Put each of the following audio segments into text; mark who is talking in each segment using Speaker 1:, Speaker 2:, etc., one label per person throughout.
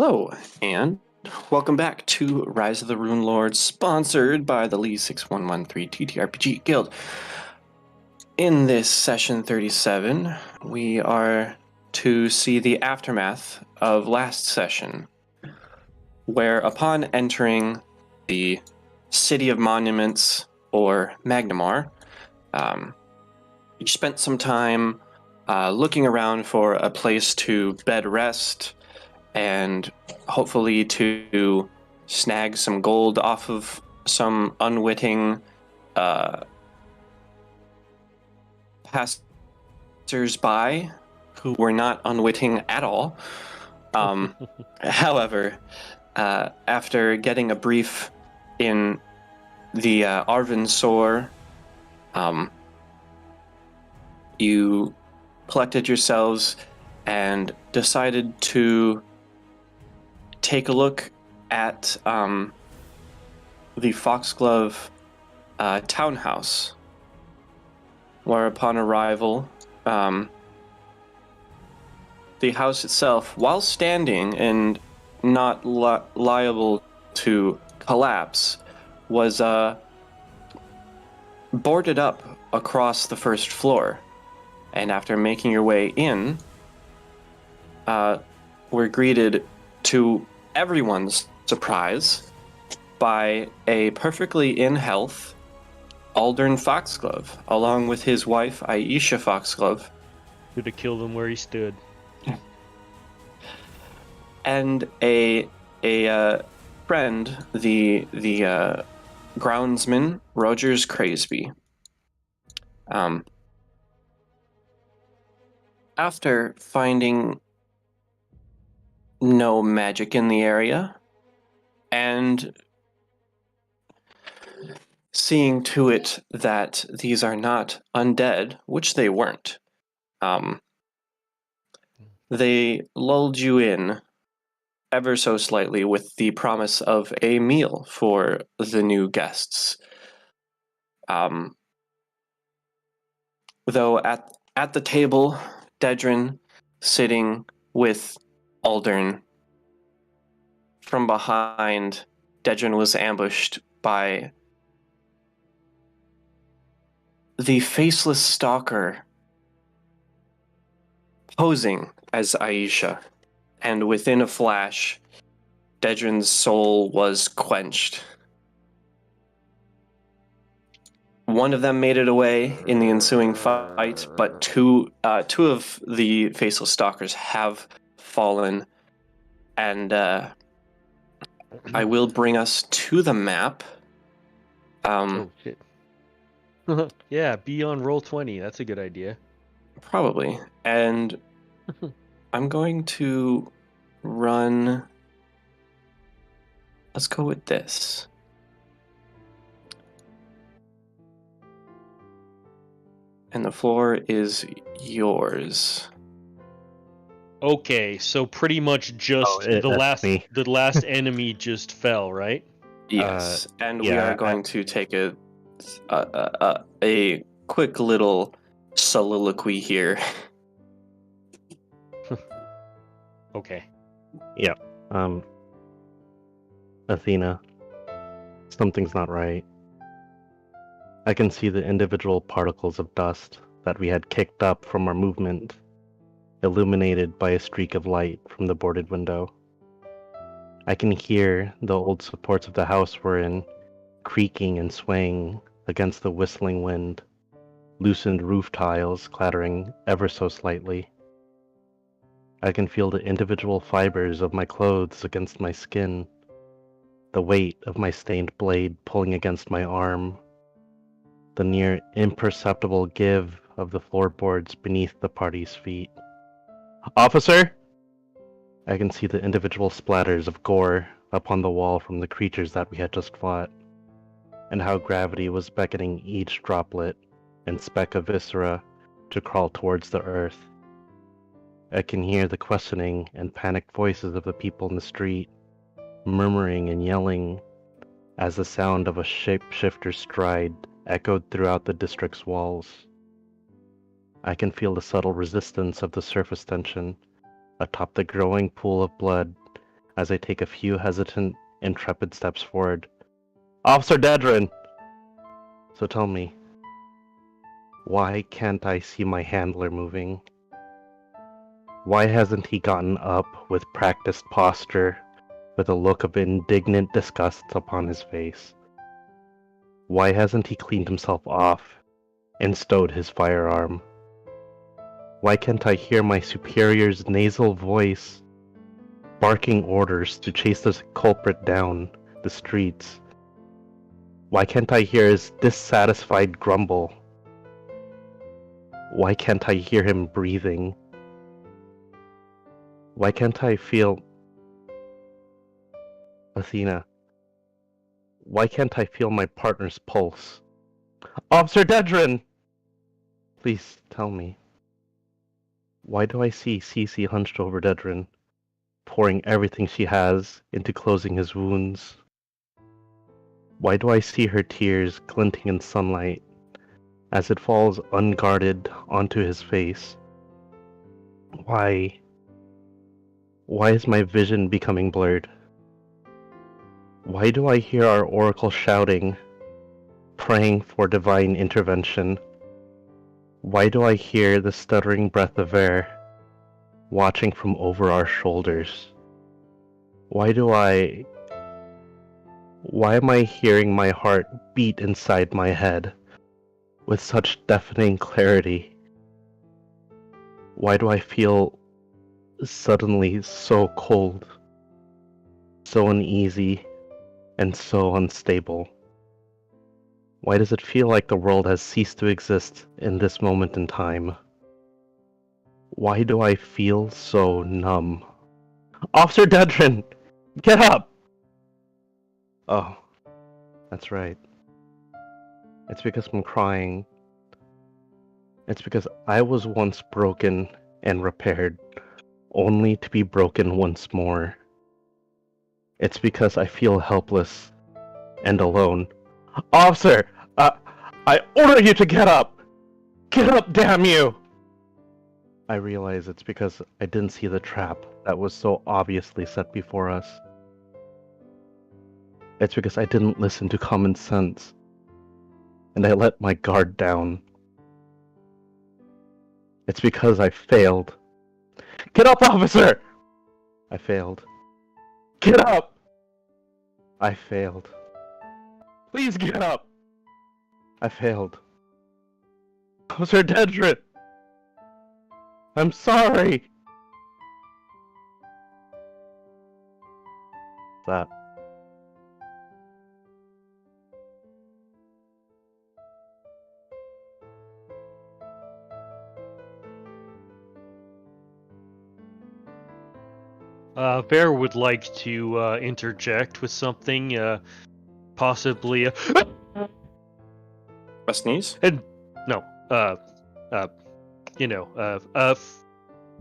Speaker 1: Hello, and welcome back to Rise of the Runelords, sponsored by the Lee 6113 TTRPG Guild. In this session 37, we are to see the aftermath of last session, where upon entering the City of Monuments, or Magnamar, you spent some time looking around for a place to bed rest and hopefully to snag some gold off of some unwitting passers-by who were not unwitting at all. However, after getting a brief in the Arvin Sor, you collected yourselves and decided to take a look at the Foxglove townhouse, where upon arrival, the house itself, while standing and not liable to collapse, was boarded up across the first floor. And after making your way in, were greeted, to everyone's surprise, by a perfectly in health Aldern Foxglove, along with his wife Aisha Foxglove.
Speaker 2: Could have killed him where he stood.
Speaker 1: And a friend, the groundsman Rogers Craesby. After finding no magic in the area, and seeing to it that these are not undead, which they weren't, they lulled you in ever so slightly with the promise of a meal for the new guests. Though at the table, Dedrin sitting with Aldern. From behind, Dedrin was ambushed by the faceless stalker posing as Aisha, and within a flash, Dedrin's soul was quenched. One of them made it away in the ensuing fight, but two of the faceless stalkers have fallen, and I will bring us to the map.
Speaker 2: Oh shit! Yeah, be on Roll20. That's a good idea.
Speaker 1: Probably, and I'm going to run. Let's go with this. And the floor is yours.
Speaker 2: Okay, so pretty much just the last enemy just fell, right?
Speaker 1: Yes, and we are going to take a quick little soliloquy here.
Speaker 2: Okay.
Speaker 3: Yeah. Athena, something's not right. I can see the individual particles of dust that we had kicked up from our movement, illuminated by a streak of light from the boarded window. I can hear the old supports of the house we're in creaking and swaying against the whistling wind, loosened roof tiles clattering ever so slightly. I can feel the individual fibers of my clothes against my skin, the weight of my stained blade pulling against my arm, the near imperceptible give of the floorboards beneath the party's feet. Officer! I can see the individual splatters of gore upon the wall from the creatures that we had just fought, and how gravity was beckoning each droplet and speck of viscera to crawl towards the earth. I can hear the questioning and panicked voices of the people in the street, murmuring and yelling as the sound of a shapeshifter's stride echoed throughout the district's walls. I can feel the subtle resistance of the surface tension atop the growing pool of blood as I take a few hesitant, intrepid steps forward. Officer Dedrin! So tell me, why can't I see my handler moving? Why hasn't he gotten up with practiced posture, with a look of indignant disgust upon his face? Why hasn't he cleaned himself off and stowed his firearm? Why can't I hear my superior's nasal voice barking orders to chase the culprit down the streets? Why can't I hear his dissatisfied grumble? Why can't I hear him breathing? Why can't I feel... Athena, why can't I feel my partner's pulse? Officer Dedrin! Please tell me. Why do I see Cece hunched over Dedrin, pouring everything she has into closing his wounds? Why do I see her tears glinting in sunlight as it falls unguarded onto his face? Why is my vision becoming blurred? Why do I hear our oracle shouting, praying for divine intervention? Why do I hear the stuttering breath of air, watching from over our shoulders? Why am I hearing my heart beat inside my head with such deafening clarity? Why do I feel suddenly so cold, so uneasy, and so unstable? Why does it feel like the world has ceased to exist in this moment in time? Why do I feel so numb? Officer Dedrin! Get up! Oh, that's right. It's because I'm crying. It's because I was once broken and repaired, only to be broken once more. It's because I feel helpless and alone. Officer! I order you to get up! Get up, damn you! I realize it's because I didn't see the trap that was so obviously set before us. It's because I didn't listen to common sense, and I let my guard down. It's because I failed. Get up, officer! I failed. Get up! I failed. Please get up! I failed. Officer Dedrin! I'm sorry! That.
Speaker 2: Bear would like to interject with something, possibly
Speaker 1: A sneeze?
Speaker 2: and no,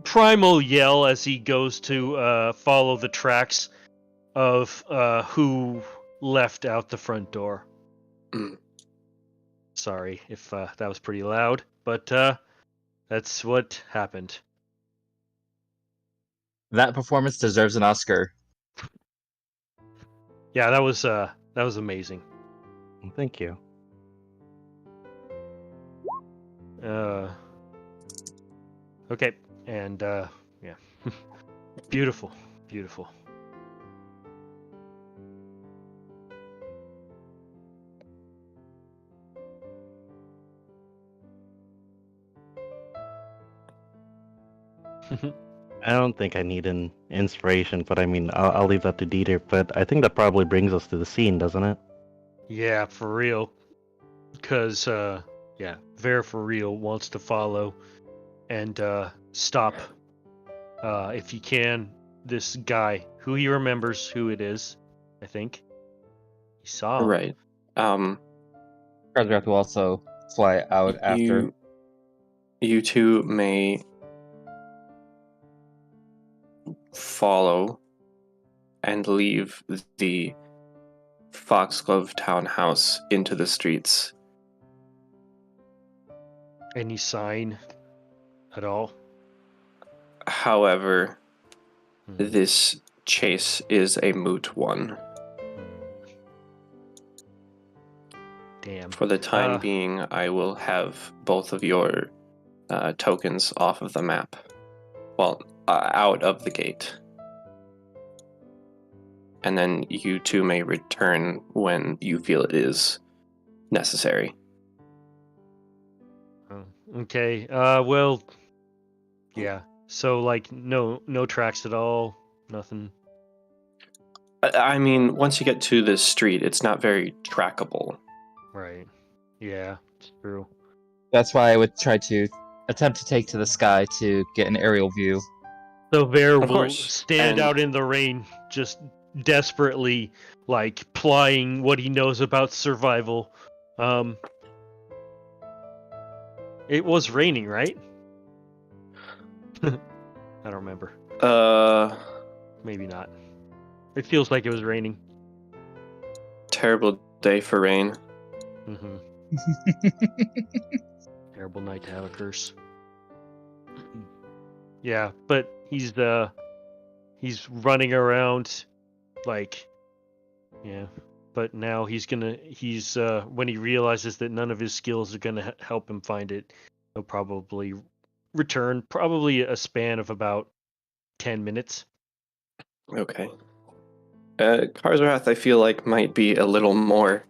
Speaker 2: primal yell as he goes to follow the tracks of who left out the front door. Sorry if that was pretty loud, but that's what happened.
Speaker 4: That performance deserves an Oscar.
Speaker 2: Yeah, that was amazing.
Speaker 3: Thank you.
Speaker 2: Okay, and yeah, beautiful.
Speaker 3: I don't think I need an inspiration, but I mean, I'll leave that to Dieter, but I think that probably brings us to the scene, doesn't it?
Speaker 2: Yeah, for real. Because, Ver for real wants to follow and stop, if you can, this guy, who he remembers who it is, I think. He saw him.
Speaker 1: Right.
Speaker 4: Kardrath will also fly out after.
Speaker 1: You two may follow and leave the Foxglove townhouse into the streets.
Speaker 2: Any sign at all?
Speaker 1: However, this chase is a moot one.
Speaker 2: Damn.
Speaker 1: For the time being, I will have both of your tokens off of the map. Well, out of the gate. And then you two may return when you feel it is necessary.
Speaker 2: Okay. Well, yeah. So like no tracks at all, nothing.
Speaker 1: I mean, once you get to this street, it's not very trackable.
Speaker 2: Right. Yeah, it's true.
Speaker 4: That's why I would try to attempt to take to the sky to get an aerial view.
Speaker 2: So Bear
Speaker 1: Of
Speaker 2: will
Speaker 1: course.
Speaker 2: stand
Speaker 1: And-
Speaker 2: out in the rain, just desperately like plying what he knows about survival. It was raining, right? I don't remember. Maybe not. It feels like it was raining.
Speaker 1: Terrible day for rain.
Speaker 2: Mm-hmm. Terrible night to have a curse. Yeah, but he's running around like, yeah. But now he's when he realizes that none of his skills are gonna help him find it, he'll probably return. Probably a span of about 10 minutes.
Speaker 1: Okay. Karzarath, I feel like, might be a little more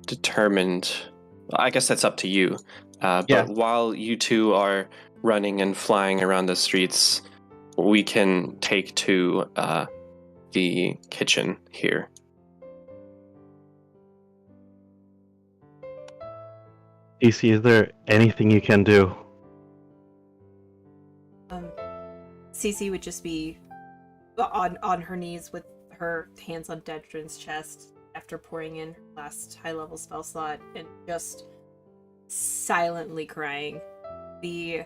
Speaker 1: determined. I guess that's up to you.
Speaker 4: Yeah.
Speaker 1: But while you two are running and flying around the streets, we can take to the kitchen here.
Speaker 3: DC, is there anything you can do?
Speaker 5: Cece would just be on her knees with her hands on Dedrin's chest after pouring in her last high-level spell slot and just silently crying. The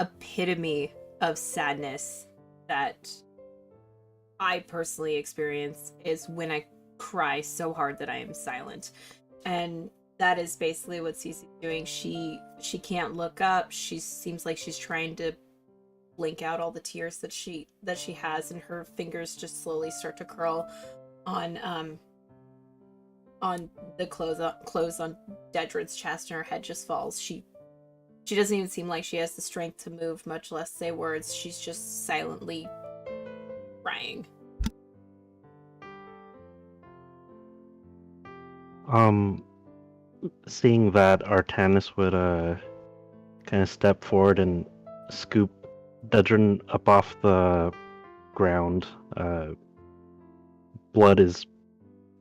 Speaker 5: epitome of sadness that I personally experience is when I cry so hard that I am silent. And that is basically what Cece's doing. She can't look up. She seems like she's trying to blink out all the tears that she has, and her fingers just slowly start to curl on the clothes on Dedrin's chest, and her head just falls. She doesn't even seem like she has the strength to move, much less say words. She's just silently crying.
Speaker 3: Seeing that, Artanis would kind of step forward and scoop Dedrin up off the ground. Blood is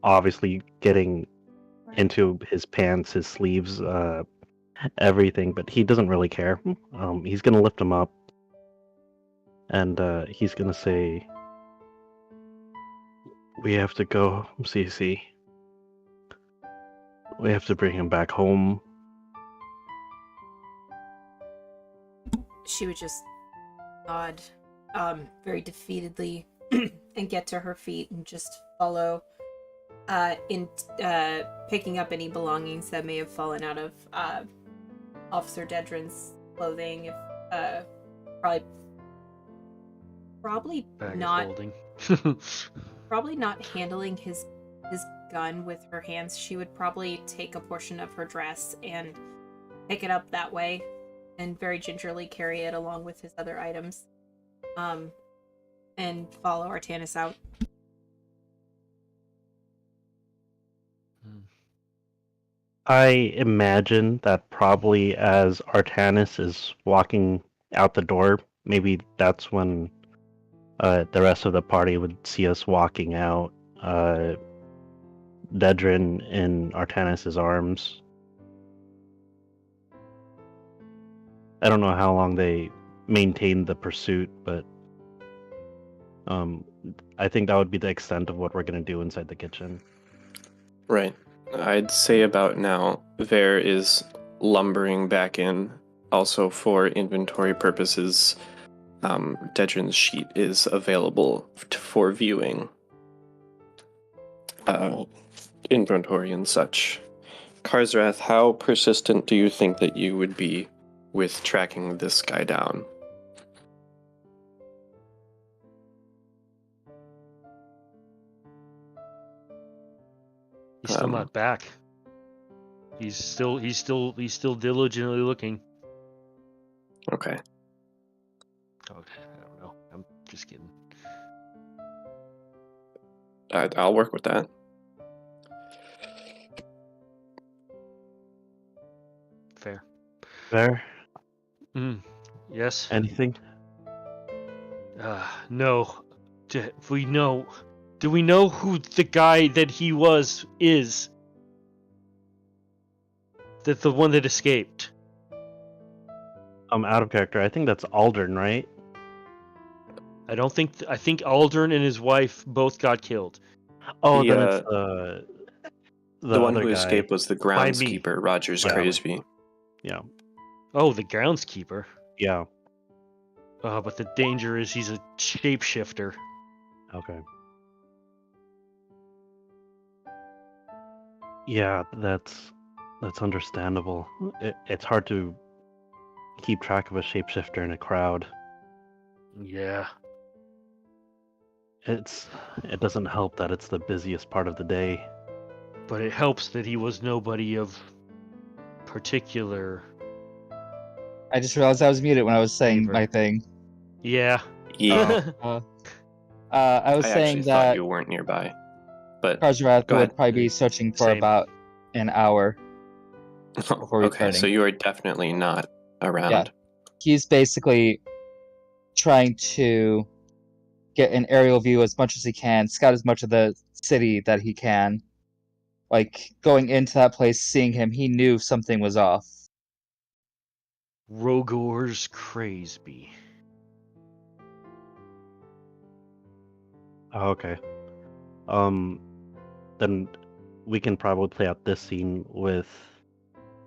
Speaker 3: obviously getting into his pants, his sleeves, everything, but he doesn't really care. He's gonna lift him up, and he's gonna say, "We have to go, Cece. We have to bring him back home."
Speaker 5: She would just nod, very defeatedly, and get to her feet and just follow, picking up any belongings that may have fallen out of Officer Dedrin's clothing. If probably
Speaker 2: Bag
Speaker 5: not.
Speaker 2: of holding.
Speaker 5: Probably not handling his gun with her hands. She would probably take a portion of her dress and pick it up that way, and very gingerly carry it along with his other items, and follow Artanis out.
Speaker 3: I imagine that probably as Artanis is walking out the door, maybe that's when the rest of the party would see us walking out. Dedrin in Artanis's arms. I don't know how long they maintained the pursuit, but I think that would be the extent of what we're going to do inside the kitchen.
Speaker 1: Right. I'd say about now, Ver is lumbering back in. Also, for inventory purposes, Dedrin's sheet is available for viewing. Inventory and such. Karzarath, how persistent do you think that you would be with tracking this guy down?
Speaker 2: He's still not back. He's still diligently looking.
Speaker 1: Okay.
Speaker 2: Okay, I don't know. I'm just kidding.
Speaker 1: I'll work with that.
Speaker 2: Fair.
Speaker 3: There?
Speaker 2: Yes.
Speaker 3: Anything?
Speaker 2: No. Do we know who the guy that he is? That the one that escaped.
Speaker 3: I'm out of character. I think that's Aldern, right?
Speaker 2: I think Aldern and his wife both got killed.
Speaker 3: Oh,
Speaker 1: The,
Speaker 3: then it's
Speaker 1: the one
Speaker 3: other
Speaker 1: who
Speaker 3: guy.
Speaker 1: escaped was the
Speaker 2: Behind me.
Speaker 1: groundskeeper, Rogers
Speaker 3: Yeah.
Speaker 1: Cranesby.
Speaker 3: Yeah.
Speaker 2: Oh, the groundskeeper.
Speaker 3: Yeah.
Speaker 2: But the danger is he's a shapeshifter.
Speaker 3: Okay. Yeah, that's understandable. It's hard to keep track of a shapeshifter in a crowd.
Speaker 2: Yeah.
Speaker 3: It doesn't help that it's the busiest part of the day.
Speaker 2: But it helps that he was nobody of particular.
Speaker 4: I just realized I was muted when I was saying
Speaker 2: Favor.
Speaker 4: my thing.
Speaker 2: Yeah.
Speaker 1: Yeah.
Speaker 4: I was
Speaker 1: I
Speaker 4: saying
Speaker 1: actually thought
Speaker 4: that
Speaker 1: you weren't nearby. But
Speaker 4: Karjarath
Speaker 1: go ahead.
Speaker 4: would probably be searching for
Speaker 2: Same.
Speaker 4: about an hour. Before
Speaker 1: okay,
Speaker 4: returning.
Speaker 1: so you are definitely not around.
Speaker 4: Yeah. He's basically trying to get an aerial view as much as he can, scout as much of the city that he can. Like, going into that place, seeing him, he knew something was off.
Speaker 2: Rogor's Cranesby.
Speaker 3: Oh, okay. Then we can probably play out this scene with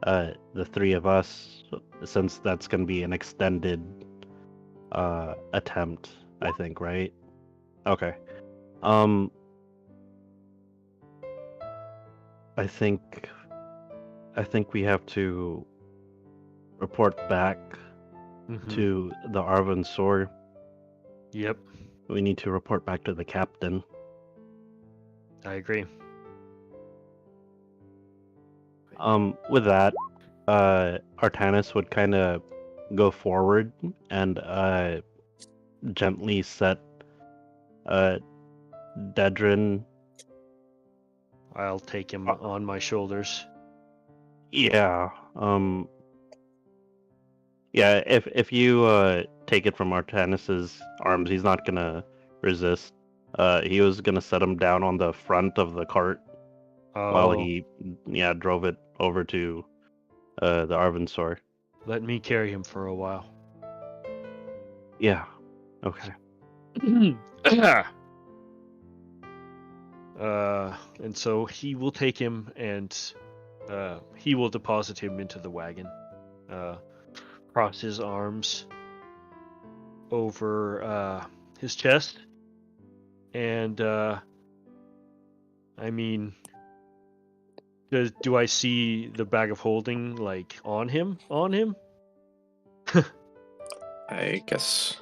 Speaker 3: the three of us, since that's going to be an extended attempt, I think, right? Okay. I think we have to report back to the Arvan Sor.
Speaker 2: Yep,
Speaker 3: We need to report back to the captain.
Speaker 2: I agree.
Speaker 3: With that, Artanis would kind of go forward and gently set Dedrin.
Speaker 2: I'll take him on my shoulders.
Speaker 3: Yeah. Yeah. If you take it from Artanis's arms, he's not gonna resist. He was gonna set him down on the front of the cart while he drove it over to the Arvansor.
Speaker 2: Let me carry him for a while.
Speaker 3: Yeah. Okay.
Speaker 2: And so he will take him and he will deposit him into the wagon. Cross his arms over his chest. And I mean, do I see the bag of holding like on him?
Speaker 1: I guess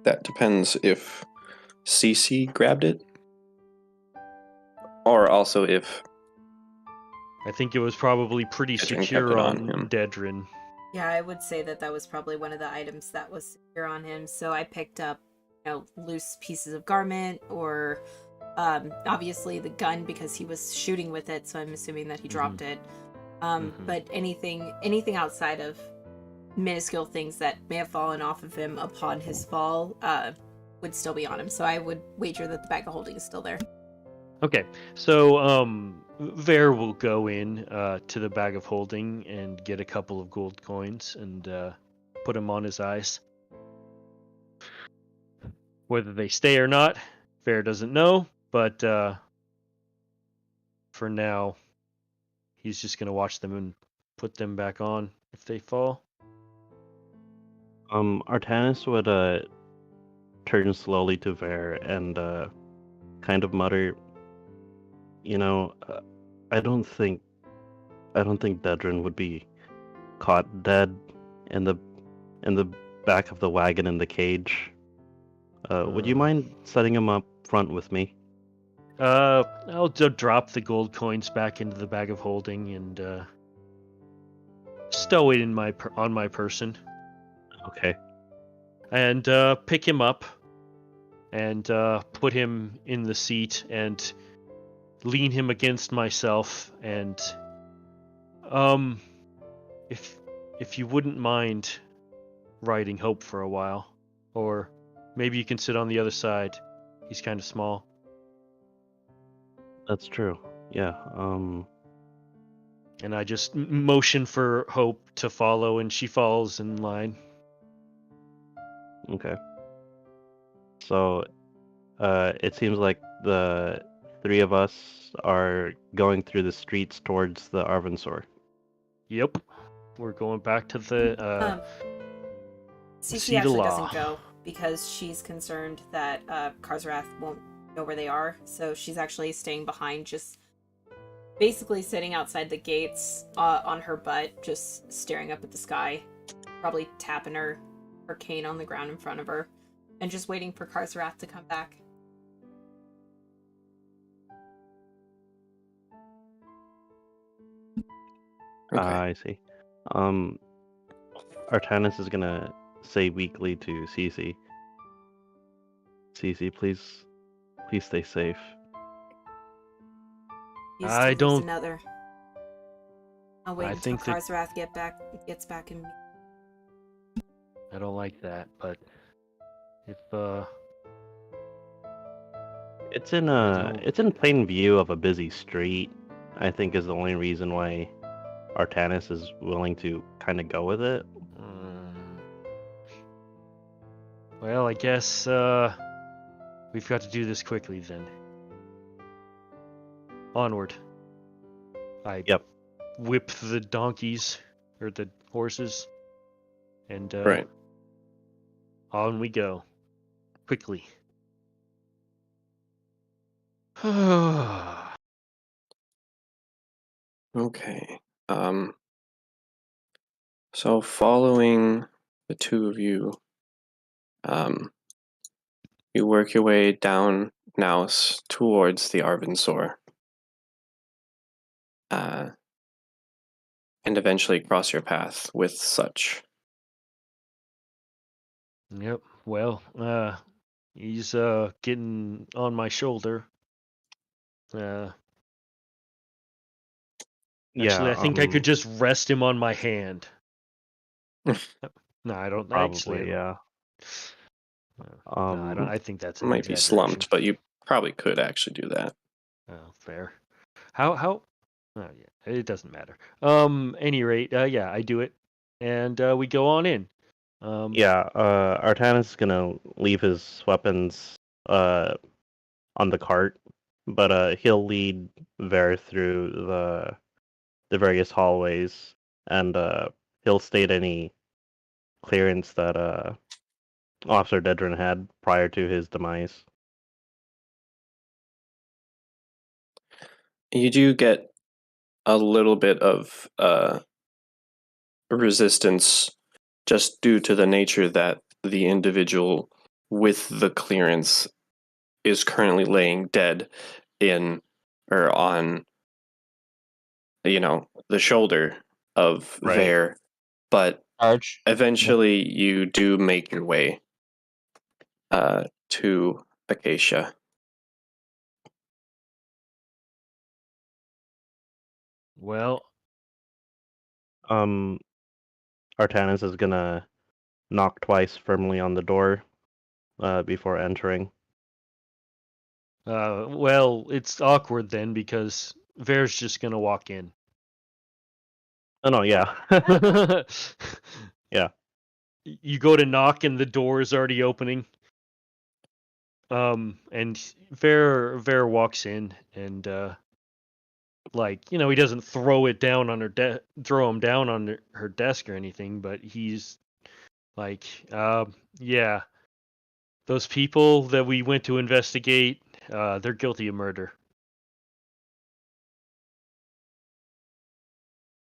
Speaker 1: that depends if CC grabbed it, or also if
Speaker 2: I think it was probably pretty
Speaker 1: Dedrin kept
Speaker 2: secure
Speaker 1: it
Speaker 2: on
Speaker 1: on him.
Speaker 2: Dedrin.
Speaker 5: Yeah, I would say that was probably one of the items that was secure on him. So I picked up, loose pieces of garment, or obviously the gun because he was shooting with it. So I'm assuming that he dropped it. But anything outside of minuscule things that may have fallen off of him upon his fall would still be on him. So I would wager that the bag of holding is still there.
Speaker 2: Okay, so Ver will go in to the bag of holding and get a couple of gold coins and put them on his eyes. Whether they stay or not, Ver doesn't know, but for now, he's just going to watch them and put them back on if they fall.
Speaker 3: Artanis would turn slowly to Ver and kind of mutter, I don't think Dedrin would be caught dead in the back of the wagon in the cage. Would you mind setting him up front with me?
Speaker 2: I'll drop the gold coins back into the bag of holding and stow it in on my person,
Speaker 3: Okay.
Speaker 2: and pick him up and put him in the seat and lean him against myself, and if you wouldn't mind riding Hope for a while, or maybe you can sit on the other side. He's kind of small.
Speaker 3: That's true. Yeah.
Speaker 2: And I just motion for Hope to follow, and she falls in line.
Speaker 3: Okay. So, it seems like the three of us are going through the streets towards the Arvansor.
Speaker 2: Yep, we're going back to the
Speaker 5: CC
Speaker 2: seat of
Speaker 5: actually
Speaker 2: law.
Speaker 5: doesn't go because she's concerned that Karzrath won't know where they are, so she's actually staying behind, just basically sitting outside the gates on her butt, just staring up at the sky, probably tapping her cane on the ground in front of her, and just waiting for Karzrath to come back.
Speaker 1: Okay.
Speaker 3: I see. Artanis is gonna say weakly to Cece. Cece, please stay safe.
Speaker 5: Used
Speaker 2: I
Speaker 5: to lose
Speaker 2: don't-
Speaker 5: another. I'll wait
Speaker 2: I
Speaker 5: until
Speaker 2: think that-
Speaker 5: Karzrath gets back in.
Speaker 2: I don't like that, but if
Speaker 3: It's in
Speaker 2: don't-
Speaker 3: it's in plain view of a busy street. I think is the only reason why Artanis is willing to kind of go with it.
Speaker 2: well, I guess we've got to do this quickly then. Onward. I
Speaker 3: Yep.
Speaker 2: whip the donkeys or the horses, and
Speaker 1: Right.
Speaker 2: on we go quickly.
Speaker 1: Okay. So following the two of you, you work your way down Naus towards the Arvansor, and eventually cross your path with such.
Speaker 2: Yep. Well, he's getting on my shoulder. Actually, I think I could just rest him on my hand. No, I don't.
Speaker 3: Probably,
Speaker 2: actually,
Speaker 3: yeah.
Speaker 2: No, I don't. I think that's an
Speaker 1: Might be
Speaker 2: exaggeration.
Speaker 1: slumped, but you probably could actually do that.
Speaker 2: Oh, fair. How? Oh, yeah, it doesn't matter. Any rate, yeah, I do it, and we go on in.
Speaker 3: Yeah, Artanis is gonna leave his weapons on the cart, but he'll lead Ver through the various hallways, and he'll state any clearance that Officer Dedrin had prior to his demise.
Speaker 1: You do get a little bit of resistance just due to the nature that the individual with the clearance is currently laying dead in or on the shoulder of
Speaker 3: Right.
Speaker 1: Ver, but
Speaker 4: Arch.
Speaker 1: eventually you do make your way to Acacia.
Speaker 2: Well,
Speaker 3: Artanis is gonna knock twice firmly on the door before entering.
Speaker 2: well, it's awkward then because Ver's just gonna walk in.
Speaker 3: Oh no, yeah. Yeah.
Speaker 2: You go to knock and the door is already opening. And Ver walks in and he doesn't throw it down on throw him down on her desk or anything, but he's like, yeah, those people that we went to investigate, they're guilty of murder.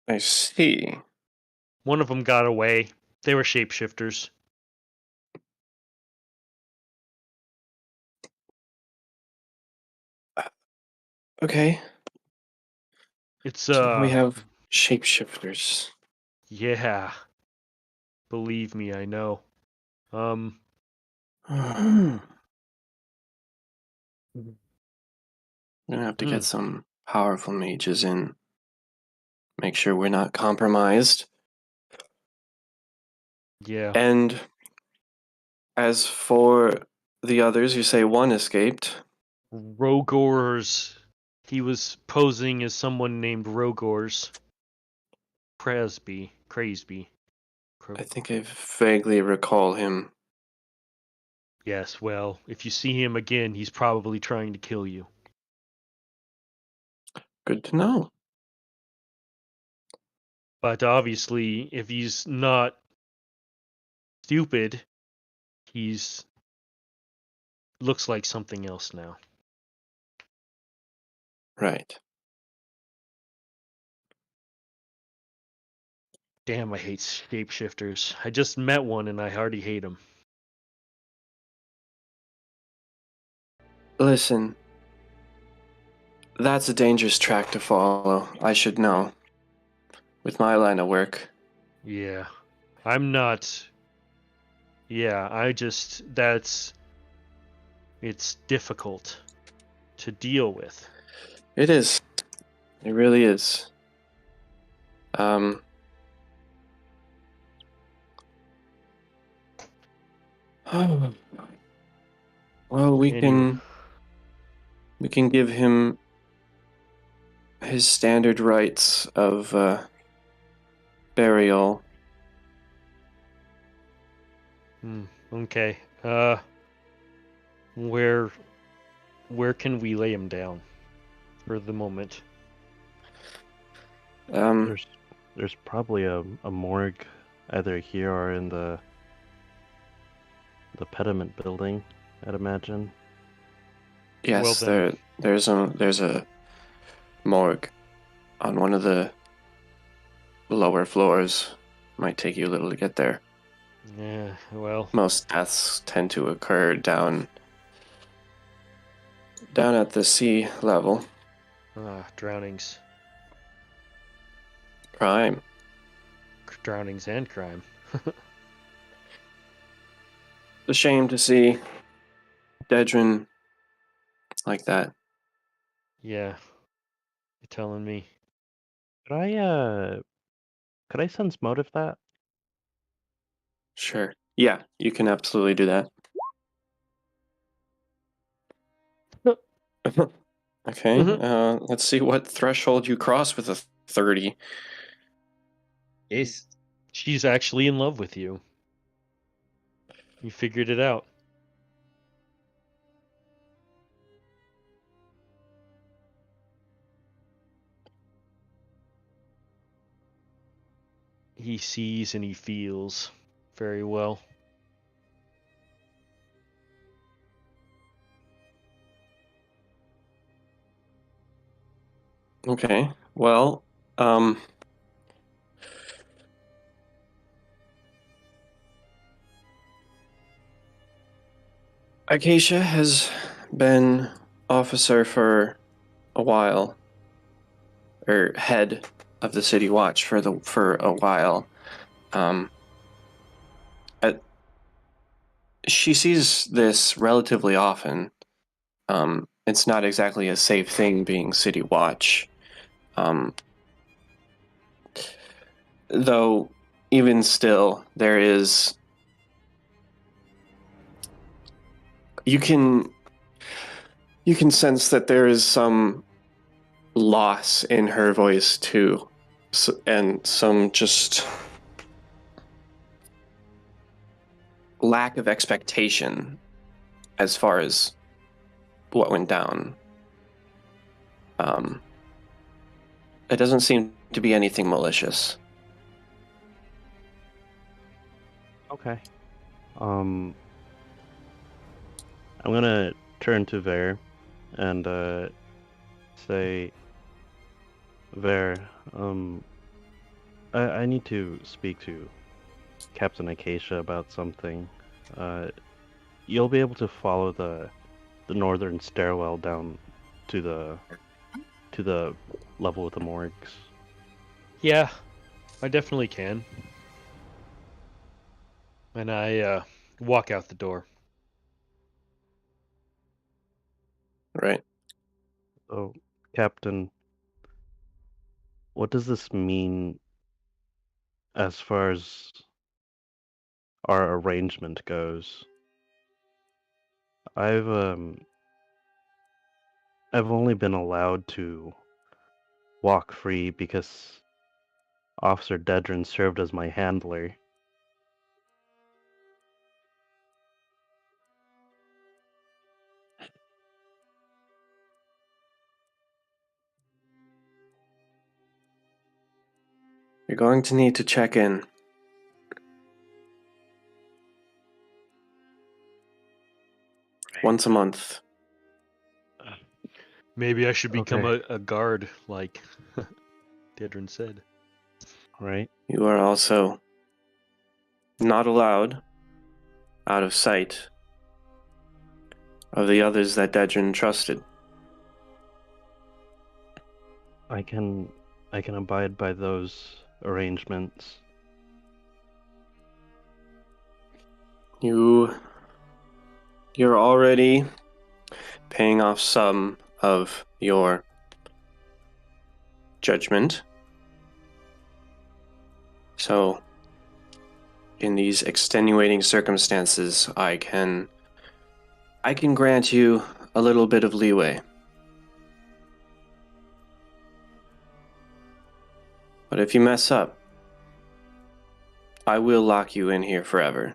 Speaker 1: I see.
Speaker 2: One of them got away. They were shapeshifters.
Speaker 1: Okay.
Speaker 2: It's
Speaker 1: So we have shapeshifters.
Speaker 2: yeah. Believe me, I know.
Speaker 1: I'm gonna have to get
Speaker 2: Hmm.
Speaker 1: some powerful mages in. Make sure we're not compromised.
Speaker 2: Yeah.
Speaker 1: And as for the others, you say one escaped.
Speaker 2: Rogors. He was posing as someone named Rogors. Crasby.
Speaker 1: I think I vaguely recall him.
Speaker 2: Yes, well, if you see him again, he's probably trying to kill you.
Speaker 1: Good to know.
Speaker 2: But obviously, if he's not stupid, he's looks like something else now.
Speaker 1: Right.
Speaker 2: Damn, I hate shapeshifters. I just met one and I already hate him.
Speaker 1: Listen, that's a dangerous track to follow. I should know. With my line of work.
Speaker 2: Yeah. I'm not. Yeah, it's difficult to deal with.
Speaker 1: It is. It really is. Well, we
Speaker 2: Anyway,
Speaker 1: can give him his standard rites of burial.
Speaker 2: okay. Where can we lay him down for the moment?
Speaker 3: There's probably a morgue either here or in the pediment building, I'd imagine.
Speaker 1: Yes,
Speaker 2: Well then.
Speaker 1: there's a morgue on one of the lower floors. Might take you a little to get there.
Speaker 2: Yeah, well.
Speaker 1: Most deaths tend to occur down at the sea level.
Speaker 2: Drownings.
Speaker 1: Crime.
Speaker 2: Drownings and crime.
Speaker 1: It's a shame to see Dedrin like that.
Speaker 2: Yeah. You're telling me.
Speaker 3: Could I sense motive that?
Speaker 1: Sure. Yeah, you can absolutely do that. Okay, let's see what threshold you cross with a 30.
Speaker 4: Jeez.
Speaker 2: She's actually in love with you. You figured it out. He sees and he feels very well.
Speaker 1: Okay, well, Acacia has been officer for a while, or head of the city watch for a while. She sees this relatively often. It's not exactly a safe thing being city watch. Though, even still, there is. You can sense that there is some loss in her voice too, and some just lack of expectation as far as what went down. It doesn't seem to be anything malicious.
Speaker 3: Okay. I'm gonna turn to Ver and say, Ver, I need to speak to Captain Acacia about something. You'll be able to follow the northern stairwell down to the to the level with the morgues?
Speaker 2: Yeah, I definitely can. And I walk out the door.
Speaker 1: Right.
Speaker 3: So, Captain, what does this mean as far as our arrangement goes? I've only been allowed to walk free because Officer Dedrin served as my handler.
Speaker 1: You're going to need to check in. Once a month.
Speaker 2: Maybe I should become
Speaker 3: Okay.
Speaker 2: a guard, like Dedrin said.
Speaker 3: Right?
Speaker 1: You are also not allowed out of sight of the others that Dedrin trusted.
Speaker 3: I can abide by those arrangements.
Speaker 1: You're already paying off some of your judgment. So, in these extenuating circumstances, I can grant you a little bit of leeway. But if you mess up, I will lock you in here forever.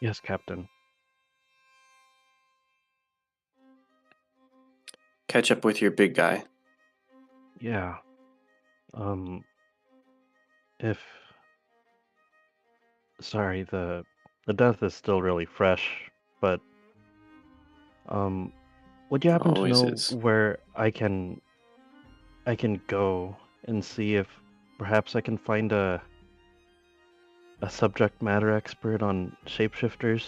Speaker 3: Yes, Captain.
Speaker 1: Catch up with your big guy.
Speaker 3: Yeah. If sorry, the death is still really fresh, but would you happen to
Speaker 1: Always
Speaker 3: know
Speaker 1: is.
Speaker 3: where I can go and see if perhaps I can find a subject matter expert on shapeshifters?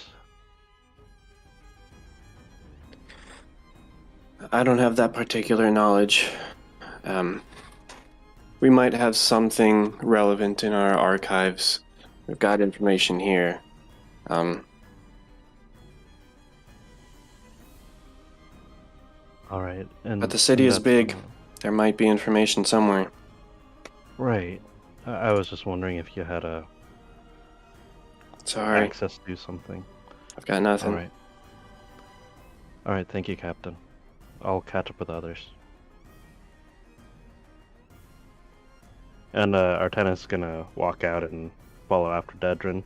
Speaker 1: I don't have that particular knowledge. We might have something relevant in our archives. We've got information here.
Speaker 3: All right, and
Speaker 1: But the city is
Speaker 3: that's,
Speaker 1: big. There might be information somewhere.
Speaker 3: right. I was just wondering if you had
Speaker 1: Sorry,
Speaker 3: access to something.
Speaker 1: I've got nothing.
Speaker 3: All right. All right, thank you, Captain. I'll catch up with others. And Artenis gonna walk out and follow after Dedrin.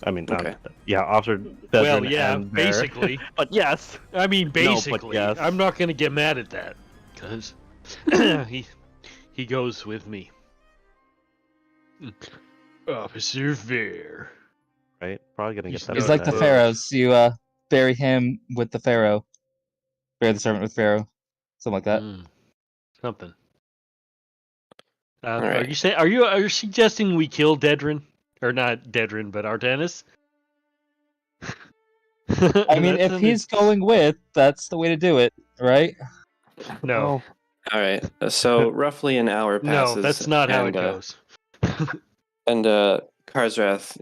Speaker 3: I mean,
Speaker 1: Okay.
Speaker 3: Officer Dedrin.
Speaker 2: Well, yeah,
Speaker 3: and Bear.
Speaker 2: basically.
Speaker 3: But yes.
Speaker 2: I mean,
Speaker 3: No, but
Speaker 2: basically.
Speaker 3: yes.
Speaker 2: I'm not going to get mad at that, because he goes with me. Officer Fair.
Speaker 3: Right? Probably gonna get
Speaker 2: He's
Speaker 3: that.
Speaker 4: He's
Speaker 2: not
Speaker 4: like the
Speaker 2: good.
Speaker 4: pharaohs. You bury him with the pharaoh. Bury the servant with pharaoh. Something like that.
Speaker 2: Something.
Speaker 1: All
Speaker 2: Are
Speaker 1: right.
Speaker 2: you saying? Are you suggesting we kill Dedrin, or not Dedrin, but Artanis?
Speaker 4: I mean, if he's going with, that's the way to do it, right?
Speaker 2: no,
Speaker 1: All right. So roughly an hour passes.
Speaker 2: no, that's not how
Speaker 1: and,
Speaker 2: it goes.
Speaker 1: And Karsrath,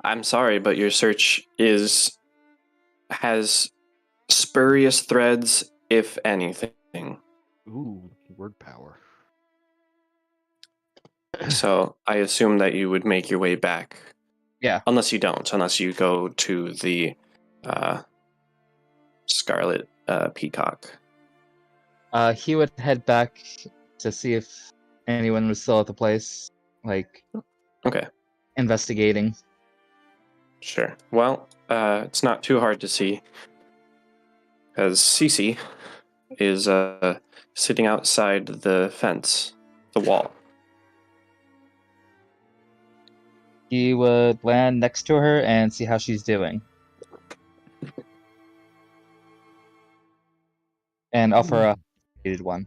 Speaker 1: I'm sorry, but your search has spurious threads, if anything.
Speaker 2: Ooh, word power.
Speaker 1: So I assume that you would make your way back.
Speaker 4: Yeah.
Speaker 1: Unless you go to the Scarlet Peacock.
Speaker 4: He would head back to see if anyone was still at the place, like
Speaker 1: Okay,
Speaker 4: investigating.
Speaker 1: sure. Well, it's not too hard to see, as Cece is sitting outside the fence, the wall.
Speaker 4: He would land next to her and see how she's doing. And offer a hated one.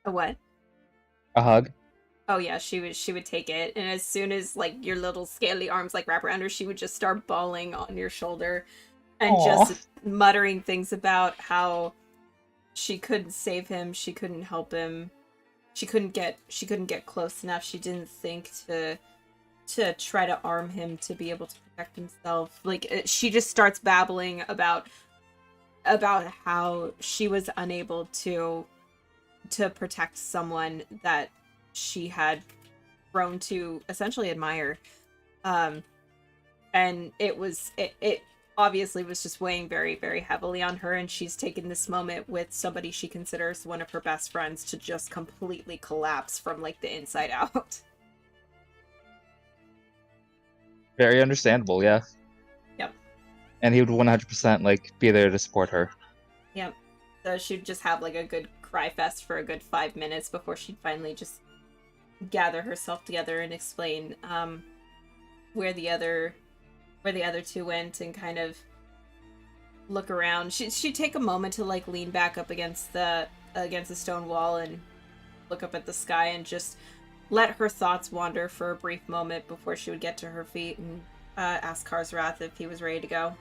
Speaker 5: A what?
Speaker 4: A hug.
Speaker 5: Oh yeah, she would take it, and as soon as like your little scaly arms like wrap around her, she would just start bawling on your shoulder. and
Speaker 4: Aw.
Speaker 5: just muttering things about how she couldn't save him, she couldn't help him, she couldn't get close enough. She didn't think to try to arm him to be able to protect himself. Like she just starts babbling about how she was unable to protect someone that she had grown to essentially admire. And it obviously was just weighing very, very heavily on her, and she's taken this moment with somebody she considers one of her best friends to just completely collapse from like the inside out.
Speaker 4: Very understandable, yeah.
Speaker 5: Yep.
Speaker 4: And he would 100% like be there to support her.
Speaker 5: Yep. So she'd just have like a good cry fest for a good 5 minutes before she'd finally just gather herself together and explain where the other two went and kind of look around. She'd take a moment to like lean back up against the stone wall and look up at the sky and just let her thoughts wander for a brief moment before she would get to her feet and ask Karsrath if he was ready to go.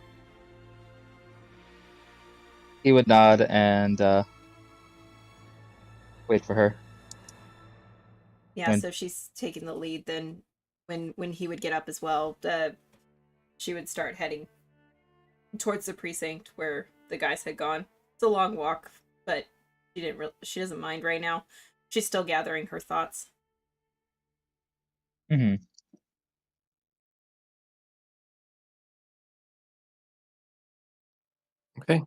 Speaker 4: He would nod and wait for her.
Speaker 5: Yeah,
Speaker 4: When-
Speaker 5: so she's taking the lead. Then when he would get up as well, she would start heading towards the precinct where the guys had gone. It's a long walk, but she doesn't mind right now. She's still gathering her thoughts.
Speaker 4: Mm-hmm.
Speaker 1: Okay.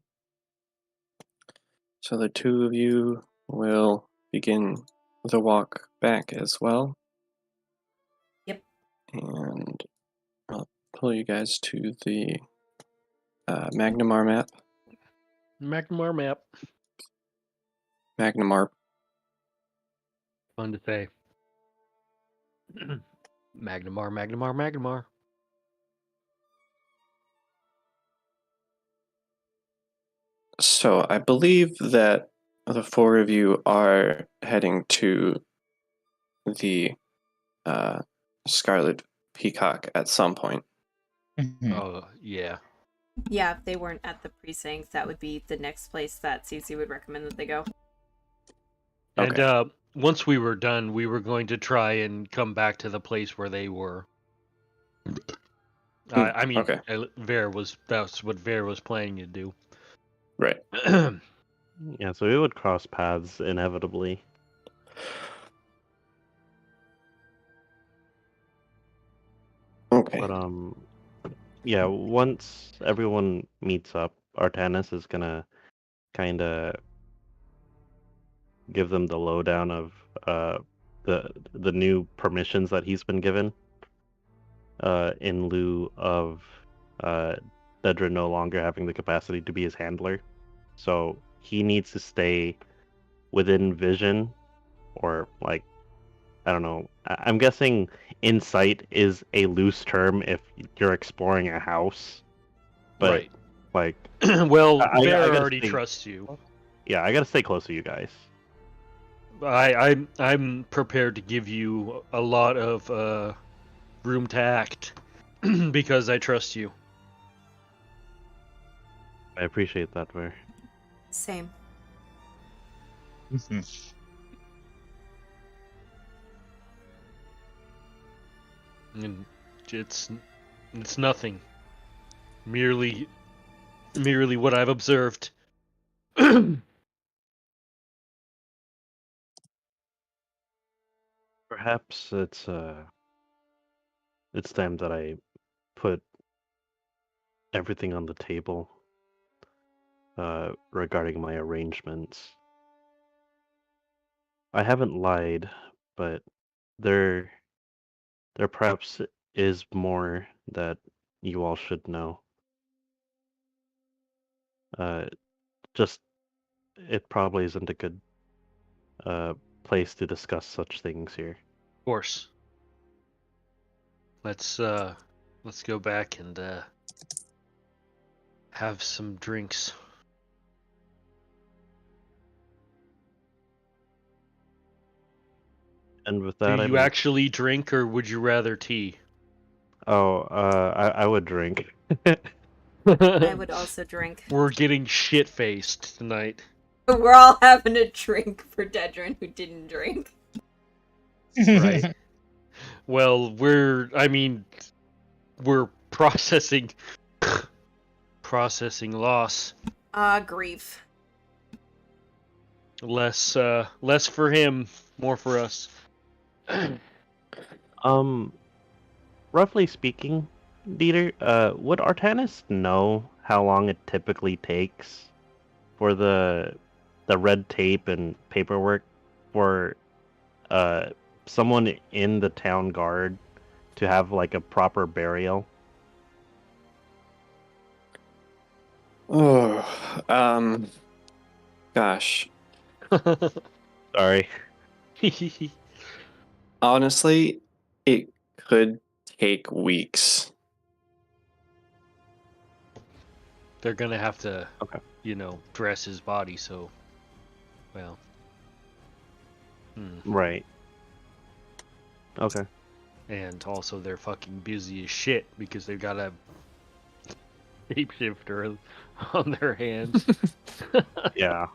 Speaker 1: So the two of you will begin the walk back as well.
Speaker 5: Yep.
Speaker 1: And I'll pull you guys to the Magnamar map.
Speaker 2: Magnamar map.
Speaker 1: Magnamar.
Speaker 2: Fun to say. Magnamar.
Speaker 1: So I believe that the four of you are heading to the Scarlet Peacock at some point.
Speaker 4: Mm-hmm.
Speaker 2: Oh, yeah.
Speaker 5: Yeah, if they weren't at the precinct, that would be the next place that Cece would recommend that they go.
Speaker 2: And
Speaker 1: Okay.
Speaker 2: once we were done, we were going to try and come back to the place where they were. I mean,
Speaker 1: okay.
Speaker 2: that's what Ver was planning to do.
Speaker 1: Right.
Speaker 3: Yeah, so we would cross paths inevitably.
Speaker 1: Okay.
Speaker 3: But yeah, once everyone meets up, Artanis is gonna kinda give them the lowdown of the new permissions that he's been given. In lieu of Dedra no longer having the capacity to be his handler. So he needs to stay within vision, or like, I don't know. I'm guessing insight is a loose term if you're exploring a house. But
Speaker 2: Right.
Speaker 3: like,
Speaker 2: Well,
Speaker 3: I
Speaker 2: Ver
Speaker 3: gotta
Speaker 2: already
Speaker 3: stay-
Speaker 2: trusts you.
Speaker 3: yeah, I gotta stay close to you guys.
Speaker 2: I'm prepared to give you a lot of room to act because I trust you.
Speaker 3: I appreciate that, Ver.
Speaker 5: Same.
Speaker 4: Mm-hmm.
Speaker 2: And it's nothing. Merely what I've observed.
Speaker 3: Perhaps it's time that I put everything on the table regarding my arrangements. I haven't lied, but there perhaps is more that you all should know. Just it probably isn't a good place to discuss such things here.
Speaker 2: Of course. Let's go back and have some drinks.
Speaker 3: And with
Speaker 2: Do
Speaker 3: that,
Speaker 2: you actually drink, or would you rather tea?
Speaker 3: I would drink.
Speaker 5: I would also drink.
Speaker 2: We're getting shit-faced tonight.
Speaker 5: We're all having a drink for Dedrin who didn't drink.
Speaker 2: Right. Well, we're processing loss.
Speaker 5: Grief.
Speaker 2: Less for him, more for us.
Speaker 3: Roughly speaking, Dieter, would Artanis know how long it typically takes for the red tape and paperwork for someone in the town guard to have like a proper burial?
Speaker 1: Oh, gosh.
Speaker 3: Sorry.
Speaker 1: Honestly, it could take weeks.
Speaker 2: They're gonna have to,
Speaker 3: Okay.
Speaker 2: dress his body. So, well,
Speaker 3: Right. Okay.
Speaker 2: and also they're fucking busy as shit because they've got a shapeshifter on their hands.
Speaker 3: Yeah.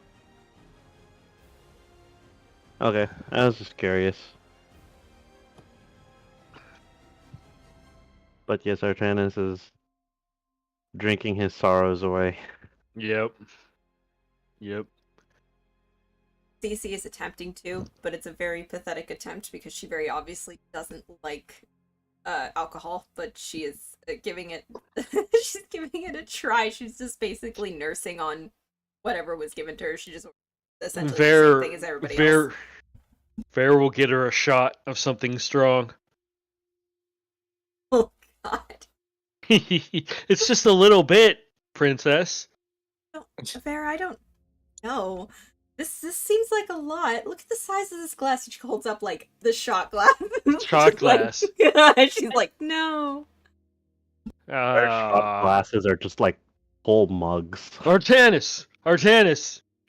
Speaker 3: Okay, I was just curious. But yes, Artanis is drinking his sorrows away.
Speaker 2: Yep.
Speaker 5: Cece is attempting to, but it's a very pathetic attempt because she very obviously doesn't like alcohol, but she is giving it she's giving it a try. She's just basically nursing on whatever was given to her. She just essentially the same thing as everybody else.
Speaker 2: Fair will get her a shot of something strong.
Speaker 5: Oh god.
Speaker 2: It's just a little bit, princess.
Speaker 5: Vera, I don't know. This seems like a lot. Look at the size of this glass. And she holds up like the shot glass.
Speaker 2: Shot glass.
Speaker 5: She's like, no.
Speaker 3: Our shot glasses are just like full mugs.
Speaker 2: Artanis,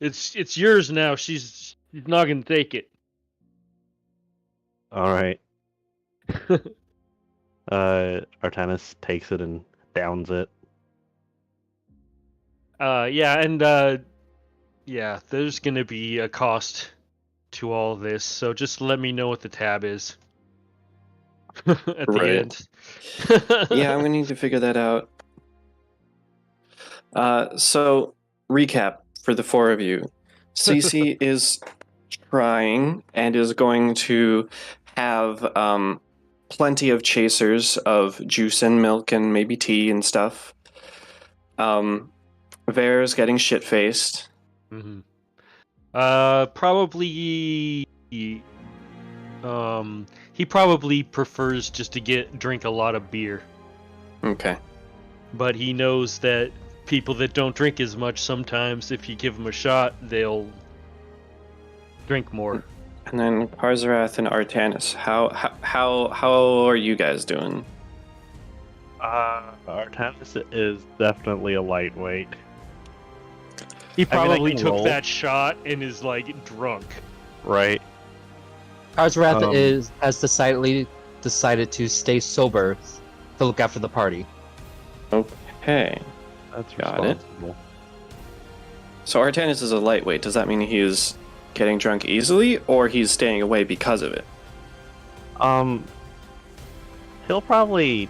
Speaker 2: it's yours now. She's not gonna take it.
Speaker 3: All right. Artanis takes it and downs it.
Speaker 2: Yeah, there's gonna be a cost to all of this, so just let me know what the tab is at the end.
Speaker 1: Yeah, I'm gonna need to figure that out. So, recap for the four of you. Cece is trying and is going to have plenty of chasers of juice and milk and maybe tea and stuff. Vare's getting shit-faced.
Speaker 2: Mm-hmm. Probably. He probably prefers just to drink a lot of beer.
Speaker 1: Okay.
Speaker 2: But he knows that people that don't drink as much, sometimes if you give them a shot, they'll drink more.
Speaker 1: And then Parzarath and Artanis. How are you guys doing?
Speaker 3: Artanis is definitely a lightweight.
Speaker 2: He probably
Speaker 3: can
Speaker 2: took
Speaker 3: roll.
Speaker 2: that shot and is like drunk.
Speaker 3: Right.
Speaker 4: Parzarath has decided to stay sober to look after the party.
Speaker 1: Okay.
Speaker 3: That's
Speaker 1: Got it.
Speaker 3: responsible.
Speaker 1: So Artanis is a lightweight. Does that mean he's getting drunk easily, or he's staying away because of it?
Speaker 3: He'll probably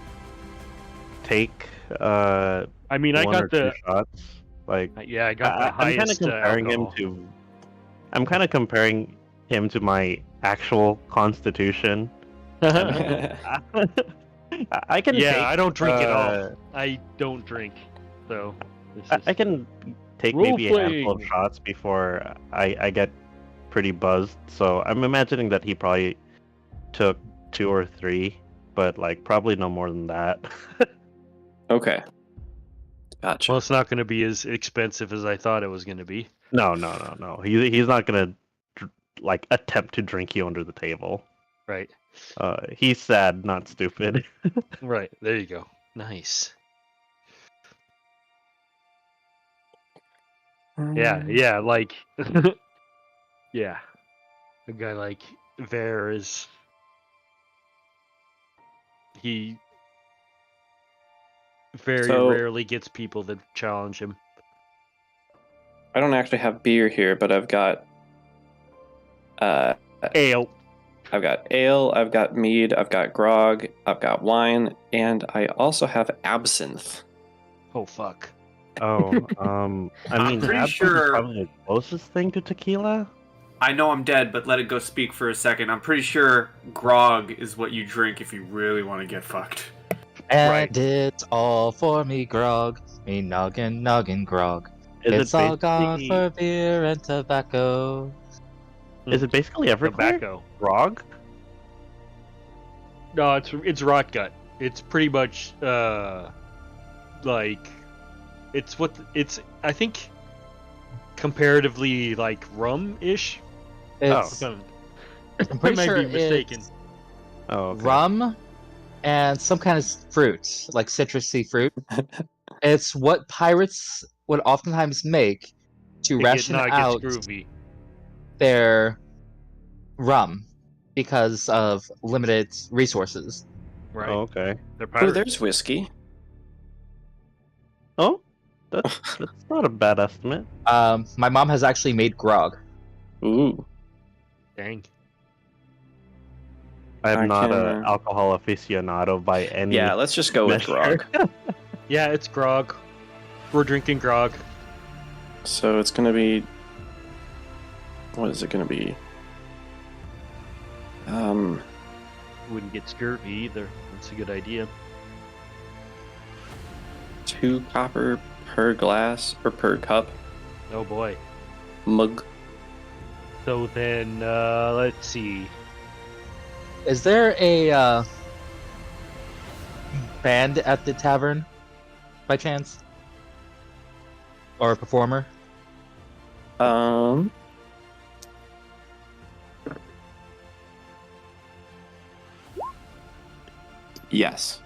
Speaker 3: take
Speaker 2: I mean, I
Speaker 3: one
Speaker 2: got
Speaker 3: or two
Speaker 2: the
Speaker 3: shots. Like,
Speaker 2: yeah, I got the
Speaker 3: I'm kind of
Speaker 2: highest
Speaker 3: comparing him
Speaker 2: alcohol.
Speaker 3: to. I'm kind of comparing him to my actual constitution. I can.
Speaker 2: Yeah,
Speaker 3: take,
Speaker 2: I don't drink at all. I don't drink, so
Speaker 3: I can take maybe a handful of shots before I get pretty buzzed. So I'm imagining that he probably took 2 or 3, but like probably no more than that.
Speaker 1: Okay. Gotcha.
Speaker 2: Well, it's not going to be as expensive as I thought it was going to be.
Speaker 3: No. He's not gonna like attempt to drink you under the table.
Speaker 2: Right.
Speaker 3: He's sad, not stupid.
Speaker 2: Right. There you go. Nice. Yeah, like yeah. A guy like Vare is he very
Speaker 1: So-
Speaker 2: rarely gets people that challenge him.
Speaker 1: I don't actually have beer here, but I've got
Speaker 2: Ale.
Speaker 1: I've got ale, I've got mead, I've got grog, I've got wine, and I also have absinthe.
Speaker 2: Oh fuck.
Speaker 3: Oh, I
Speaker 6: I'm
Speaker 3: mean,
Speaker 6: pretty
Speaker 3: absinthe
Speaker 6: sure-
Speaker 3: is probably the closest thing to tequila.
Speaker 6: I know I'm dead, but let it go speak for a second. I'm pretty sure grog is what you drink if you really want to get fucked.
Speaker 4: And
Speaker 2: Right.
Speaker 4: it's all for me, grog. Me noggin, grog.
Speaker 3: Is
Speaker 4: It's
Speaker 3: it
Speaker 4: all gone
Speaker 3: basically-
Speaker 4: for beer and tobacco.
Speaker 3: Is it basically Everclear?
Speaker 2: Tobacco.
Speaker 3: Grog?
Speaker 2: No, it's rot gut. It's pretty much like it's I think comparatively like rum-ish.
Speaker 4: It's,
Speaker 2: Oh,
Speaker 4: I'm
Speaker 2: I
Speaker 4: pretty
Speaker 2: might
Speaker 4: sure
Speaker 2: be mistaken.
Speaker 4: it's
Speaker 3: Oh, okay.
Speaker 4: rum and some kind of fruit, like citrusy fruit. It's what pirates would oftentimes make to ration
Speaker 2: Not
Speaker 4: out
Speaker 2: get groovy.
Speaker 4: their rum because of limited resources.
Speaker 2: Right.
Speaker 3: Oh, okay.
Speaker 2: They're
Speaker 1: Oh,
Speaker 2: pirates.
Speaker 1: there's whiskey.
Speaker 3: Oh, that's not a bad estimate.
Speaker 4: My mom has actually made grog.
Speaker 1: Ooh.
Speaker 2: Dang.
Speaker 3: I am
Speaker 1: I
Speaker 3: not
Speaker 1: can,
Speaker 3: an alcohol aficionado by any.
Speaker 1: Yeah, let's just go with
Speaker 3: measure.
Speaker 1: grog.
Speaker 2: Yeah, it's grog. We're drinking grog.
Speaker 1: So it's gonna be. What is it gonna be?
Speaker 2: Wouldn't get scurvy either. That's a good idea.
Speaker 1: 2 copper per glass or per cup
Speaker 2: Oh boy.
Speaker 1: mug.
Speaker 2: So then, let's see.
Speaker 4: Is there a band at the tavern, by chance, or a performer?
Speaker 1: Yes.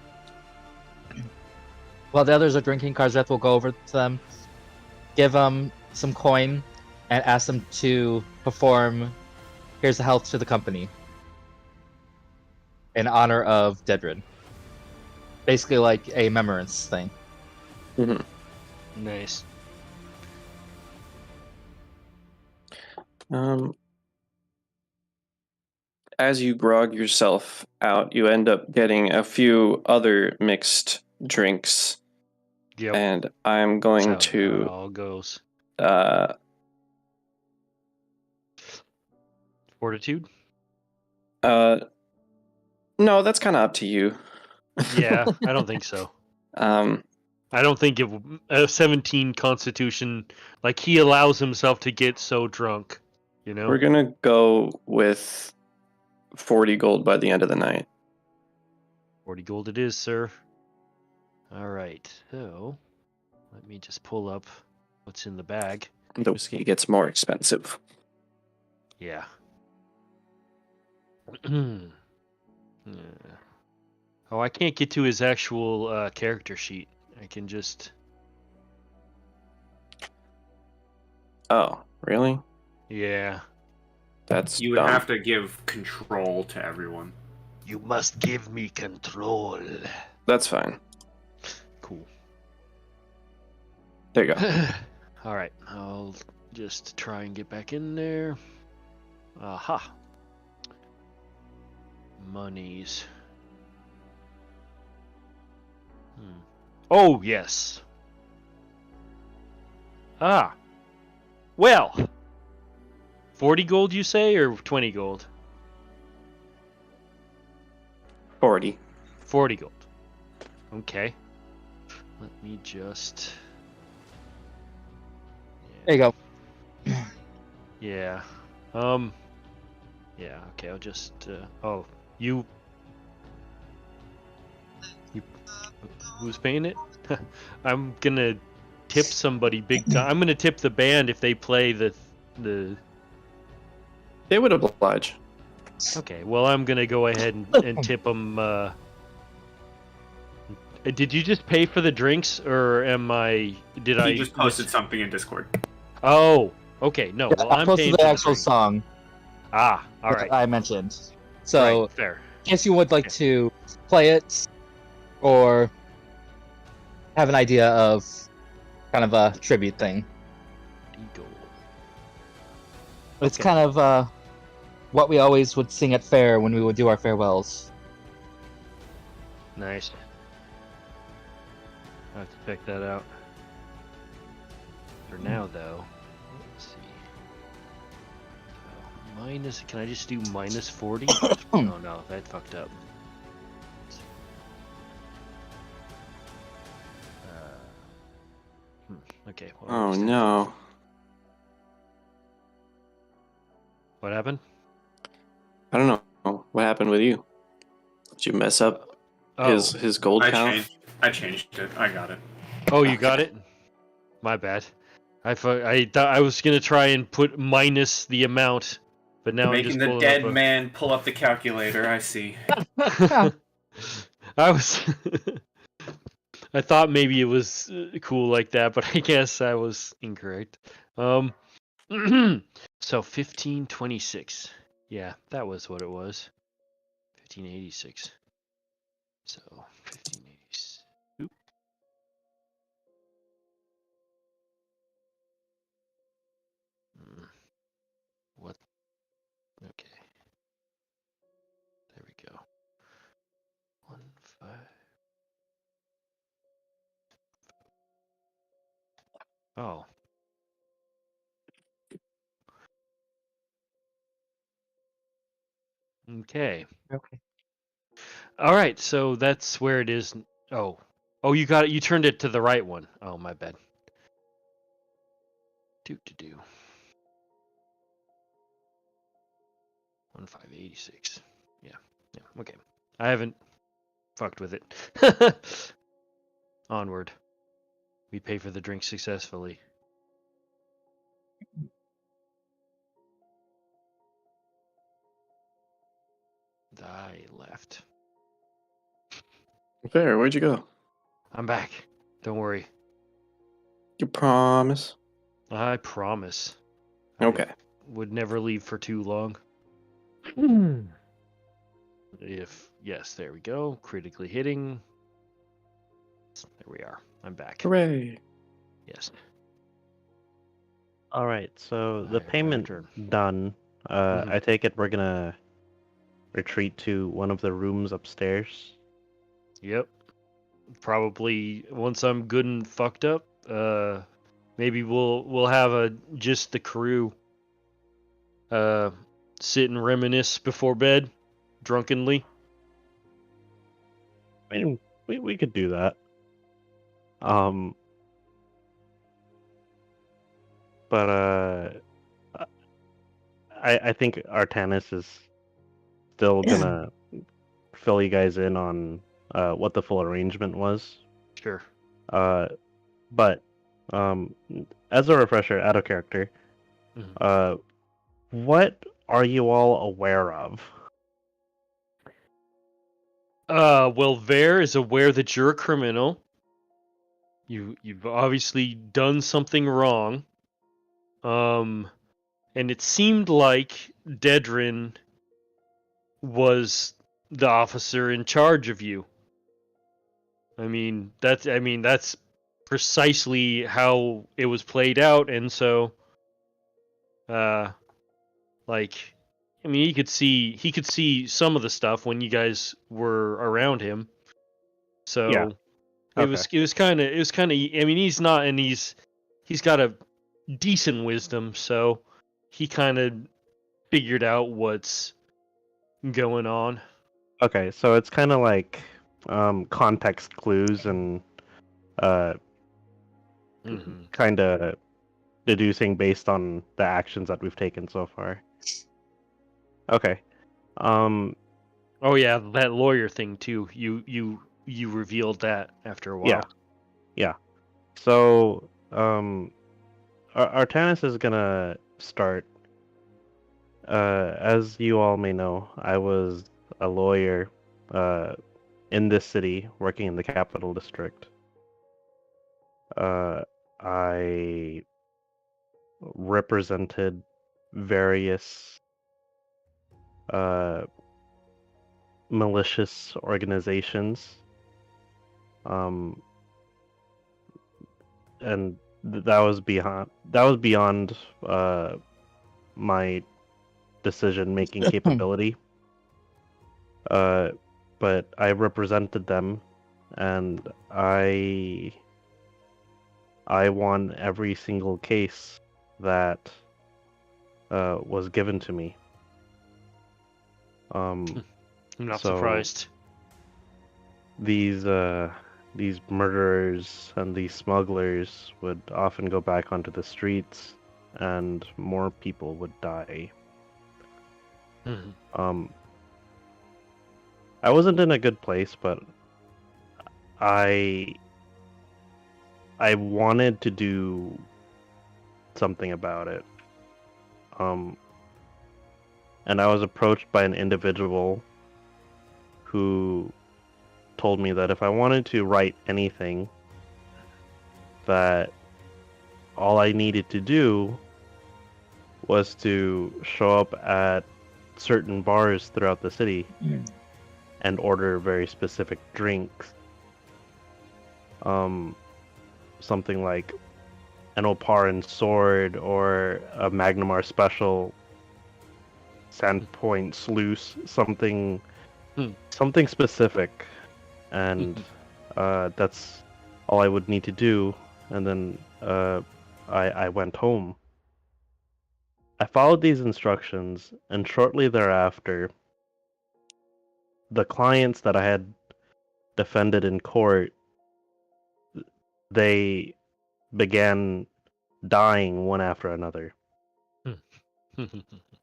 Speaker 4: While the others are drinking, Karzeth will go over to them, give them some coin, and ask them to perform "Here's a Health to the Company" in honor of Dedrin. Basically, like a memorance thing.
Speaker 2: Nice.
Speaker 1: As you grog yourself out, you end up getting a few other mixed drinks,
Speaker 2: Yep.
Speaker 1: and I'm going
Speaker 2: That's how it
Speaker 1: to
Speaker 2: all goes. Fortitude.
Speaker 1: No, that's kind of up to you.
Speaker 2: Yeah, I don't think so. I don't think a 17 Constitution, like he allows himself to get so drunk, you know.
Speaker 1: We're gonna go with 40 gold by the end of the night.
Speaker 2: 40 gold it is, sir. All right. So, let me just pull up what's in the bag.
Speaker 1: The whiskey gets more expensive.
Speaker 2: Yeah. Yeah. Oh, I can't get to his actual character sheet. I can just.
Speaker 1: Oh, really?
Speaker 2: Yeah.
Speaker 1: That's
Speaker 6: You would
Speaker 1: dumb.
Speaker 6: have to give control to everyone.
Speaker 2: You must give me control.
Speaker 1: That's fine.
Speaker 2: Cool.
Speaker 1: There you go.
Speaker 2: All right. I'll just try and get back in there. Aha. Monies. Oh, yes. Ah. Well. 40 gold, you say, or 20 gold?
Speaker 1: 40.
Speaker 2: 40 gold. Okay. Let me just.
Speaker 4: There you go.
Speaker 2: Yeah. Yeah. Okay. I'll just. Oh, you. Who's paying it? I'm gonna tip somebody big time. I'm gonna tip the band if they play the.
Speaker 1: They would oblige.
Speaker 2: Okay. Well, I'm gonna go ahead and tip them. Did you just pay for the drinks, or am I? Did I?
Speaker 6: He just posted something in Discord.
Speaker 2: Oh. Okay. No. Well,
Speaker 4: I
Speaker 2: I'm
Speaker 4: posted
Speaker 2: paying
Speaker 4: the
Speaker 2: for
Speaker 4: actual
Speaker 2: drinks.
Speaker 4: song
Speaker 2: Ah. All
Speaker 4: that
Speaker 2: right.
Speaker 4: I mentioned. So,
Speaker 2: Right, fair.
Speaker 4: in case you would like to play it, or have an idea of kind of a tribute thing.
Speaker 2: Eagle.
Speaker 4: It's
Speaker 2: Okay.
Speaker 4: kind of what we always would sing at fair when we would do our farewells.
Speaker 2: Nice. I have to check that out. For now, though, let's see. So, minus. Can I just do minus 40? Oh no, that fucked up. Okay. Well, at
Speaker 1: Oh
Speaker 2: least I-
Speaker 1: no.
Speaker 2: What happened?
Speaker 1: I don't know. What happened with you? Did you mess up
Speaker 2: Oh.
Speaker 1: his gold count?
Speaker 6: I changed it. I got it.
Speaker 2: Oh, you got
Speaker 1: Okay.
Speaker 2: it. My bad. I thought I was gonna try and put minus the amount, but now I'm
Speaker 6: Making
Speaker 2: just
Speaker 6: the
Speaker 2: pulling
Speaker 6: dead
Speaker 2: up
Speaker 6: man pull up the calculator. I see.
Speaker 2: I was. I thought maybe it was cool like that, but I guess I was incorrect. So 1526. Yeah, that was what it was. 1586. So 1586. Oop. What? Okay. There we go. 1 5. Oh. Okay.
Speaker 4: Okay.
Speaker 2: All right. So that's where it is. Oh. Oh, you got it. You turned it to the right one. Oh, my bad. Do. 1586. Yeah. Okay. I haven't fucked with it. Onward. We pay for the drink successfully. I left.
Speaker 1: Fair, where'd you go?
Speaker 2: I'm back. Don't worry.
Speaker 1: You promise?
Speaker 2: I promise.
Speaker 1: Okay.
Speaker 2: I would never leave for too long. Yes, there we go. Critically hitting. There we are. I'm back.
Speaker 1: Hooray.
Speaker 2: Yes.
Speaker 3: All right, so the
Speaker 2: I
Speaker 3: payment
Speaker 2: return.
Speaker 3: done.
Speaker 2: Mhm.
Speaker 3: I take it we're gonna retreat to one of the rooms upstairs.
Speaker 2: Yep. Probably once I'm good and fucked up, maybe we'll have just the crew sit and reminisce before bed drunkenly.
Speaker 3: I mean, we could do that. But I think Artanis is still gonna fill you guys in on what the full arrangement was.
Speaker 2: Sure.
Speaker 3: But as a refresher, out of character,
Speaker 2: Mhm.
Speaker 3: what are you all aware of?
Speaker 2: Well, Vare is aware that you're a criminal. You've obviously done something wrong. And it seemed like Dedrin was the officer in charge of you. I mean, that's precisely how it was played out, and so like I mean, he could see some of the stuff when you guys were around him. So
Speaker 3: Yeah.
Speaker 2: it was kind of I mean, he's not, and he's got a decent wisdom, so he kind of figured out what's going on.
Speaker 3: Okay, so it's kind of like context clues and kind of deducing based on the actions that we've taken so far. Okay.
Speaker 2: Oh yeah, that lawyer thing too. You revealed that after a while.
Speaker 3: Yeah. So Artanis is gonna start. As you all may know, I was a lawyer in this city, working in the capital district. I represented various malicious organizations and that was beyond my decision making capability. But I represented them, and I won every single case that was given to me.
Speaker 2: I'm not
Speaker 3: so
Speaker 2: surprised.
Speaker 3: These murderers and these smugglers would often go back onto the streets, and more people would die.
Speaker 2: Mhm.
Speaker 3: I wasn't in a good place, but I wanted to do something about it. And I was approached by an individual who told me that if I wanted to write anything, that all I needed to do was to show up at certain bars throughout the city and order very specific drinks. Something like an Opar and Sword, or a Magnumar Special, Sandpoint Sluice, something specific, and that's all I would need to do. And then I went home. I followed these instructions, and shortly thereafter, the clients that I had defended in court, they began dying one after another.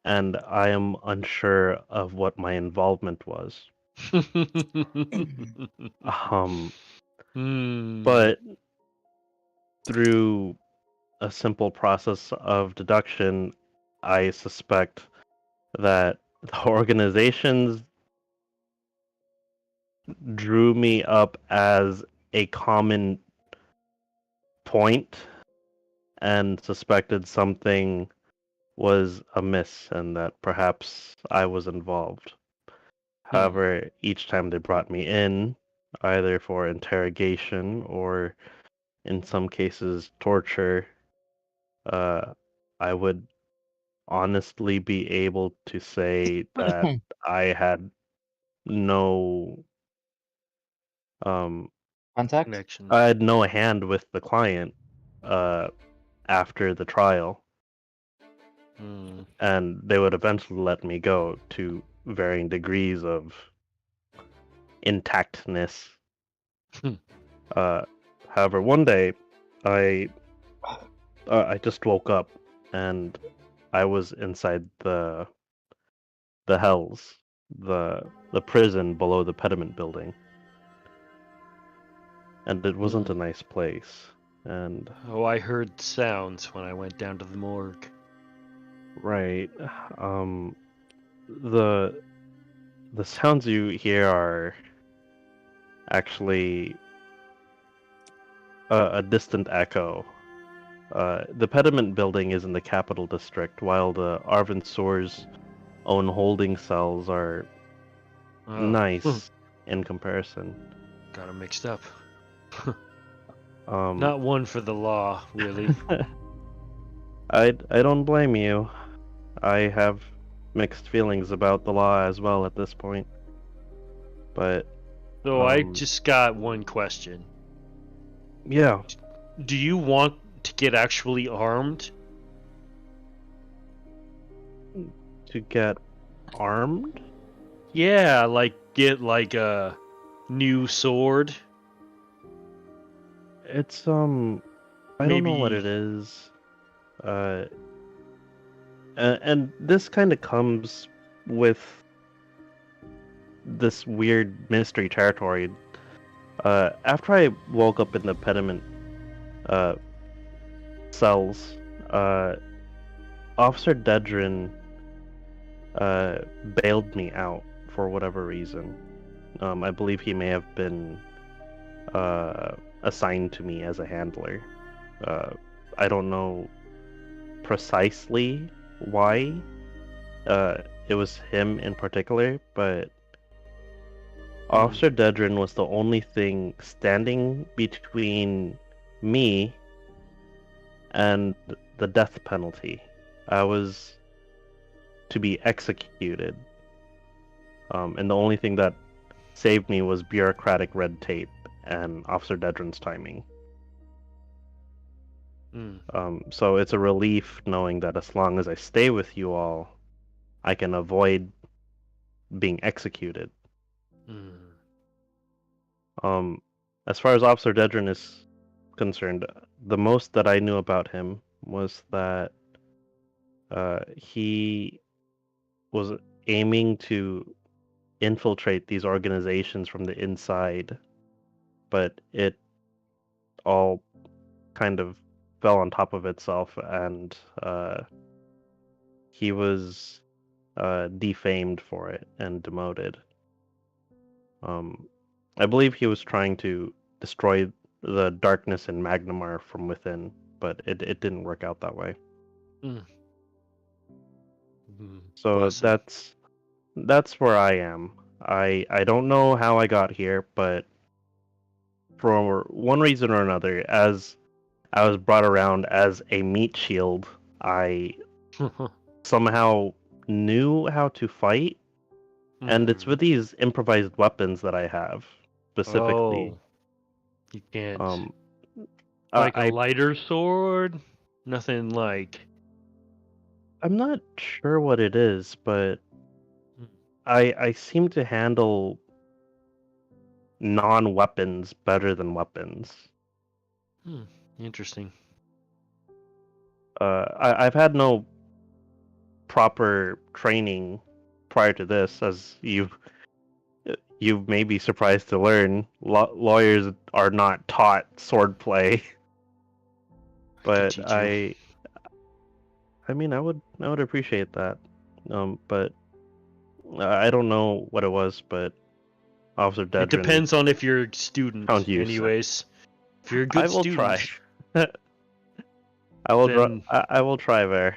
Speaker 3: And I am unsure of what my involvement was. But through a simple process of deduction, I suspect that the organizations drew me up as a common point and suspected something was amiss and that perhaps I was involved. However, each time they brought me in, either for interrogation or in some cases torture, I would honestly be able to say that I had no
Speaker 4: Contact?
Speaker 2: Connection.
Speaker 3: I had no hand with the client after the trial. And they would eventually let me go to varying degrees of intactness. However, one day I just woke up and I was inside the hells, the prison below the pediment building, and it wasn't a nice place. And
Speaker 2: I heard sounds when I went down to the morgue.
Speaker 3: right, the sounds you hear are actually a distant echo. The pediment building is in the capital district, while the Arvinsor's own holding cells are nice in comparison.
Speaker 2: Got 'em mixed up.
Speaker 3: Not
Speaker 2: Not one for the law, really.
Speaker 3: I don't blame you. I have mixed feelings about the law as well at this point. But
Speaker 2: So I just got one question.
Speaker 3: yeah,
Speaker 2: Do you want to get actually armed?
Speaker 3: to get armed?
Speaker 2: Yeah, like get like a new sword.
Speaker 3: It's I don't know what
Speaker 2: Maybe-
Speaker 3: it is. And this kind of comes with this weird mystery territory. After I woke up in the pediment cells, Officer Dedrin bailed me out for whatever reason. I believe he may have been assigned to me as a handler. I don't know precisely why it was him in particular, but Officer Dedrin was the only thing standing between me and the death penalty. I was to be executed. And the only thing that saved me was bureaucratic red tape and Officer Dedrin's timing. So it's a relief knowing that as long as I stay with you all, I can avoid being executed. As far as Officer Dedrin is concerned, the most that I knew about him was that he was aiming to infiltrate these organizations from the inside, but it all kind of fell on top of itself, and he was defamed for it and demoted. I believe he was trying to destroy the darkness in Magnamar from within, but it didn't work out that way. So
Speaker 2: Bless him.
Speaker 3: that's where I am. I don't know how I got here, but for one reason or another, as I was brought around as a meat shield, I somehow knew how to fight, and it's with these improvised weapons that I have specifically.
Speaker 2: Oh, you can't.
Speaker 3: Like
Speaker 2: a lighter sword? Nothing like.
Speaker 3: I'm not sure what it is, but I seem to handle non-weapons better than weapons.
Speaker 2: Interesting.
Speaker 3: I've had no proper training prior to this, as you may be surprised to learn. Lawyers are not taught swordplay. But I mean, I would appreciate that. But I don't know what it was, but Officer Dedrin.
Speaker 2: It depends on if you're a student, anyways. If you're a good student,
Speaker 3: try. I will try there.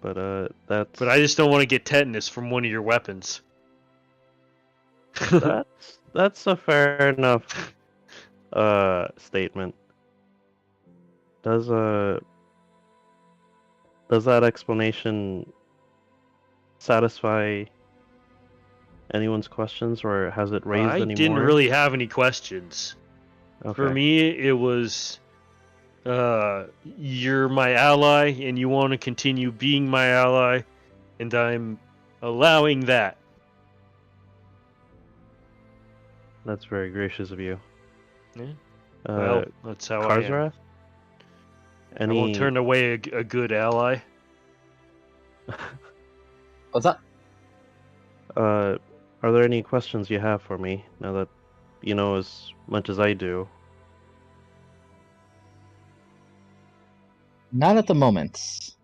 Speaker 3: But that's.
Speaker 2: But I just don't want to get tetanus from one of your weapons.
Speaker 3: that's a fair enough statement. Does that explanation satisfy anyone's questions, or has it raised any more?
Speaker 2: I didn't really have any questions.
Speaker 3: Okay.
Speaker 2: For me, it was, you're my ally, and you want to continue being my ally, and I'm allowing that.
Speaker 3: That's very gracious of you.
Speaker 2: Yeah. Well, that's how I am.
Speaker 3: Karzarath?
Speaker 2: I won't turn away a good ally.
Speaker 4: What's that?
Speaker 3: Are there any questions you have for me, now that you know as much as I do?
Speaker 4: Not at the moment.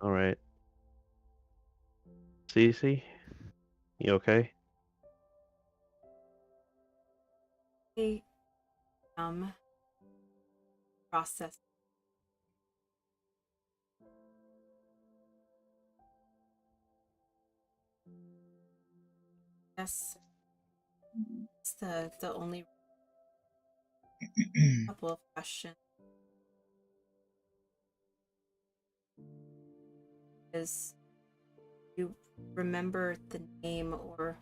Speaker 3: Alright. Cece? You okay?
Speaker 5: Process. Yes. It's the only couple of questions. Is you remember the name or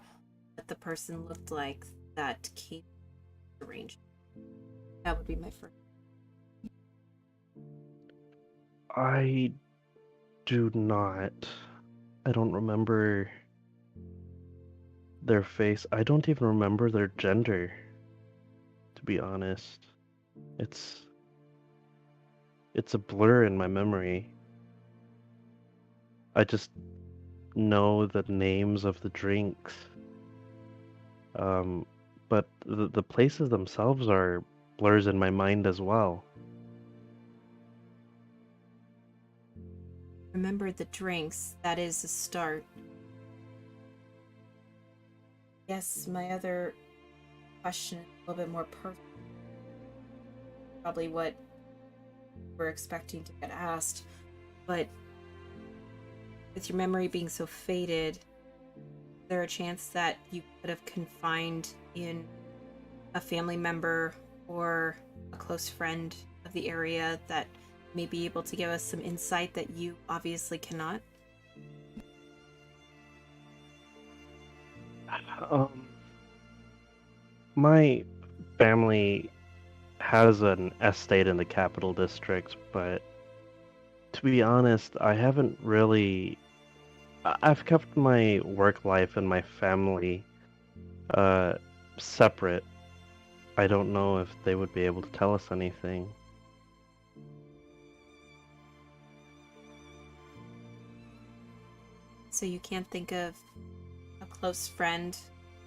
Speaker 5: what the person looked like that came arranged? That would be my first.
Speaker 3: I do not. I don't remember their face. I don't even remember their gender, to be honest. It's a blur in my memory. I just know the names of the drinks. But the places themselves are blurs in my mind as well.
Speaker 5: Remember the drinks. That is a start. Yes, my other question is a little bit more personal. Probably what we're expecting to get asked. But with your memory being so faded, is there a chance that you could have confined in a family member or a close friend of the area that may be able to give us some insight that you obviously cannot?
Speaker 3: My family has an estate in the capital district, but to be honest, I haven't really. I've kept my work life and my family separate. I don't know if they would be able to tell us anything.
Speaker 5: So you can't think of a close friend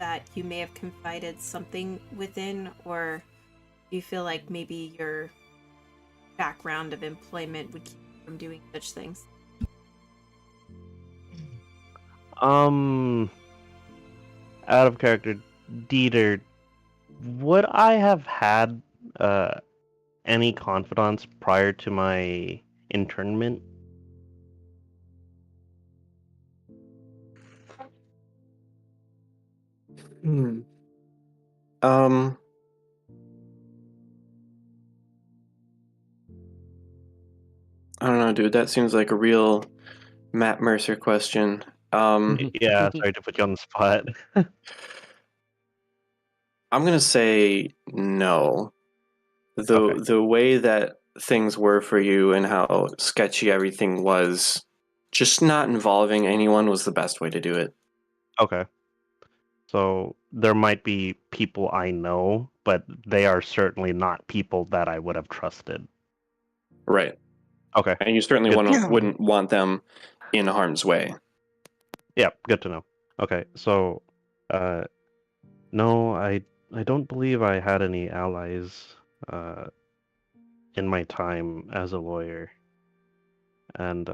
Speaker 5: that you may have confided something within, or do you feel like maybe your background of employment would keep you from doing such things?
Speaker 3: Out of character, Dieter, would I have had any confidants prior to my internment?
Speaker 1: Hmm. Um. I don't know, dude. That seems like a real Matt Mercer question.
Speaker 3: Yeah, sorry to put you on the spot.
Speaker 1: I'm gonna say no.
Speaker 3: Okay.
Speaker 1: The way that things were for you and how sketchy everything was, just not involving anyone was the best way to do it.
Speaker 3: Okay. So there might be people I know, but they are certainly not people that I would have trusted.
Speaker 1: Right.
Speaker 3: Okay.
Speaker 1: And you certainly
Speaker 3: Good.
Speaker 1: wouldn't want them in harm's way.
Speaker 3: Yeah, good to know. Okay, so no, I don't believe I had any allies in my time as a lawyer. And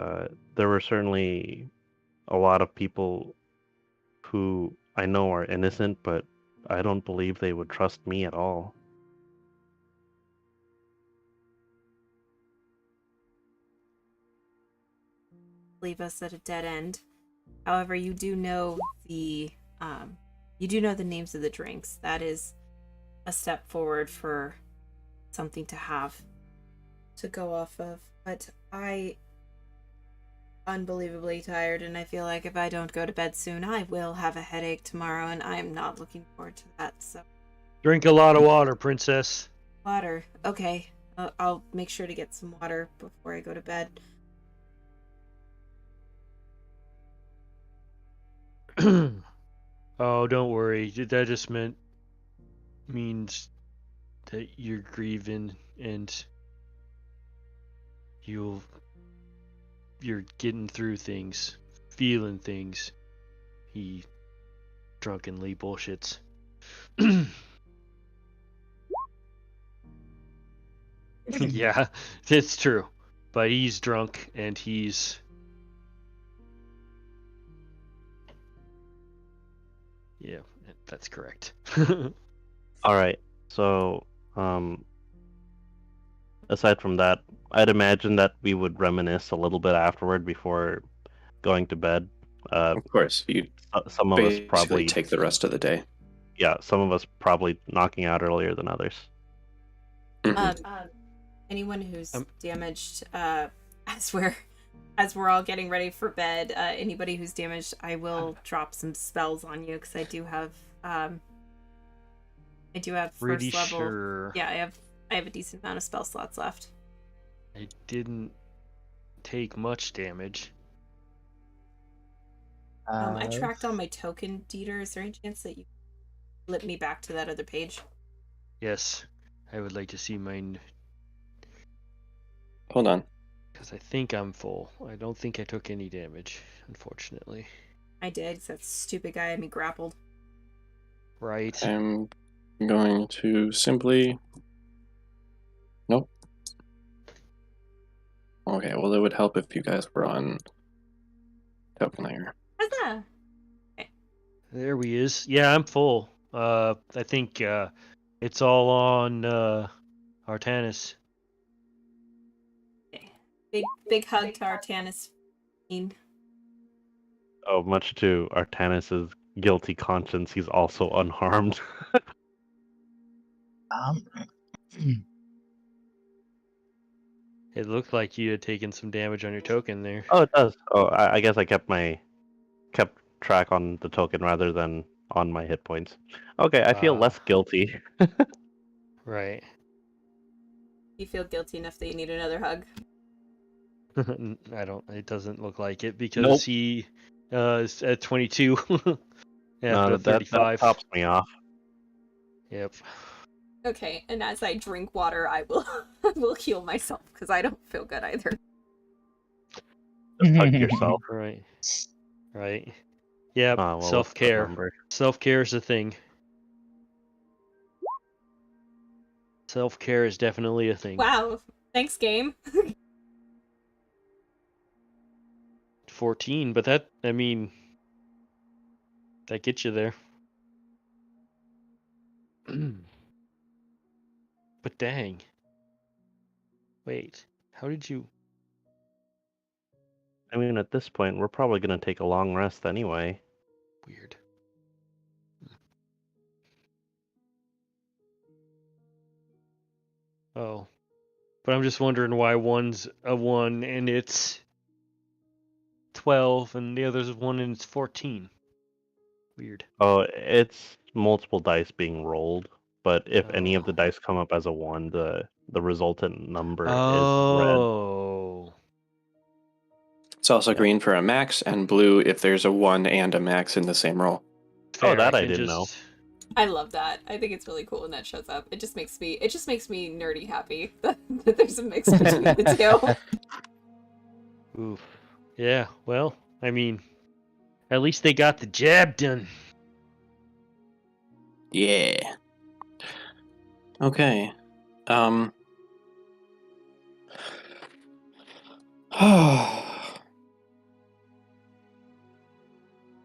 Speaker 3: there were certainly a lot of people who I know are innocent, but I don't believe they would trust me at all.
Speaker 5: Leave us at a dead end. However, you do know the names of the drinks. That is a step forward for something to have to go off of. But I unbelievably tired, and I feel like if I don't go to bed soon, I will have a headache tomorrow, and I am not looking forward to that. So
Speaker 2: Drink a lot of water, princess.
Speaker 5: water. Okay. I'll make sure to get some water before I go to bed.
Speaker 2: Oh, don't worry. That just means that you're grieving and you're getting through things, feeling things. He drunkenly bullshits. Yeah, it's true. But he's drunk and he's... Yeah, that's correct.
Speaker 3: All right. So, aside from that, I'd imagine that we would reminisce a little bit afterward before going to bed.
Speaker 1: Of course, you
Speaker 3: Some of us
Speaker 1: basically
Speaker 3: probably
Speaker 1: take the rest of the day.
Speaker 3: Yeah, some of us probably knocking out earlier than others.
Speaker 5: Anyone who's damaged, as we're all getting ready for bed, anybody who's damaged, I will drop some spells on you because I do have
Speaker 2: Pretty
Speaker 5: first level.
Speaker 2: sure.
Speaker 5: Yeah, I have a decent amount of spell slots left.
Speaker 2: I didn't take much damage.
Speaker 5: I tracked on my token, Dieter. Is there any chance that you flip me back to that other page?
Speaker 2: Yes, I would like to see mine
Speaker 1: Hold on.
Speaker 2: because I think I'm full. I don't think I took any damage, unfortunately.
Speaker 5: I did, because that stupid guy had me grappled.
Speaker 2: Right.
Speaker 1: I'm going to simply... Nope. Okay, well, it would help if you guys were on token layer.
Speaker 5: Huzzah!
Speaker 2: There we is. Yeah, I'm full. I think it's all on Artanis.
Speaker 5: Big hug to Artanis.
Speaker 3: Oh, much to Artanis's guilty conscience, he's also unharmed.
Speaker 2: It looked like you had taken some damage on your token there.
Speaker 3: Oh, it does. Oh, I guess I kept track on the token rather than on my hit points. Okay, I feel less guilty.
Speaker 2: Right.
Speaker 5: You feel guilty enough that you need another hug.
Speaker 2: I don't. It doesn't look like it because
Speaker 3: Nope.
Speaker 2: he is at 22 after
Speaker 3: No, that
Speaker 2: 35.
Speaker 3: tops me off.
Speaker 2: Yep.
Speaker 5: Okay, and as I drink water, I will I will heal myself because I don't feel good either.
Speaker 3: Just hug yourself.
Speaker 2: Right. Right. Yep.
Speaker 3: Oh, well, what's the
Speaker 2: Self-care.
Speaker 3: number?
Speaker 2: Self-care is a thing. Self-care is definitely a thing.
Speaker 5: Wow. Thanks, game.
Speaker 2: 14, but that, I mean, that gets you there. But dang. Wait, how did you...
Speaker 3: I mean, at this point, we're probably going to take a long rest anyway.
Speaker 2: Weird. Oh. But I'm just wondering why one's a 1 and it's 12 and the other's 1 and it's 14. Weird.
Speaker 3: Oh, it's multiple dice being rolled, but if any of the
Speaker 2: Oh.
Speaker 3: dice come up as a 1, the resultant number is red.
Speaker 2: Oh.
Speaker 1: It's also
Speaker 3: Yeah.
Speaker 1: green for a max and blue if there's a 1 and a max in the same roll.
Speaker 2: Fair,
Speaker 3: that I
Speaker 2: can
Speaker 3: didn't know.
Speaker 5: I love that. I think it's really cool when that shows up. It just makes me nerdy happy that there's a mix between the two.
Speaker 2: Oof. Yeah, well, I mean, at least they got the jab done.
Speaker 1: Yeah. Okay.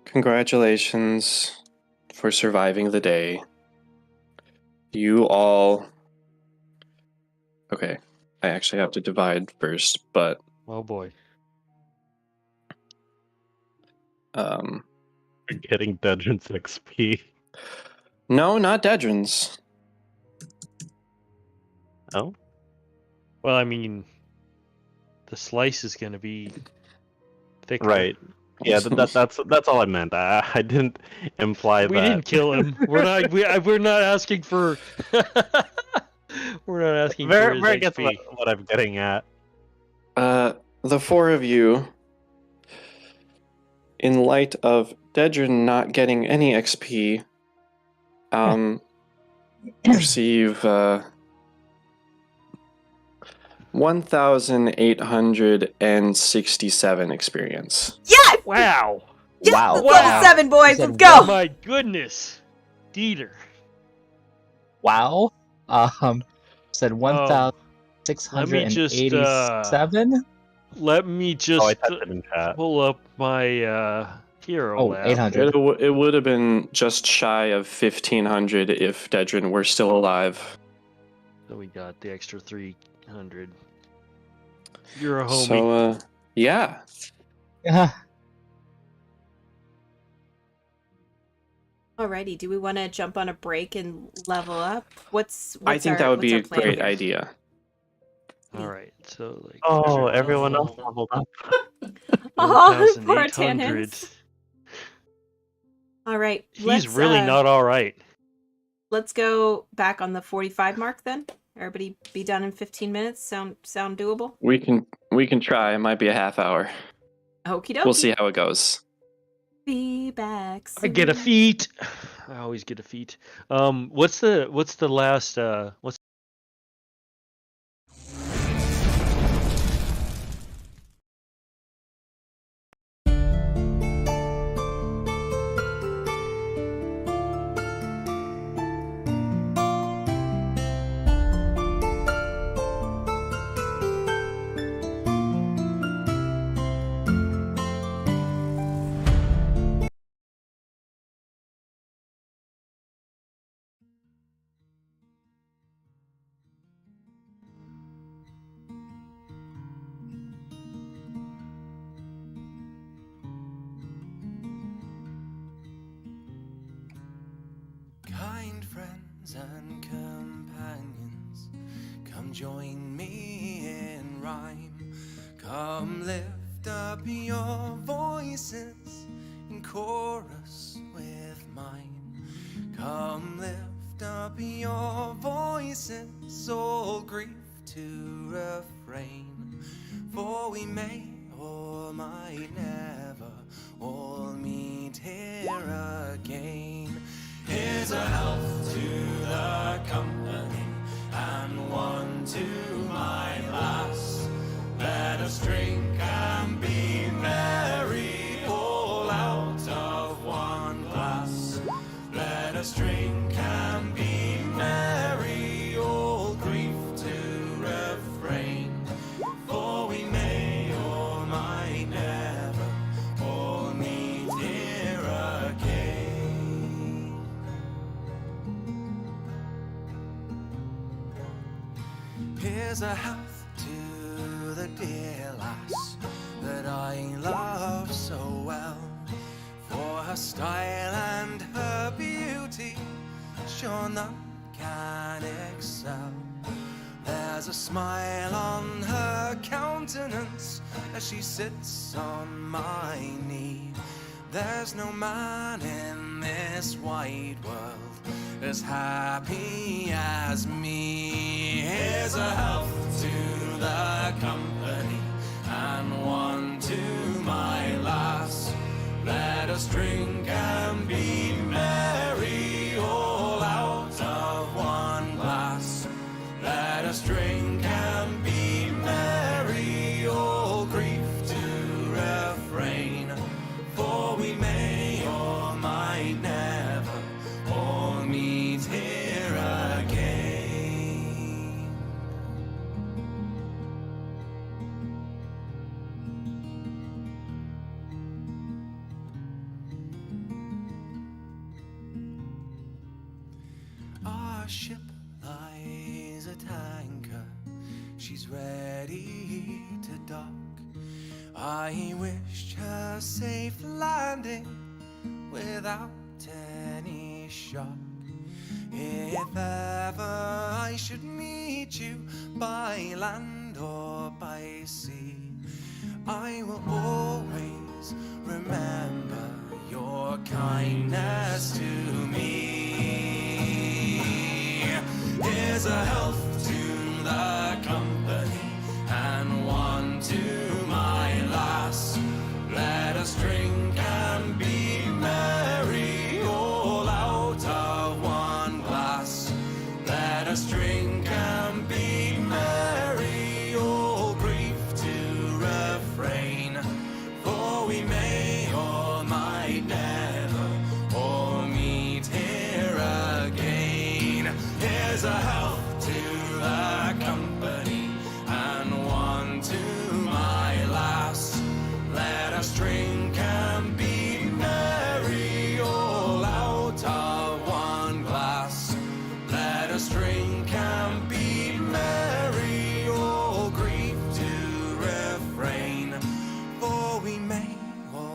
Speaker 1: Congratulations for surviving the day. You all... Okay, I actually have to divide first, but...
Speaker 2: Oh boy.
Speaker 3: You're getting Dungeons XP.
Speaker 1: No, not Dedrins.
Speaker 3: Oh?
Speaker 2: Well, I mean, the slice is going to be thicker.
Speaker 3: Right. Yeah, that's all I meant. I didn't imply
Speaker 2: We
Speaker 3: that.
Speaker 2: didn't kill him. We're not. We're not asking for. We're not asking for his
Speaker 3: Very gets
Speaker 2: XP.
Speaker 3: what I'm getting at.
Speaker 1: The four of you, in light of Dedrin not getting any XP, receive 1,867 experience.
Speaker 5: Yes!
Speaker 2: Wow.
Speaker 5: Yes!
Speaker 4: Wow.
Speaker 5: That's
Speaker 2: Wow.
Speaker 5: level 7, boys.
Speaker 4: Said
Speaker 5: Let's go.
Speaker 2: Oh my goodness, Dieter.
Speaker 4: Wow. Said 1,687.
Speaker 2: Let me just
Speaker 3: Oh, I typed it in chat.
Speaker 2: pull up my hero
Speaker 4: Oh,
Speaker 2: lab.
Speaker 4: 800.
Speaker 1: It would have been just shy of 1,500 if Dedrin were still alive.
Speaker 2: So we got the extra 300. You're a homie.
Speaker 1: So, yeah.
Speaker 4: Yeah.
Speaker 5: Alrighty, do we want to jump on a break and level up?
Speaker 1: I think that would be a
Speaker 5: what's our plan
Speaker 1: great
Speaker 5: here?
Speaker 1: idea.
Speaker 2: All right, so like.
Speaker 3: Oh,
Speaker 2: extra
Speaker 3: everyone else
Speaker 2: level,
Speaker 3: leveled up.
Speaker 5: Oh, poor
Speaker 2: 1,800.
Speaker 5: Tannins. All right,
Speaker 2: He's really not all right.
Speaker 5: Let's go back on the 45 mark then. Everybody be done in 15 minutes. Sound doable?
Speaker 1: We can try. It might be a half hour.
Speaker 5: Okie dokie.
Speaker 1: We'll see how it goes.
Speaker 5: Be back soon.
Speaker 2: I get a feat. I always get a feat. What's the last what's
Speaker 7: Kind friends and companions friends, come join me in rhyme. Come lift up your voices in chorus with mine. Come lift up your voices, all grief to refrain. For we may or might never all meet here again. Here's a health to the company, and one to my lass. Let us drink and be merry, all out of one glass. Let us drink and be merry, all grief to refrain. For we may or might never all meet here again. Here's a health to the dear lass that I love so well. For her style and her beauty, sure none can excel. There's a smile on her countenance as she sits on my knee. There's no man in this wide world as happy as me. Here's a health to the company, and one to my lass. Let us drink and be merry, all out of one glass. Let us drink and be merry, all grief to refrain. For we may or might never all meet here again. Our ship lies at anchor, she's ready to dock. I wished her safe landing without any shock. If ever I should meet you by land or by sea, I will always remember your kindness to me. Here's a health to the company, and one to my lass. Let us drink and be merry, all out of one glass. Let us drink and be merry, all grief to refrain. For we may or might never all meet here again. Here's a health to the company, and one to my lass. Let us drink and be merry, all out of one glass. Let us drink and be merry, all grief to refrain. For we may or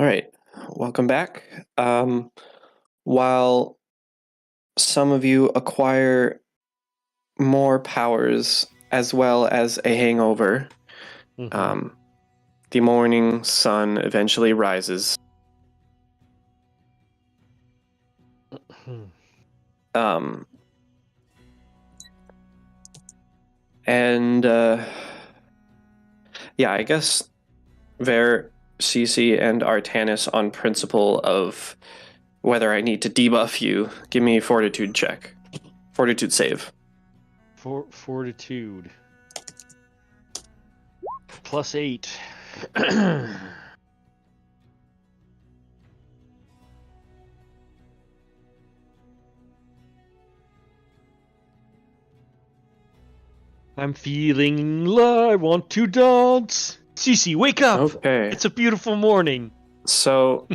Speaker 1: All right, welcome back. While some of you acquire more powers as well as a hangover,
Speaker 2: Mhm.
Speaker 1: the morning sun eventually rises. And yeah, I guess Ver, Cece, and Artanis, on principle of whether I need to debuff you, give me a fortitude check. Fortitude save.
Speaker 2: Fortitude. +8. I'm feeling I want to dance. Cece, wake up!
Speaker 1: Okay.
Speaker 2: It's a beautiful morning.
Speaker 1: So,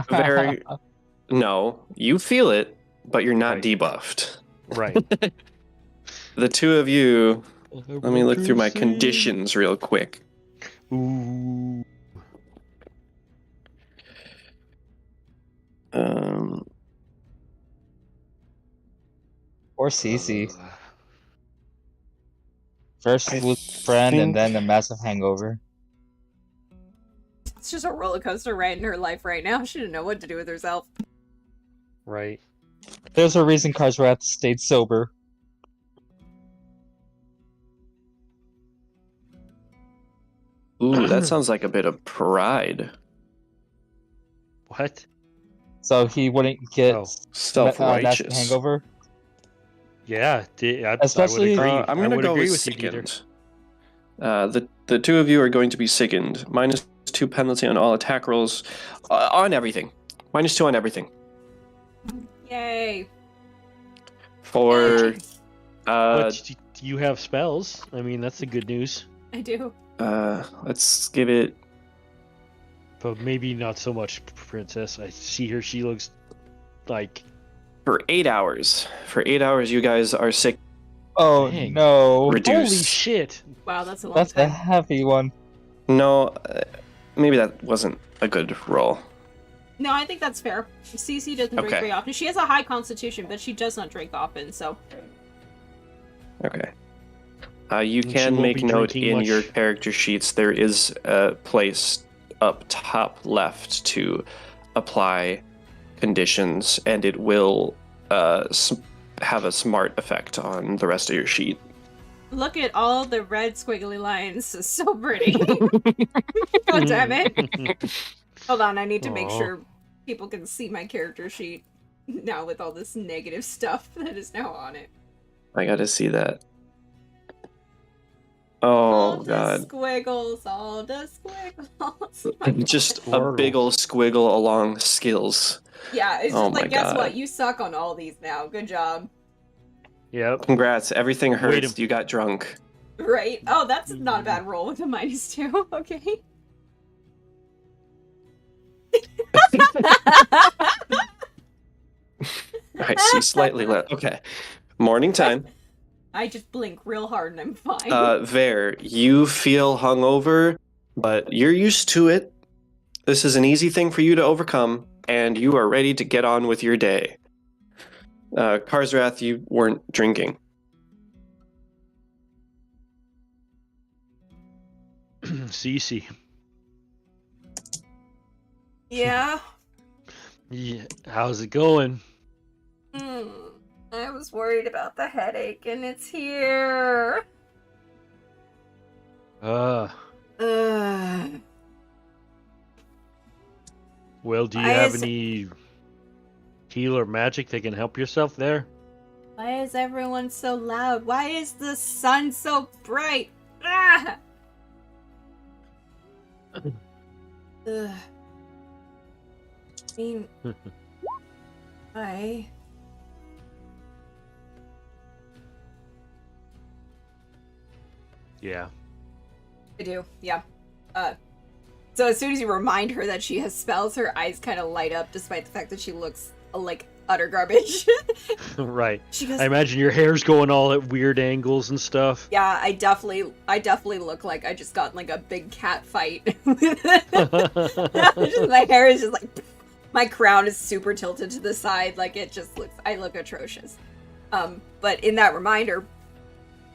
Speaker 1: very... No, you feel it, but you're not
Speaker 2: Right.
Speaker 1: debuffed.
Speaker 2: Right.
Speaker 1: The two of you...
Speaker 2: I
Speaker 1: Let me
Speaker 2: want
Speaker 1: look through
Speaker 2: to
Speaker 1: my
Speaker 2: sing.
Speaker 1: conditions real quick.
Speaker 2: Ooh.
Speaker 4: Or Cece. First
Speaker 1: I
Speaker 4: lose a friend and
Speaker 1: think-
Speaker 4: then a massive hangover.
Speaker 5: It's just a roller coaster right in her life right now. She didn't know what to do with herself.
Speaker 2: Right.
Speaker 4: There's a reason Karsrath stayed sober.
Speaker 1: Ooh, that sounds like a bit of pride.
Speaker 2: What?
Speaker 4: So he wouldn't get
Speaker 2: Oh.
Speaker 4: massive
Speaker 1: Self-righteous.
Speaker 4: hangover.
Speaker 2: Yeah. I
Speaker 4: Especially-
Speaker 2: would agree.
Speaker 1: I'm
Speaker 2: I
Speaker 1: gonna
Speaker 2: would
Speaker 1: go
Speaker 2: agree
Speaker 1: with
Speaker 2: with you, Dieter.
Speaker 1: sickened. The two of you are going to be sickened. -2 penalty on all attack rolls. On everything. -2 on everything.
Speaker 5: Yay!
Speaker 1: For...
Speaker 2: But you have spells. I mean, that's the good news.
Speaker 5: I do.
Speaker 1: let's give it...
Speaker 2: But maybe not so much, Princess. I see her. She looks like...
Speaker 1: For 8 hours. For 8 hours, you guys are sick.
Speaker 4: Oh
Speaker 2: Dang.
Speaker 4: no.
Speaker 1: Reduced.
Speaker 2: Holy shit!
Speaker 5: Wow, that's a long
Speaker 4: That's a
Speaker 5: time.
Speaker 4: heavy one.
Speaker 1: No, maybe that wasn't a good roll.
Speaker 5: No, I think that's fair. Cece doesn't drink
Speaker 1: Okay.
Speaker 5: very often. She has a high constitution, but she does not drink often, so...
Speaker 1: Okay. You
Speaker 2: And she
Speaker 1: can
Speaker 2: won't
Speaker 1: make
Speaker 2: be
Speaker 1: note
Speaker 2: drinking
Speaker 1: in
Speaker 2: much.
Speaker 1: your character sheets. There is a place up top left to apply conditions, and it will have a smart effect on the rest of your sheet.
Speaker 5: Look at all the red squiggly lines. It's so pretty. God damn it. Hold on, I need to make
Speaker 2: Aw.
Speaker 5: sure people can see my character sheet now with all this negative stuff that is now on it.
Speaker 1: I gotta see that.
Speaker 5: All
Speaker 1: Oh,
Speaker 5: the
Speaker 1: God.
Speaker 5: squiggles, all the squiggles.
Speaker 1: Just a
Speaker 2: Squirtle.
Speaker 1: big ol' squiggle along skills.
Speaker 5: Yeah, it's
Speaker 1: Oh
Speaker 5: just
Speaker 1: my
Speaker 5: like, guess
Speaker 1: God.
Speaker 5: what? You suck on all these now. Good job.
Speaker 2: Yep.
Speaker 1: Congrats, everything
Speaker 2: Wait
Speaker 1: hurts.
Speaker 2: a-
Speaker 1: You got drunk.
Speaker 5: Right? Oh, that's not a bad roll with a -2. Okay.
Speaker 1: I see slightly less. Okay. Morning time.
Speaker 5: I just blink real hard and I'm fine.
Speaker 1: Ver, you feel hungover, but you're used to it. This is an easy thing for you to overcome, and you are ready to get on with your day. Karsrath, you weren't drinking.
Speaker 2: Cece.
Speaker 5: Yeah.
Speaker 2: Yeah. How's it going?
Speaker 5: I was worried about the headache and it's here.
Speaker 2: Uh.
Speaker 5: Ugh.
Speaker 2: Well, do you
Speaker 5: Why
Speaker 2: have
Speaker 5: is-
Speaker 2: any heal or magic that can help yourself there?
Speaker 5: Why is everyone so loud? Why is the sun so bright? Ah! Ugh. I mean, I...
Speaker 2: Yeah.
Speaker 5: I do, yeah. So as soon as you remind her that she has spells, her eyes kind of light up, despite the fact that she looks like utter garbage.
Speaker 2: Right.
Speaker 5: She goes,
Speaker 2: I imagine your hair's going all at weird angles and stuff.
Speaker 5: yeah, I definitely look like I just got in, like, a big cat fight. My hair is just like, my crown is super tilted to the side, like I look atrocious. But in that reminder,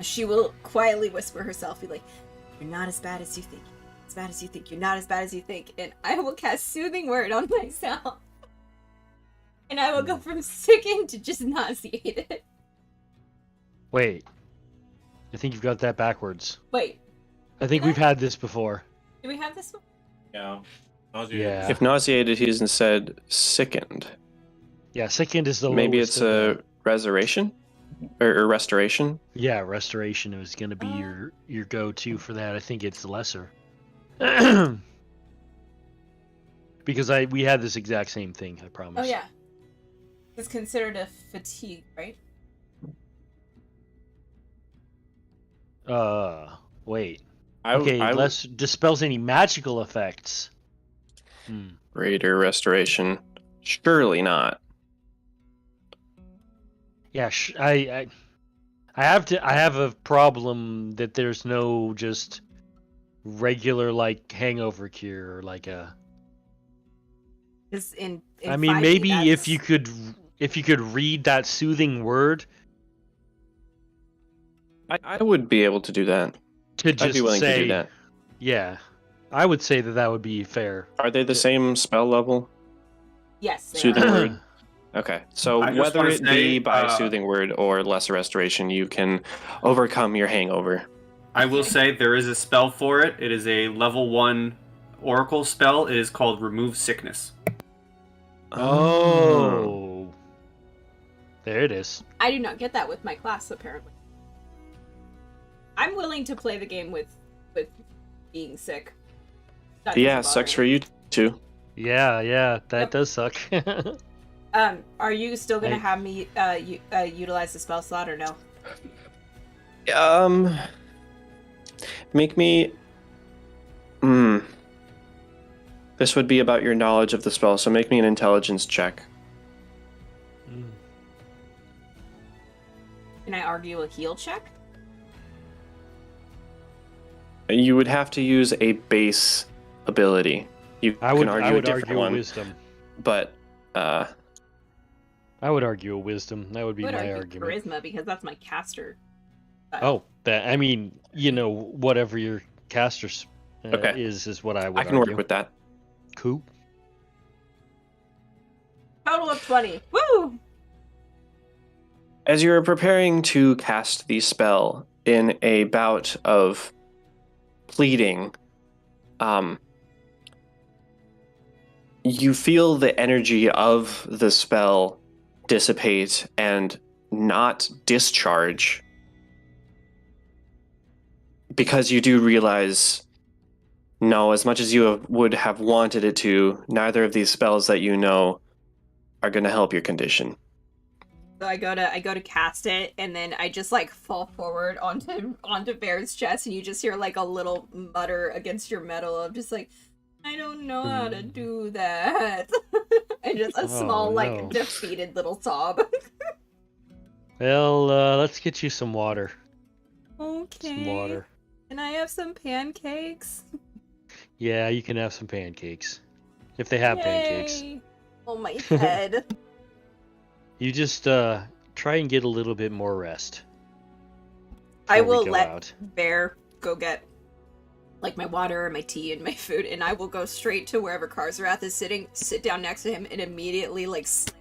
Speaker 5: she will quietly whisper herself, be like, "You're not as bad as you think. As bad as you think. You're not as bad as you think." And I will cast Soothing Word on myself. And I will go from sickened to just nauseated.
Speaker 2: Wait. I think you've got that backwards.
Speaker 5: Wait,
Speaker 2: I think we've had this before.
Speaker 5: do we have this one?
Speaker 6: Yeah.
Speaker 2: Yeah.
Speaker 1: If nauseated, he's instead sickened.
Speaker 2: Yeah, sickened is the
Speaker 1: Maybe
Speaker 2: lowest
Speaker 1: it's
Speaker 2: of
Speaker 1: a
Speaker 2: the-
Speaker 1: resurrection? Or restoration?
Speaker 2: Yeah, restoration was going to be your go-to for that. I think it's lesser. Because we had this exact same thing, I promise.
Speaker 5: Oh yeah. It's considered a fatigue, right?
Speaker 2: Wait.
Speaker 1: I
Speaker 2: Okay, less dispels any magical effects.
Speaker 1: Greater restoration. Surely not.
Speaker 2: Yeah, I have a problem that there's no just regular like hangover cure or like a.
Speaker 5: Because in
Speaker 2: I mean,
Speaker 5: 5e,
Speaker 2: maybe
Speaker 5: that's-
Speaker 2: if you could read that soothing word
Speaker 1: I would be able to do that.
Speaker 2: to just
Speaker 1: I'd be willing
Speaker 2: say,
Speaker 1: to do that.
Speaker 2: yeah, I would say that would be fair.
Speaker 1: Are they the same spell level?
Speaker 5: Yes. they
Speaker 1: Soothing
Speaker 5: are.
Speaker 1: word? Okay, so
Speaker 6: I just
Speaker 1: whether
Speaker 6: wanna
Speaker 1: it be
Speaker 6: say,
Speaker 1: by soothing word or lesser restoration, you can overcome your hangover.
Speaker 6: I will say there is a spell for it. It is a level 1 oracle spell. It is called Remove Sickness.
Speaker 2: Oh, there it is.
Speaker 5: I do not get that with my class, apparently. I'm willing to play the game with being sick. That
Speaker 1: Yeah,
Speaker 5: doesn't
Speaker 1: sucks
Speaker 5: bother
Speaker 1: for
Speaker 5: me.
Speaker 1: you too.
Speaker 2: Yeah, that
Speaker 5: Yep.
Speaker 2: does suck.
Speaker 5: Are you still gonna
Speaker 2: I-
Speaker 5: have me utilize the spell slot or no?
Speaker 1: Make me. This would be about your knowledge of the spell, so make me an intelligence check.
Speaker 5: Can I argue a heal check?
Speaker 1: You would have to use a base ability. You
Speaker 2: I would
Speaker 1: can argue
Speaker 2: I would
Speaker 1: a different
Speaker 2: argue
Speaker 1: one,
Speaker 2: a wisdom.
Speaker 1: but
Speaker 2: I would argue a wisdom. That would be
Speaker 5: I would
Speaker 2: my
Speaker 5: argue
Speaker 2: argument.
Speaker 5: charisma because that's my caster.
Speaker 2: Oh, that I mean, whatever your caster
Speaker 1: Okay.
Speaker 2: is what I would
Speaker 1: I can
Speaker 2: argue.
Speaker 1: work with that.
Speaker 2: Cool.
Speaker 5: Total of 20. Woo!
Speaker 1: As you're preparing to cast the spell in a bout of pleading, you feel the energy of the spell dissipate and not discharge, because you do realize, no, as much as you would have wanted it to, neither of these spells that you know are going to help your condition.
Speaker 5: So I go to cast it, and then I just like fall forward onto Bear's chest, and you just hear like a little mutter against your metal of just like, I don't know how to do that. And just a small,
Speaker 2: no.
Speaker 5: like defeated little sob.
Speaker 2: Well, let's get you some water.
Speaker 5: Okay.
Speaker 2: Some water.
Speaker 5: Can I have some pancakes?
Speaker 2: Yeah, you can have some pancakes. If they have pancakes.
Speaker 5: Yay. Oh, my head.
Speaker 2: You just try and get a little bit more rest.
Speaker 5: I
Speaker 2: before we
Speaker 5: will
Speaker 2: go
Speaker 5: let
Speaker 2: out.
Speaker 5: Bear go get like my water and my tea and my food, and I will go straight to wherever Karzarath is sitting, sit down next to him, and immediately like slam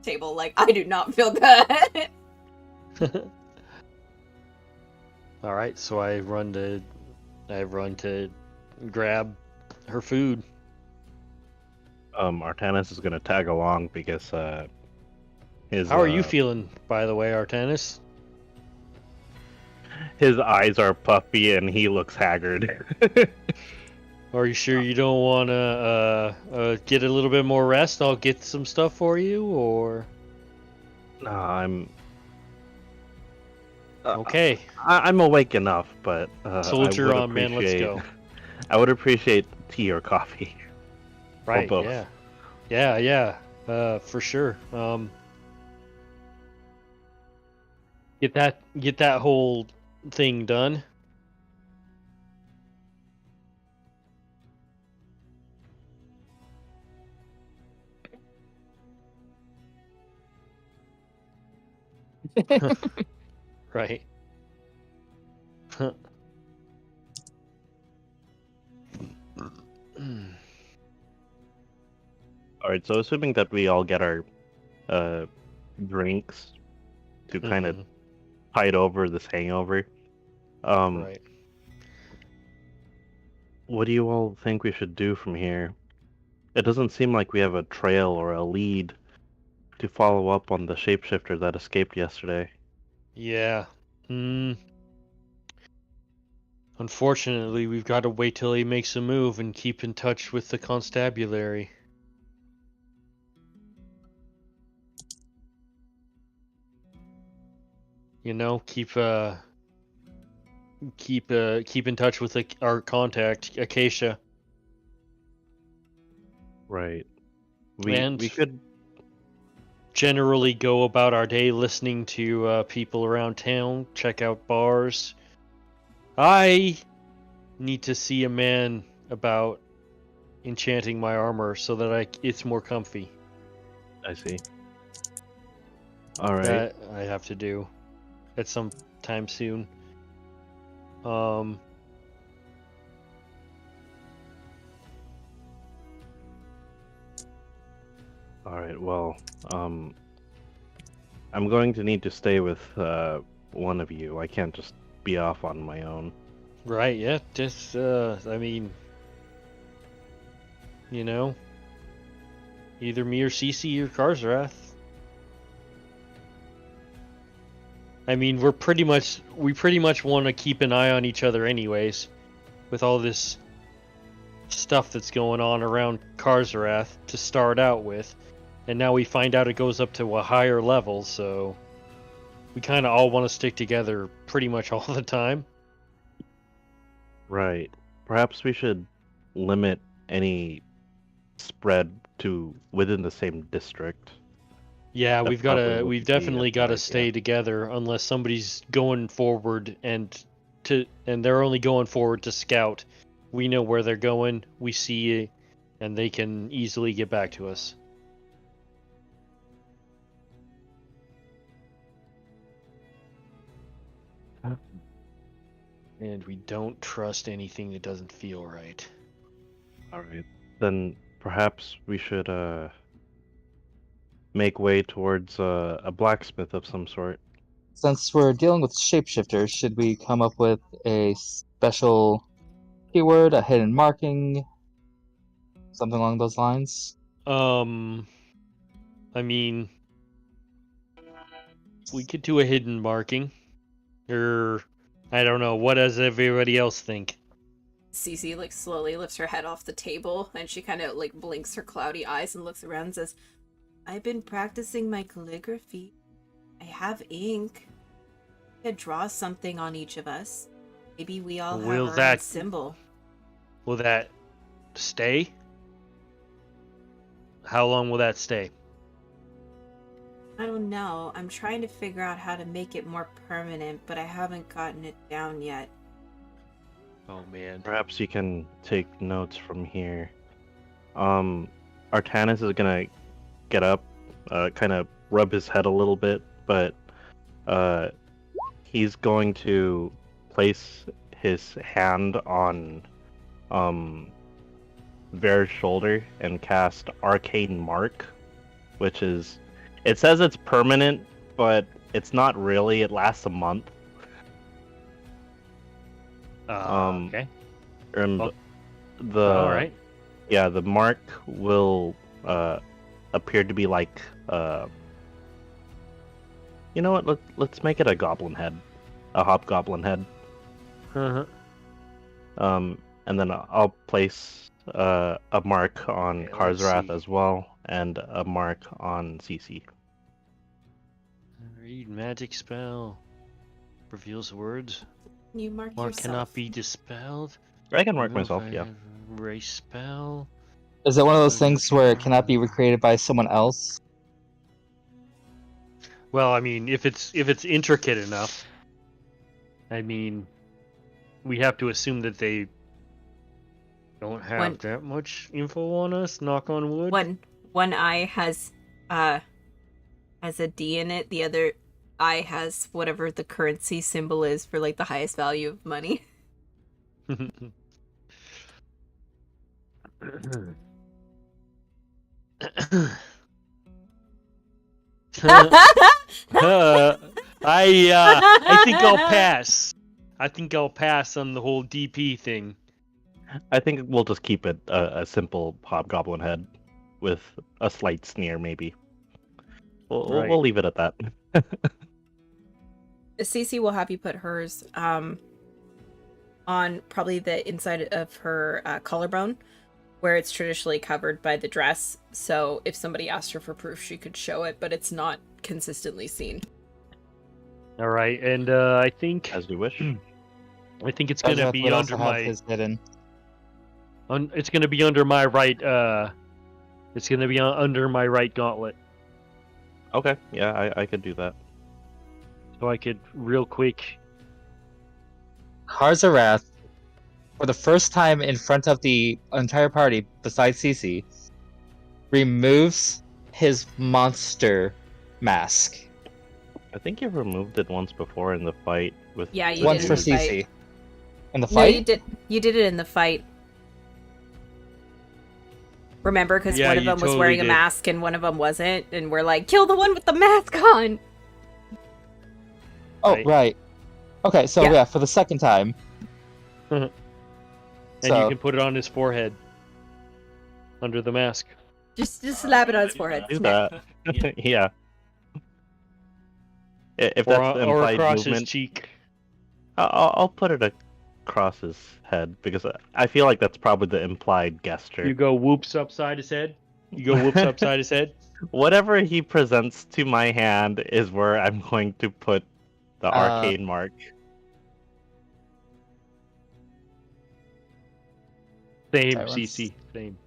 Speaker 5: the table. Like, I do not feel good.
Speaker 2: All right, so I run to grab her food.
Speaker 3: Artanis is gonna tag along because his
Speaker 2: How are you feeling, by the way, Artanis?
Speaker 3: his eyes are puffy and he looks haggard.
Speaker 2: Are you sure you don't want to get a little bit more rest? I'll get some stuff for you, or
Speaker 3: No, I'm
Speaker 2: okay.
Speaker 3: I'm awake enough, but
Speaker 2: Soldier
Speaker 3: I would
Speaker 2: on, man. Let's
Speaker 3: appreciate-
Speaker 2: go.
Speaker 3: I would appreciate tea or coffee.
Speaker 2: Right?
Speaker 3: both.
Speaker 2: Yeah. For sure. Get that whole thing done. Right.
Speaker 3: Alright, so assuming that we all get our drinks to kind of tide over this hangover,
Speaker 2: Right.
Speaker 3: what do you all think we should do from here? It doesn't seem like we have a trail or a lead to follow up on the shapeshifter that escaped yesterday.
Speaker 2: Yeah. Unfortunately, we've got to wait till he makes a move and keep in touch with the constabulary. You know, keep in touch with our contact, Acacia.
Speaker 3: Right.
Speaker 2: And
Speaker 3: we could
Speaker 2: generally go about our day listening to people around town, check out bars. I need to see a man about enchanting my armor so that it's more comfy.
Speaker 3: I see. Alright.
Speaker 2: That I have to do at some time soon.
Speaker 3: Alright, well, I'm going to need to stay with one of you. I can't just be off on my own.
Speaker 2: Right, yeah, just, I mean, you know, either me or Cece or Karzrath. I mean, we pretty much want to keep an eye on each other anyways, with all this stuff that's going on around Karzrath to start out with, and now we find out it goes up to a higher level, so we kind of all want to stick together pretty much all the time.
Speaker 3: Right. Perhaps we should limit any spread to within the same district.
Speaker 2: Yeah,
Speaker 3: That
Speaker 2: we've
Speaker 3: probably
Speaker 2: definitely
Speaker 3: wouldn't be
Speaker 2: got
Speaker 3: a
Speaker 2: to
Speaker 3: good
Speaker 2: stay
Speaker 3: idea.
Speaker 2: together unless somebody's going forward and they're only going forward to scout. We know where they're going, we see, and they can easily get back to us. And we don't trust anything that doesn't feel right.
Speaker 3: Alright. Then perhaps we should make way towards a blacksmith of some sort.
Speaker 4: Since we're dealing with shapeshifters, should we come up with a special keyword, a hidden marking, something along those lines?
Speaker 2: I mean, we could do a hidden marking. Or, I don't know, what does everybody else think?
Speaker 5: Cece like slowly lifts her head off the table and she kind of like blinks her cloudy eyes and looks around and says, I've been practicing my calligraphy. I have ink. I could draw something on each of us. Maybe we all have
Speaker 2: Will
Speaker 5: our own
Speaker 2: that-
Speaker 5: symbol.
Speaker 2: Will that stay? How long will that stay?
Speaker 5: I don't know. I'm trying to figure out how to make it more permanent, but I haven't gotten it down yet.
Speaker 2: Oh man.
Speaker 3: Perhaps you can take notes from here. Artanis is gonna get up, kind of rub his head a little bit, but he's going to place his hand on Ver's shoulder and cast Arcane Mark, which is, it says it's permanent, but it's not really. It lasts a month.
Speaker 2: Okay.
Speaker 3: And
Speaker 2: Well,
Speaker 3: the
Speaker 2: all right.
Speaker 3: yeah, the mark will appear to be like you know what? Let's make it a goblin head, a hobgoblin head.
Speaker 2: Uh-huh.
Speaker 3: And then I'll place a mark on
Speaker 2: Okay, let's
Speaker 3: Karzrath
Speaker 2: see.
Speaker 3: as well, and a mark on CC.
Speaker 2: Read magic spell. Reveals words.
Speaker 5: Can you mark
Speaker 2: Mark
Speaker 5: yourself?
Speaker 2: cannot be dispelled.
Speaker 3: I can mark
Speaker 2: Remove
Speaker 3: myself,
Speaker 2: a
Speaker 3: yeah.
Speaker 2: Race spell.
Speaker 4: Is it one of those things where it cannot be recreated by someone else?
Speaker 2: Well, I mean, if it's intricate enough, I mean, we have to assume that they don't have that much info on us. Knock on wood.
Speaker 5: One eye has a D in it. The other eye has whatever the currency symbol is for like the highest value of money.
Speaker 2: I think I'll pass. I think I'll pass on the whole DP thing.
Speaker 3: I think we'll just keep it a simple hobgoblin head with a slight sneer, maybe.
Speaker 2: Right.
Speaker 3: We'll leave it at that.
Speaker 5: Cece will have you put hers on probably the inside of her collarbone, where it's traditionally covered by the dress. So if somebody asked her for proof, she could show it, but it's not consistently seen.
Speaker 2: All right, and I think
Speaker 3: As you wish.
Speaker 2: I think it's gonna be under my.
Speaker 4: his hidden.
Speaker 2: It's gonna be under my right. It's gonna be under my right gauntlet,
Speaker 3: Okay, yeah, I could do that.
Speaker 2: so I could real quick.
Speaker 4: Harzarath, for the first time in front of the entire party, besides Cece, removes his monster mask.
Speaker 3: I think you've removed it once before in the fight with.
Speaker 5: Yeah, you
Speaker 4: Once
Speaker 5: did
Speaker 4: for
Speaker 5: in the fight.
Speaker 4: Cece. In the
Speaker 5: No,
Speaker 4: fight?
Speaker 5: you did. You did it in the fight. Remember, because
Speaker 2: Yeah,
Speaker 5: one of
Speaker 2: you
Speaker 5: them was
Speaker 2: totally
Speaker 5: wearing a
Speaker 2: did.
Speaker 5: mask and one of them wasn't, and we're like, kill the one with the mask on.
Speaker 4: Oh,
Speaker 2: Right.
Speaker 4: right. Okay, so
Speaker 5: Yeah.
Speaker 4: yeah, for the second time.
Speaker 2: And
Speaker 4: So-
Speaker 2: you can put it on his forehead, under the mask.
Speaker 5: Just slap it on his forehead.
Speaker 3: Do
Speaker 5: Snap.
Speaker 3: that. Yeah. If
Speaker 2: Or,
Speaker 3: that's the
Speaker 2: or
Speaker 3: implied
Speaker 2: across
Speaker 3: movement,
Speaker 2: his cheek.
Speaker 3: I'll put it across his head because I feel like that's probably the implied gesture.
Speaker 2: You go whoops upside his head. You go whoops upside his head.
Speaker 3: Whatever he presents to my hand is where I'm going to put the arcane mark.
Speaker 2: Same,
Speaker 4: Silence.
Speaker 2: CC. Same.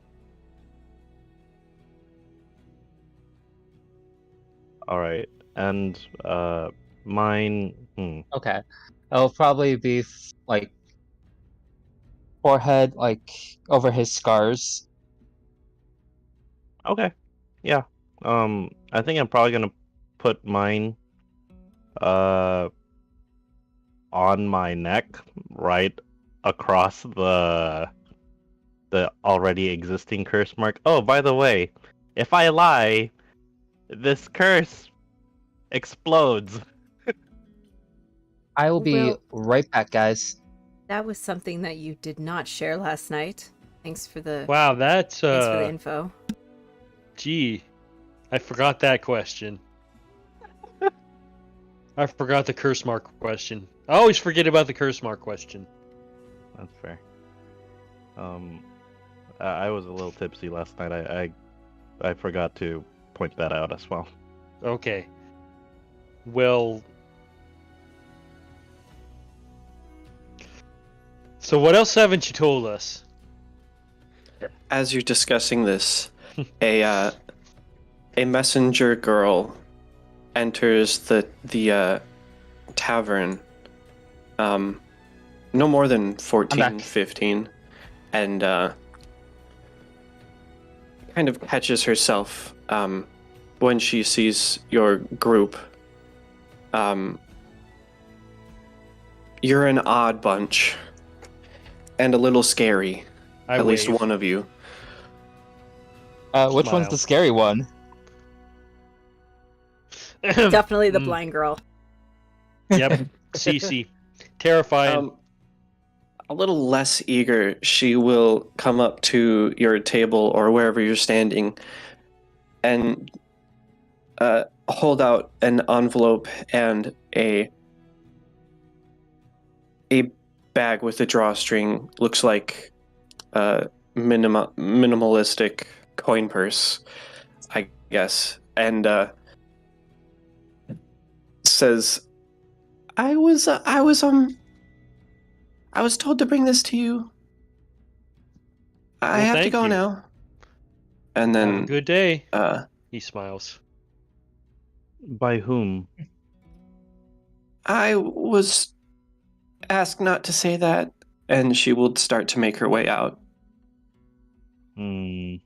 Speaker 3: All right, and mine.
Speaker 4: Okay. It'll probably be like forehead, like over his scars.
Speaker 3: Okay, yeah. I think I'm probably gonna put mine on my neck, right across the already existing curse mark. Oh, by the way, if I lie, this curse explodes.
Speaker 4: I will be
Speaker 5: Well-
Speaker 4: right back, guys.
Speaker 5: That was something that you did not share last night. Thanks for the
Speaker 2: Wow, that's
Speaker 5: thanks for the info.
Speaker 2: Gee, I forgot that question. I forgot the curse mark question. I always forget about the curse mark question.
Speaker 3: That's fair. I was a little tipsy last night. I forgot to point that out as well.
Speaker 2: Okay. Well. So what else haven't you told us?
Speaker 1: As you're discussing this, a messenger girl enters the tavern. No more than 14,
Speaker 4: back.
Speaker 1: 15, and kind of catches herself when she sees your group. You're an odd bunch, and a little scary. At least
Speaker 2: wave.
Speaker 1: one of you.
Speaker 4: Which one's
Speaker 2: Smile.
Speaker 4: the scary one?
Speaker 5: Definitely the
Speaker 2: Mm.
Speaker 5: blind girl.
Speaker 2: Yep. CC. Terrifying.
Speaker 1: A little less eager, she will come up to your table or wherever you're standing and hold out an envelope and a bag with a drawstring. Looks like a minimalistic coin purse, I guess, and says, I was told to bring this to you. I
Speaker 2: Well,
Speaker 1: have to
Speaker 2: thank
Speaker 1: go
Speaker 2: you.
Speaker 1: now. And
Speaker 2: Have a
Speaker 1: then
Speaker 2: good day.
Speaker 1: uh
Speaker 2: He smiles.
Speaker 3: By whom?
Speaker 1: I was asked not to say that, and she will start to make her way out.
Speaker 3: Hmm.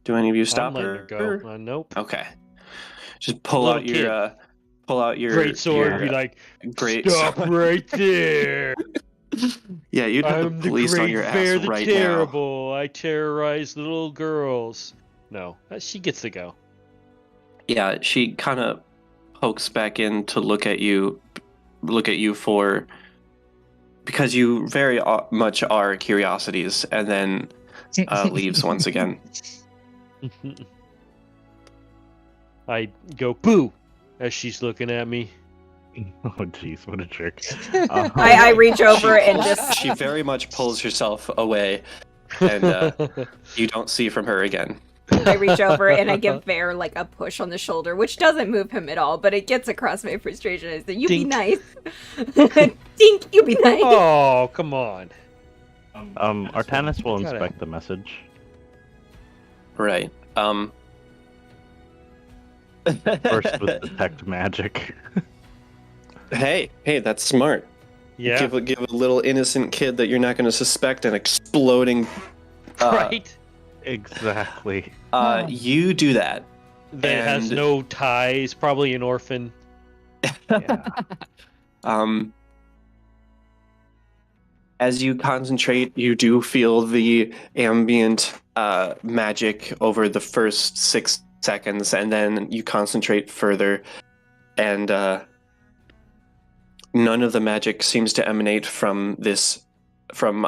Speaker 1: Do any of you
Speaker 2: I'm
Speaker 1: stop
Speaker 2: letting her go. Nope.
Speaker 1: Okay. Just pull
Speaker 2: Little
Speaker 1: out your
Speaker 2: kid.
Speaker 1: pull out your
Speaker 2: Great sword.
Speaker 1: your,
Speaker 2: Be like,
Speaker 1: great
Speaker 2: stop
Speaker 1: sword.
Speaker 2: right there.
Speaker 1: Yeah, you'd have
Speaker 2: I'm
Speaker 1: the
Speaker 2: the
Speaker 1: police on
Speaker 2: great
Speaker 1: your ass
Speaker 2: bear, the
Speaker 1: right now.
Speaker 2: terrible. I terrorize little girls. No, she gets to go.
Speaker 1: Yeah, she kind of pokes back in to look at you for because you very much are curiosities, and then leaves once again.
Speaker 2: I go boo as she's looking at me.
Speaker 3: Oh, jeez, what a jerk.
Speaker 5: I reach over and just
Speaker 1: She very much pulls herself away, and you don't see from her again.
Speaker 5: I reach over and I give Bear like a push on the shoulder, which doesn't move him at all, but it gets across my frustration. I say, "You be
Speaker 2: Dink.
Speaker 5: nice, Dink. You be nice."
Speaker 2: Oh, come on.
Speaker 3: Artanis will
Speaker 2: Gotta-
Speaker 3: inspect the message.
Speaker 1: Right.
Speaker 3: First with detect magic.
Speaker 1: Hey, that's smart.
Speaker 2: Yeah.
Speaker 1: Give a little innocent kid that you're not going to suspect an exploding.
Speaker 2: Right.
Speaker 3: Exactly.
Speaker 1: You do that.
Speaker 2: That has
Speaker 1: and-
Speaker 2: no ties. Probably an orphan.
Speaker 3: Yeah.
Speaker 1: As you concentrate, you do feel the ambient magic over the first 6 seconds, and then you concentrate further, and none of the magic seems to emanate from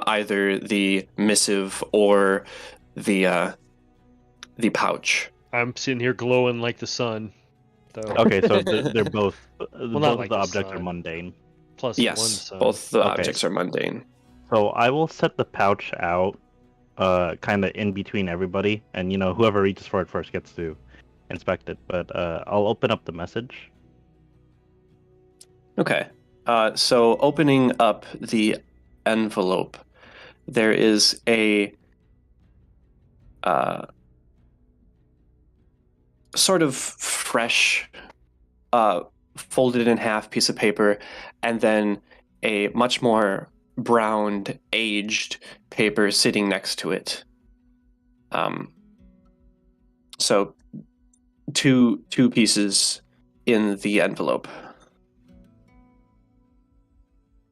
Speaker 1: either the missive or the pouch.
Speaker 2: I'm sitting here glowing like the sun. Though.
Speaker 3: Okay, so they're both both
Speaker 2: not
Speaker 3: of
Speaker 2: like
Speaker 3: the
Speaker 2: the
Speaker 3: objects are
Speaker 2: sun.
Speaker 3: mundane.
Speaker 2: Plus one
Speaker 1: Yes,
Speaker 2: sun.
Speaker 1: both the
Speaker 3: Okay.
Speaker 1: objects are mundane.
Speaker 3: So I will set the pouch out, kind of in between everybody, and whoever reaches for it first gets to inspect it. But I'll open up the message.
Speaker 1: Okay. So opening up the envelope, there is a sort of fresh, folded in half piece of paper, and then a much more browned, aged paper sitting next to it. So two pieces in the envelope.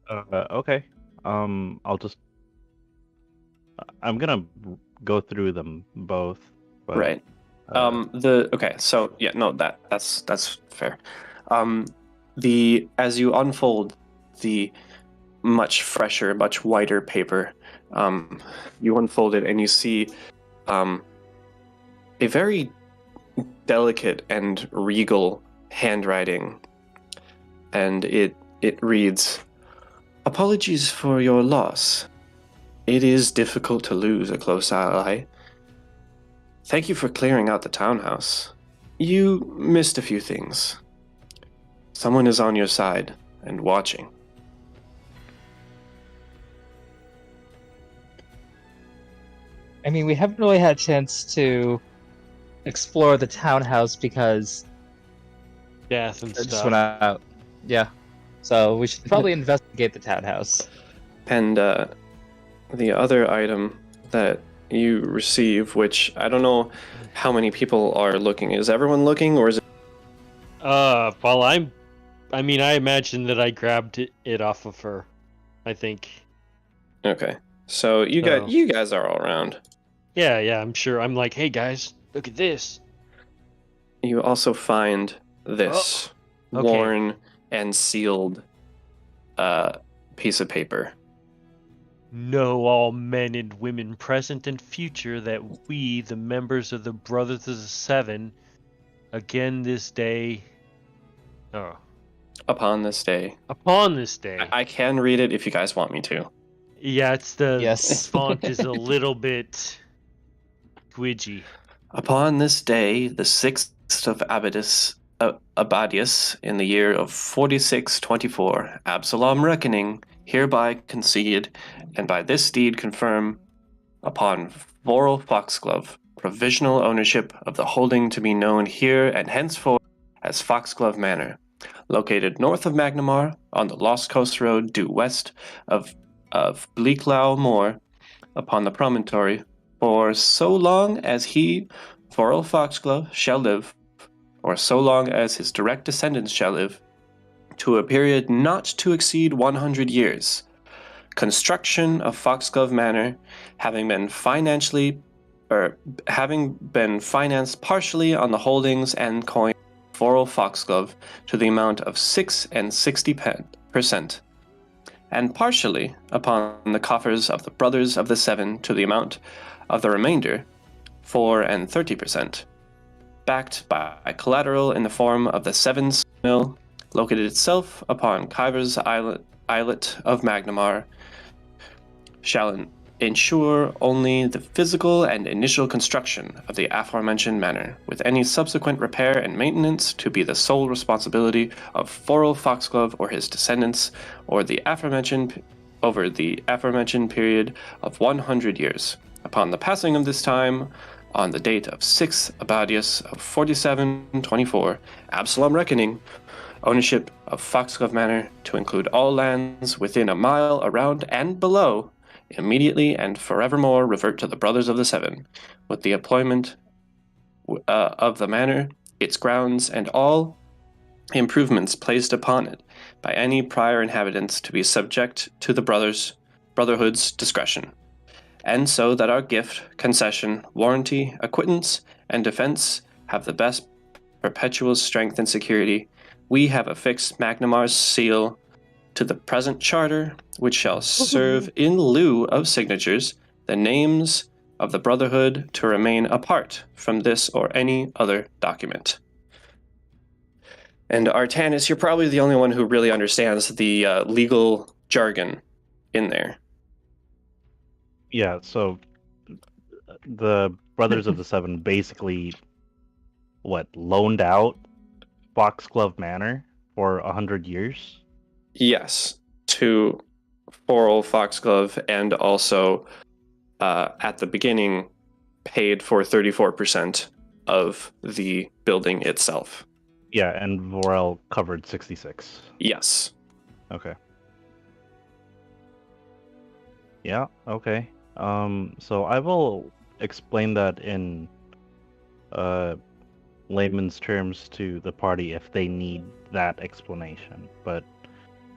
Speaker 3: Okay. I'm gonna go through them both. But,
Speaker 1: Right. So yeah, no, that's fair. As you unfold the much fresher, much whiter paper, you unfold it and you see a very delicate and regal handwriting, and it reads, "Apologies for your loss. It is difficult to lose a close ally. Thank you for clearing out the townhouse. You missed a few things. Someone is on your side and watching."
Speaker 4: I mean, we haven't really had a chance to explore the townhouse because
Speaker 2: Death and
Speaker 4: it just
Speaker 2: stuff.
Speaker 4: went out. Yeah. So we should probably investigate the townhouse.
Speaker 1: And the other item that you receive, which I don't know how many people are looking. Is everyone looking, or is it?
Speaker 2: Well, I imagine that I grabbed it off of her. I think.
Speaker 1: Okay. So you guys are all around.
Speaker 2: Yeah, I'm sure. I'm like, hey guys, look at this.
Speaker 1: You also find this
Speaker 2: okay.
Speaker 1: worn and sealed piece of paper.
Speaker 2: Know all men and women present and future that we, the members of the Brothers of the Seven, again this day.
Speaker 1: Upon this day.
Speaker 2: Upon this day.
Speaker 1: I can read it if you guys want me to.
Speaker 2: Yeah, it's the
Speaker 4: Yes.
Speaker 2: font is a little bit squidgy.
Speaker 1: Upon this day, the 6th of Abadius, in the year of 4624, Absalom reckoning, hereby concede, and by this deed confirm, upon Voral Foxglove, provisional ownership of the holding to be known here and henceforth as Foxglove Manor, located north of Magnamar on the Lost Coast Road due west of Bleaklow Moor upon the promontory, for so long as he, Forel Foxglove, shall live, or so long as his direct descendants shall live, to a period not to exceed 100 years. Construction of Foxglove Manor having been financed partially on the holdings and coin of Forel Foxglove to the amount of 6 60%, and partially upon the coffers of the Brothers of the Seven to the amount of the remainder, 4 30%, backed by collateral in the form of the Seven Mill, located itself upon Kyver's Islet of Magnamar, shall ensure only the physical and initial construction of the aforementioned manor, with any subsequent repair and maintenance to be the sole responsibility of Forel Foxglove or his descendants, over the aforementioned period of 100 years. Upon the passing of this time, on the date of 6th Abadius of 4724, Absalom Reckoning, ownership of Foxglove Manor to include all lands within a mile around and below, immediately and forevermore revert to the Brothers of the Seven, with the employment of the manor, its grounds, and all improvements placed upon it by any prior inhabitants to be subject to the Brotherhood's discretion. And so that our gift, concession, warranty, acquittance, and defense have the best perpetual strength and security, we have affixed Magnamar's seal to the present charter, which shall serve in lieu of signatures the names of the Brotherhood to remain apart from this or any other document. And Artanis, you're probably the only one who really understands the legal jargon in there.
Speaker 3: Yeah, so the Brothers of the Seven basically, loaned out Foxglove Manor for 100 years?
Speaker 1: Yes, to Forel Foxglove, and also at the beginning paid for 34% of the building itself.
Speaker 3: Yeah, and Vorel covered 66.
Speaker 1: Yes.
Speaker 3: Okay. Yeah, okay. So I will explain that in layman's terms to the party if they need that explanation. But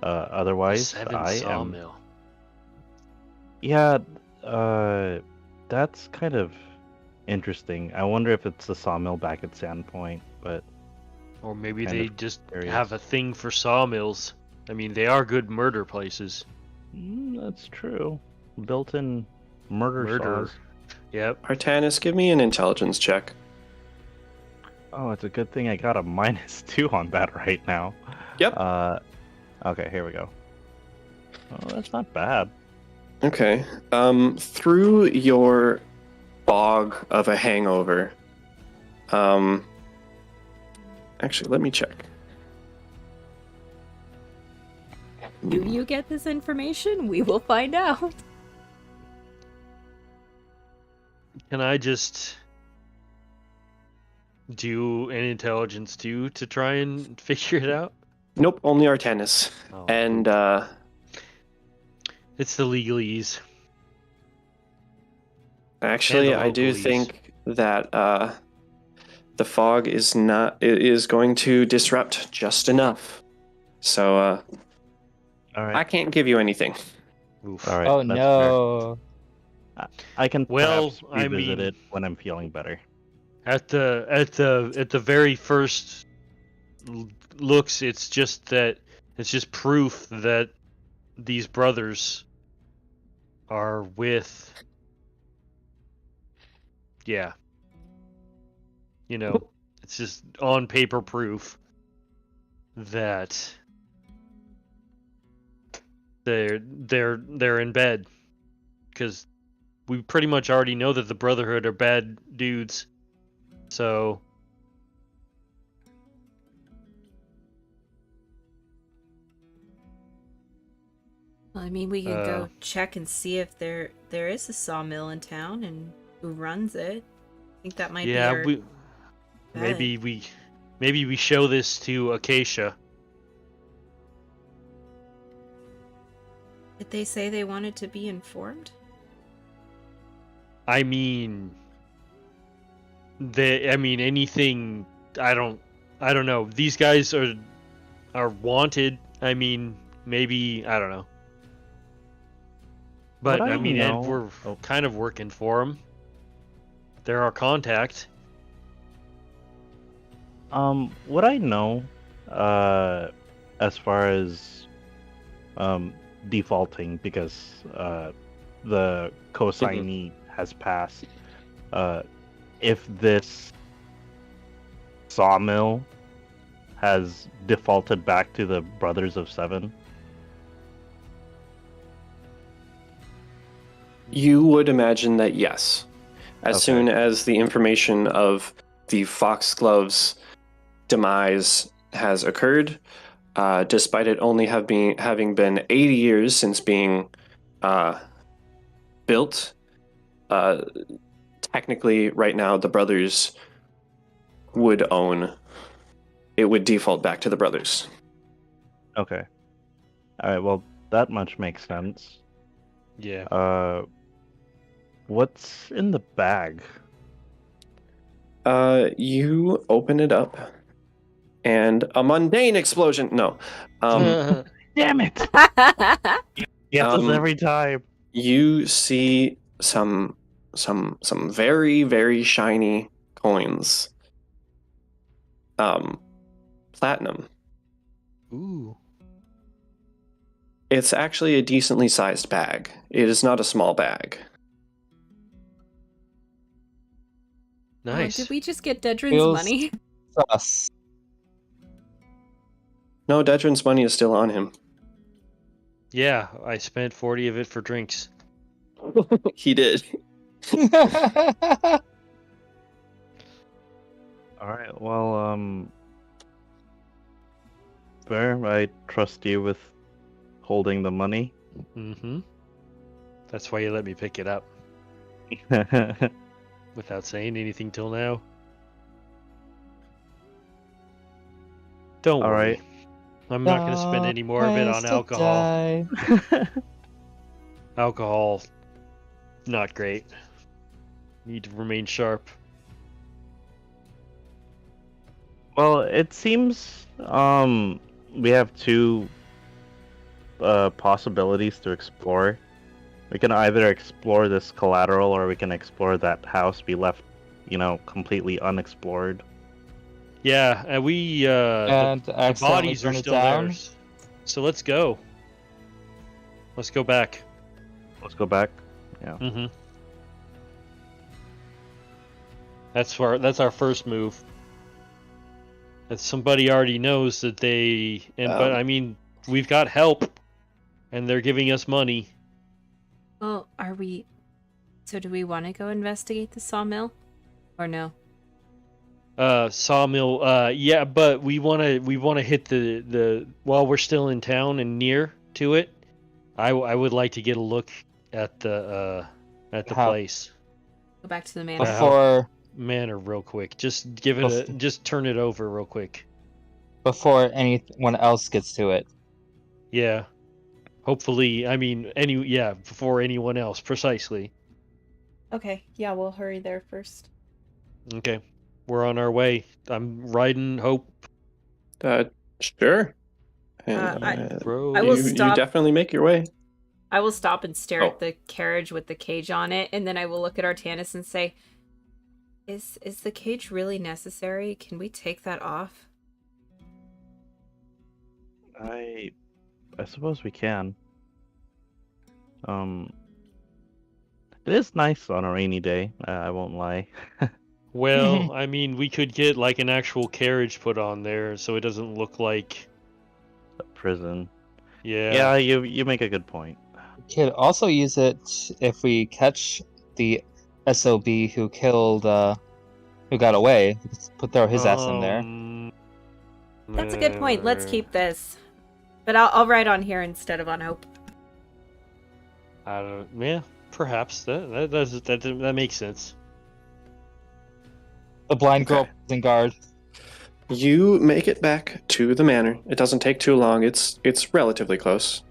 Speaker 3: otherwise,
Speaker 2: Seven sawmill.
Speaker 3: Yeah, that's kind of interesting. I wonder if it's the sawmill back at Sandpoint, but
Speaker 2: Or maybe
Speaker 3: kind
Speaker 2: they
Speaker 3: of
Speaker 2: just
Speaker 3: curious.
Speaker 2: have a thing for sawmills. I mean, they are good murder places.
Speaker 3: That's true. Built-in murder saws.
Speaker 2: Yep.
Speaker 1: Artanis, give me an intelligence check.
Speaker 3: Oh, it's a good thing I got a -2 on that right now.
Speaker 1: Yep.
Speaker 3: Okay, here we go. Oh, that's not bad.
Speaker 1: Okay. Through your fog of a hangover, actually, let me check.
Speaker 5: Do you get this information? We will find out.
Speaker 2: Can I just do an intelligence to try and figure it out?
Speaker 1: Nope, only Artanis.
Speaker 2: Oh,
Speaker 1: And
Speaker 2: it's the legalese.
Speaker 1: actually,
Speaker 2: And the
Speaker 1: I do
Speaker 2: localese.
Speaker 1: think that the fog is going to disrupt just enough. So
Speaker 3: All right.
Speaker 1: I can't give you anything.
Speaker 2: Oof.
Speaker 3: All right.
Speaker 4: Oh
Speaker 3: that's
Speaker 4: no.
Speaker 3: fair. I can
Speaker 2: Well,
Speaker 3: perhaps
Speaker 2: I
Speaker 3: revisit
Speaker 2: mean-
Speaker 3: it when I'm feeling better.
Speaker 2: At the very first looks, it's just proof that these brothers are with. Yeah. You know, it's just on paper proof that they're in bed, because we pretty much already know that the Brotherhood are bad dudes. So
Speaker 5: Well, I mean, we can go check and see if there is a sawmill in town and who runs it. I think that might be our
Speaker 2: we
Speaker 5: bet.
Speaker 2: maybe we Maybe we show this to Acacia.
Speaker 5: Did they say they wanted to be informed?
Speaker 2: I mean, anything. I don't know. These guys are wanted. I mean, maybe I don't know. But
Speaker 3: What I
Speaker 2: I mean,
Speaker 3: know-
Speaker 2: and we're
Speaker 3: oh.
Speaker 2: kind of working for them. They're our contact.
Speaker 3: What I know, as far as defaulting because the consignee has passed. If this sawmill has defaulted back to the Brothers of Seven,
Speaker 1: You would imagine that yes. As
Speaker 3: Okay.
Speaker 1: soon as the information of the Foxglove's demise has occurred, despite it only having been 80 years since being built, technically right now the brothers would own. It would default back to the brothers.
Speaker 3: okay. All right. Well, that much makes sense.
Speaker 2: Yeah.
Speaker 3: What's in the bag?
Speaker 1: You open it up, and a mundane explosion. No,
Speaker 3: Damn it! Yes, every time.
Speaker 1: you see some very very shiny coins. Platinum.
Speaker 2: Ooh.
Speaker 1: It's actually a decently sized bag. It is not a small bag.
Speaker 2: Nice.
Speaker 5: Did we just get Dedrin's
Speaker 4: Feels-
Speaker 5: money?
Speaker 4: Us.
Speaker 1: No, Dedrin's money is still on him.
Speaker 2: Yeah, I spent 40 of it for drinks.
Speaker 1: He did.
Speaker 3: All right. Well, Bear, I trust you with holding the money.
Speaker 2: Mm-hmm. That's why you let me pick it up without saying anything till now. Don't
Speaker 3: All
Speaker 2: worry.
Speaker 3: right.
Speaker 2: I'm not going to spend any more of it on alcohol. Alcohol, not great. Need to remain sharp.
Speaker 3: Well, it seems we have two possibilities to explore. We can either explore this collateral, or we can explore that house we left, completely unexplored.
Speaker 2: Yeah, and we
Speaker 4: And
Speaker 2: the
Speaker 4: accidentally
Speaker 2: bodies are
Speaker 4: burn it
Speaker 2: still
Speaker 4: down.
Speaker 2: there. So let's go. Let's go back.
Speaker 3: Let's go back.
Speaker 2: Mm-hmm. That's our first move. That somebody already knows that they but I mean, we've got help, and they're giving us money.
Speaker 5: Well, so do we want to go investigate the sawmill? Or no?
Speaker 2: Sawmill. Yeah, but we wanna hit the while we're still in town and near to it. I would like to get a look at the
Speaker 4: How-
Speaker 2: place.
Speaker 5: Go back to the manor.
Speaker 4: Before
Speaker 2: Manor real quick. Just give it just turn it over real quick.
Speaker 4: before anyone else gets to it.
Speaker 2: Yeah. Hopefully, I mean, before anyone else, precisely.
Speaker 5: Okay, yeah, we'll hurry there first.
Speaker 2: Okay. We're on our way. I'm riding Hope.
Speaker 1: Sure.
Speaker 2: Bro.
Speaker 5: I will
Speaker 1: you
Speaker 5: stop.
Speaker 1: definitely make your way.
Speaker 5: I will stop and stare
Speaker 1: Oh.
Speaker 5: at the carriage with the cage on it, and then I will look at Artanis and say, Is the cage really necessary? Can we take that off?
Speaker 3: I suppose we can. It is nice on a rainy day. I won't lie.
Speaker 2: Well, I mean, we could get like an actual carriage put on there so it doesn't look like.
Speaker 3: A prison.
Speaker 2: Yeah.
Speaker 3: Yeah, you make a good point.
Speaker 4: Could also use it if we catch the SOB who killed, who got away. We could throw his ass in there.
Speaker 5: That's a good point. Let's keep this. But I'll write on here instead of on Hope.
Speaker 2: I don't. Yeah, perhaps that makes sense.
Speaker 4: The blind girl
Speaker 1: Okay.
Speaker 4: is in guard.
Speaker 1: You make it back to the manor. It doesn't take too long. It's relatively close.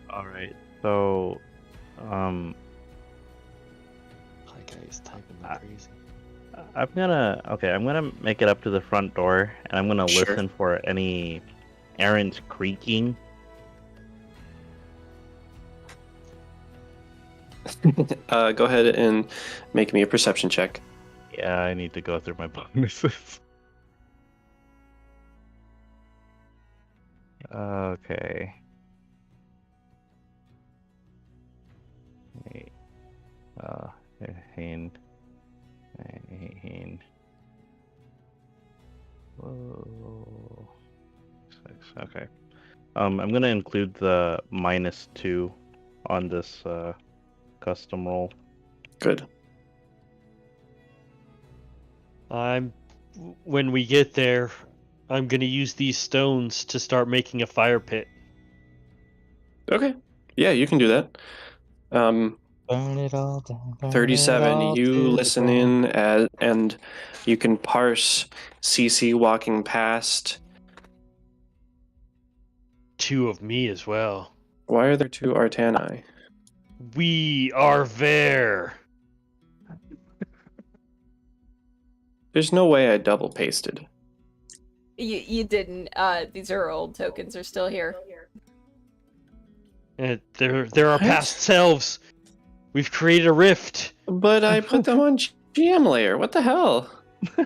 Speaker 3: All right. So,
Speaker 2: My guy's typing like crazy.
Speaker 3: I'm gonna make it up to the front door, and I'm gonna
Speaker 1: Sure.
Speaker 3: listen for any errant creaking.
Speaker 1: Go ahead and make me a perception check.
Speaker 3: Yeah, I need to go through my bonuses. Okay. Wait. Hein. Whoa. 6. Okay. I'm gonna include the -2 on this custom roll.
Speaker 1: Good.
Speaker 2: When we get there, I'm gonna use these stones to start making a fire pit.
Speaker 1: Okay. Yeah, you can do that.
Speaker 4: Burn it all down. burn it
Speaker 1: 37.
Speaker 4: all
Speaker 1: You
Speaker 4: to the
Speaker 1: listen
Speaker 4: ground.
Speaker 1: in and you can parse CC walking past.
Speaker 2: 2 of me as well.
Speaker 1: Why are there 2 Artani?
Speaker 2: We are there.
Speaker 1: There's no way I double pasted.
Speaker 5: You didn't. These are old tokens are still here.
Speaker 2: And they're our
Speaker 1: What?
Speaker 2: past selves. We've created a rift.
Speaker 1: But I put them on GM layer. What the hell?
Speaker 5: I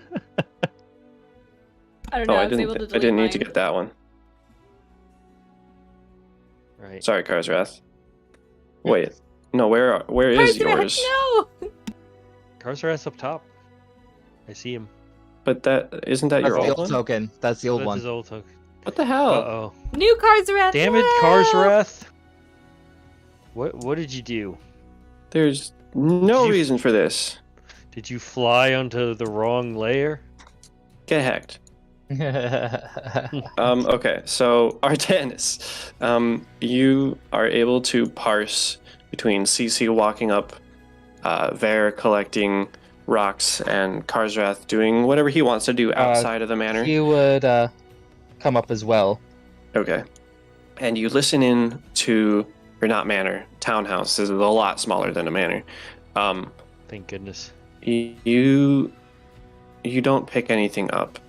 Speaker 5: don't know.
Speaker 1: Oh,
Speaker 5: I was able to
Speaker 1: I
Speaker 5: delete
Speaker 1: didn't need to
Speaker 5: mine.
Speaker 1: get that one.
Speaker 2: Right.
Speaker 1: Sorry, Karsrath. Wait. No, where is
Speaker 5: Karsrath,
Speaker 1: yours?
Speaker 5: No.
Speaker 2: Karsrath's up top. I see him.
Speaker 1: But isn't that
Speaker 4: That's
Speaker 1: your
Speaker 4: the
Speaker 1: old
Speaker 4: old
Speaker 1: one?
Speaker 4: token. That's the old
Speaker 2: That's
Speaker 4: one.
Speaker 2: his old token.
Speaker 1: What the hell?
Speaker 2: Uh-oh.
Speaker 5: New Karsrath.
Speaker 2: Damn it,
Speaker 5: no!
Speaker 2: Karsrath. What did you do?
Speaker 1: There's no
Speaker 2: Did you-
Speaker 1: reason for this.
Speaker 2: Did you fly onto the wrong layer?
Speaker 1: Get hacked. Okay, so Artanis, you are able to parse between CC walking up, Vare collecting rocks, and Karsrath doing whatever he wants to do outside of the manor.
Speaker 4: He would come up as well.
Speaker 1: Okay. And you listen in to, or not manor, townhouse. This is a lot smaller than a manor.
Speaker 2: Thank goodness.
Speaker 1: You don't pick anything up.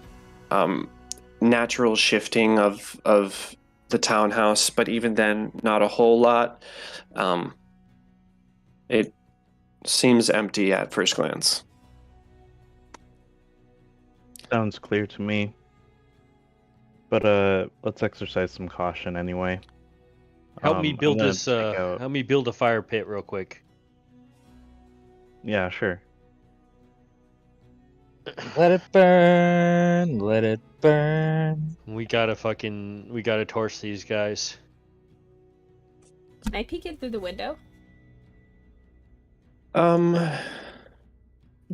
Speaker 1: Natural shifting of the townhouse, but even then, not a whole lot. It seems empty at first glance.
Speaker 3: Sounds clear to me. But let's exercise some caution anyway.
Speaker 2: Help me
Speaker 3: I'm
Speaker 2: build
Speaker 3: gonna
Speaker 2: this.
Speaker 3: take out-
Speaker 2: Help me build a fire pit real quick.
Speaker 3: Yeah, sure.
Speaker 4: Let it burn. Let it burn.
Speaker 2: We gotta torch these guys.
Speaker 5: Can I peek in through the window?
Speaker 1: You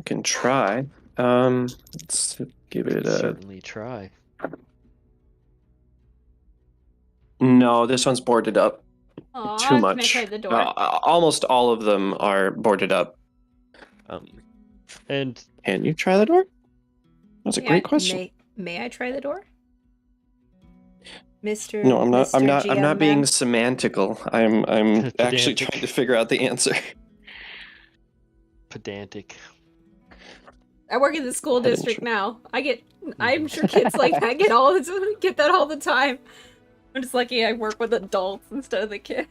Speaker 1: can try. Let's give it a.
Speaker 2: Certainly try.
Speaker 1: No, this one's boarded up.
Speaker 5: Aw,
Speaker 1: Too
Speaker 5: Can I
Speaker 1: much.
Speaker 5: try the door?
Speaker 1: Almost all of them are boarded up.
Speaker 2: And
Speaker 1: Can you try the door? That's a
Speaker 5: Yeah,
Speaker 1: great question.
Speaker 5: May I try the door? Mr.
Speaker 1: No, I'm not. I'm
Speaker 5: Mr.
Speaker 1: not. I'm not
Speaker 5: GM
Speaker 1: being
Speaker 5: man?
Speaker 1: semantical. I'm actually
Speaker 2: Pedantic.
Speaker 1: trying to figure out the answer.
Speaker 2: pedantic.
Speaker 5: I work in the school
Speaker 1: I didn't
Speaker 5: district
Speaker 1: tr-
Speaker 5: now. I'm sure kids like that get that all the time. I'm just lucky I work with adults instead of the kids.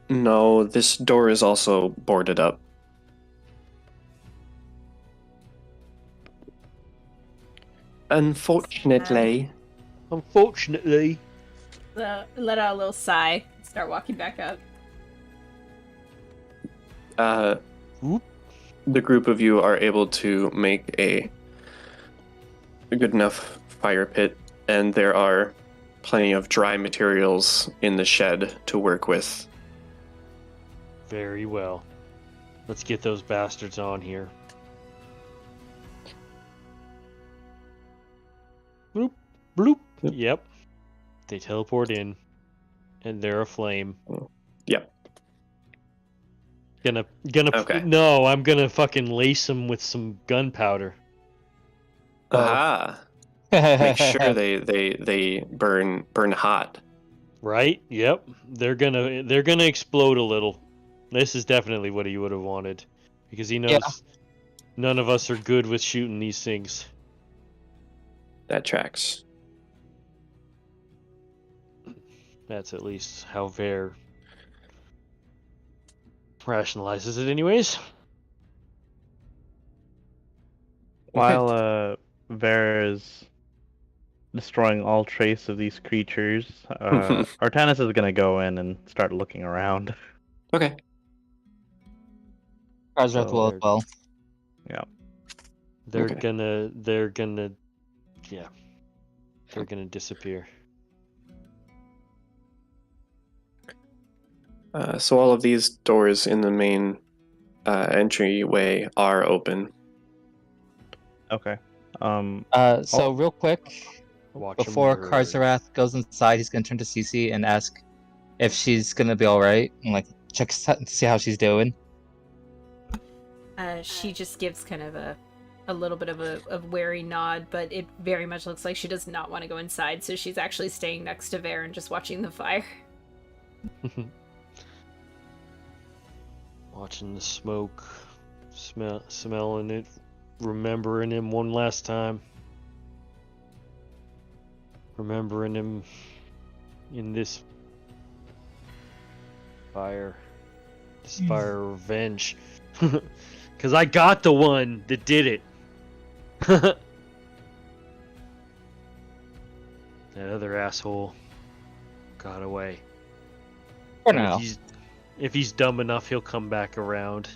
Speaker 1: No, this door is also boarded up. Unfortunately.
Speaker 2: Unfortunately,
Speaker 5: Let out a little sigh. Start walking back up.
Speaker 2: Whoop.
Speaker 1: The group of you are able to make a good enough fire pit, and there are plenty of dry materials in the shed to work with.
Speaker 2: Very well. Let's get those bastards on here. Bloop, bloop. Yep. They teleport in, and they're aflame.
Speaker 1: Yep.
Speaker 2: Gonna.
Speaker 1: Okay.
Speaker 2: No, I'm gonna fucking lace them with some gunpowder.
Speaker 1: Aha. Make sure they burn hot.
Speaker 2: Right? Yep. They're gonna explode a little. This is definitely what he would have wanted, because he knows none of us are good with shooting these things.
Speaker 1: That tracks.
Speaker 2: That's at least how Ver rationalizes it, anyways.
Speaker 3: While Ver is destroying all trace of these creatures, Artanis is gonna go in and start looking around.
Speaker 1: Okay.
Speaker 4: Karzrath will as well.
Speaker 3: Yeah.
Speaker 2: They're
Speaker 1: Okay.
Speaker 2: gonna disappear.
Speaker 1: So all of these doors in the main entryway are open.
Speaker 3: Okay.
Speaker 4: So real quick,
Speaker 2: Watch 'em
Speaker 4: before
Speaker 2: burn.
Speaker 4: Karzrath goes inside, he's gonna turn to Cece and ask if she's gonna be all right, and like check to see how she's doing.
Speaker 5: She just gives kind of a little bit of a wary nod, but it very much looks like she does not want to go inside, so she's actually staying next to Ver and just watching the fire.
Speaker 2: Watching the smoke, smelling it, remembering him one last time. Remembering him in this fire. This fire of revenge. Because I got the one that did it. That other asshole got away.
Speaker 4: For
Speaker 2: And
Speaker 4: now.
Speaker 2: If he's dumb enough, he'll come back around.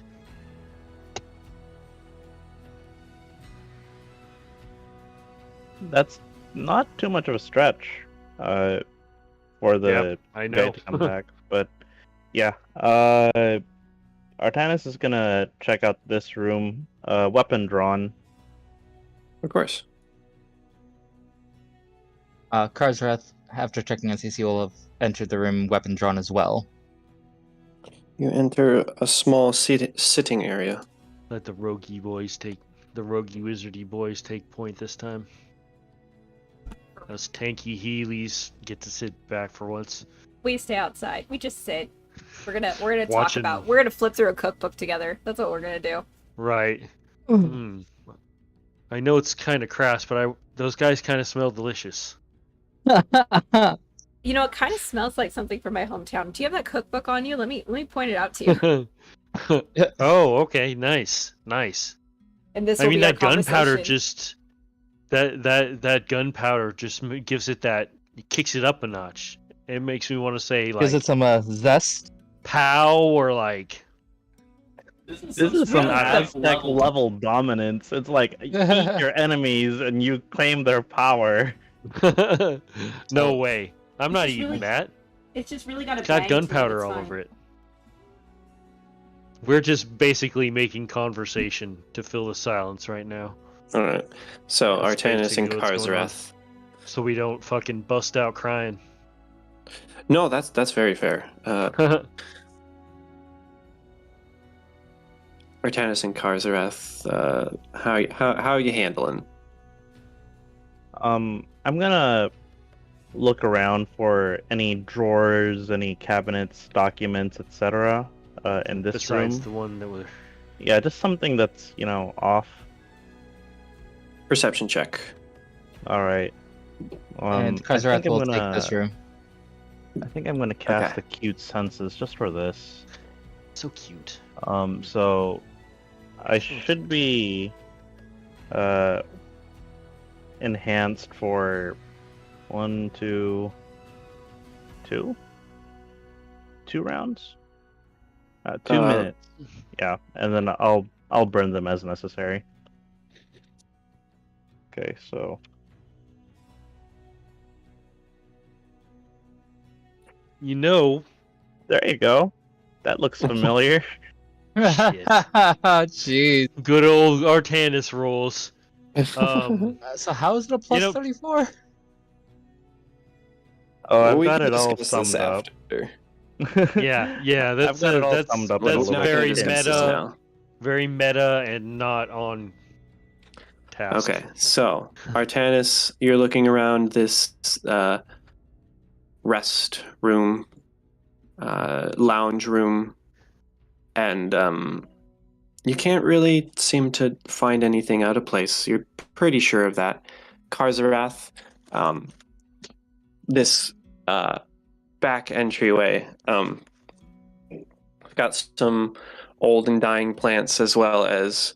Speaker 3: That's not too much of a stretch for the
Speaker 2: Yep, I
Speaker 3: guy
Speaker 2: know.
Speaker 3: to come back. But yeah, Artanis is gonna check out this room. Weapon drawn.
Speaker 1: Of course.
Speaker 4: Karzrath, after checking on Cece, will have entered the room, weapon drawn as well.
Speaker 1: You enter a small sitting area.
Speaker 2: Let the roguey wizardy boys take point this time. Those tanky Heelys get to sit back for once.
Speaker 5: We stay outside. We just sit. We're gonna talk
Speaker 2: Watching-
Speaker 5: about. We're gonna flip through a cookbook together. That's what we're gonna do.
Speaker 2: Right. I know it's kind of crass, but those guys kind of smell delicious.
Speaker 5: You know, it kind of smells like something from my hometown. Do you have that cookbook on you? Let me point it out to you.
Speaker 2: Oh, okay, nice.
Speaker 5: And this.
Speaker 2: I
Speaker 5: will
Speaker 2: mean,
Speaker 5: be our
Speaker 2: that gunpowder
Speaker 5: conversation.
Speaker 2: just that gunpowder just gives it it kicks it up a notch. It makes me want to say
Speaker 4: Gives
Speaker 2: like
Speaker 4: it some zest.
Speaker 2: pow or like
Speaker 3: This is some
Speaker 2: really
Speaker 3: Aztec level dominance. It's like eat your enemies and you claim their power.
Speaker 2: no way. I'm not
Speaker 5: It's
Speaker 2: eating
Speaker 5: really-
Speaker 2: that.
Speaker 5: It's just really got a
Speaker 2: It's got
Speaker 5: bang to it,
Speaker 2: gunpowder
Speaker 5: it's
Speaker 2: all
Speaker 5: fine.
Speaker 2: over it. We're just basically making conversation to fill the silence right now,
Speaker 1: All right. So
Speaker 2: That's
Speaker 1: Artanis and
Speaker 2: basically what's going on.
Speaker 1: Karzrath.
Speaker 2: so we don't fucking bust out crying.
Speaker 1: No, that's very fair. Artanis and Karzrath, how are you handling?
Speaker 3: I'm gonna look around for any drawers, any cabinets, documents, etc. In this
Speaker 2: Besides
Speaker 3: room.
Speaker 2: the one that was
Speaker 3: Yeah, just something that's off.
Speaker 1: Perception check.
Speaker 3: All right.
Speaker 4: And
Speaker 3: I think
Speaker 4: Karzrath
Speaker 3: I'm
Speaker 4: will
Speaker 3: gonna-
Speaker 4: take this room.
Speaker 3: I think I'm gonna cast
Speaker 1: Okay.
Speaker 3: Acute Senses just for this.
Speaker 2: so cute.
Speaker 3: So I should be enhanced for 1, 2 rounds. 2 minutes. Yeah, and then I'll burn them as necessary. Okay, so
Speaker 2: You know,
Speaker 3: There you go. That looks familiar.
Speaker 4: Jeez.
Speaker 2: good old Artanis rolls.
Speaker 4: So how is it a plus
Speaker 2: know-
Speaker 4: 34?
Speaker 3: Oh, I've
Speaker 1: we
Speaker 3: got
Speaker 1: can
Speaker 3: it all
Speaker 1: discuss this
Speaker 3: summed up.
Speaker 1: after.
Speaker 2: Yeah,
Speaker 3: I've got it all summed up.
Speaker 1: But
Speaker 2: that's
Speaker 1: we're not gonna
Speaker 2: very
Speaker 1: discuss this
Speaker 2: meta,
Speaker 1: now.
Speaker 2: very meta, and not on task.
Speaker 1: Okay, so Artanis, you're looking around this rest room, lounge room, and you can't really seem to find anything out of place. You're pretty sure of that. Karzarath, this back entryway, got some old and dying plants as well as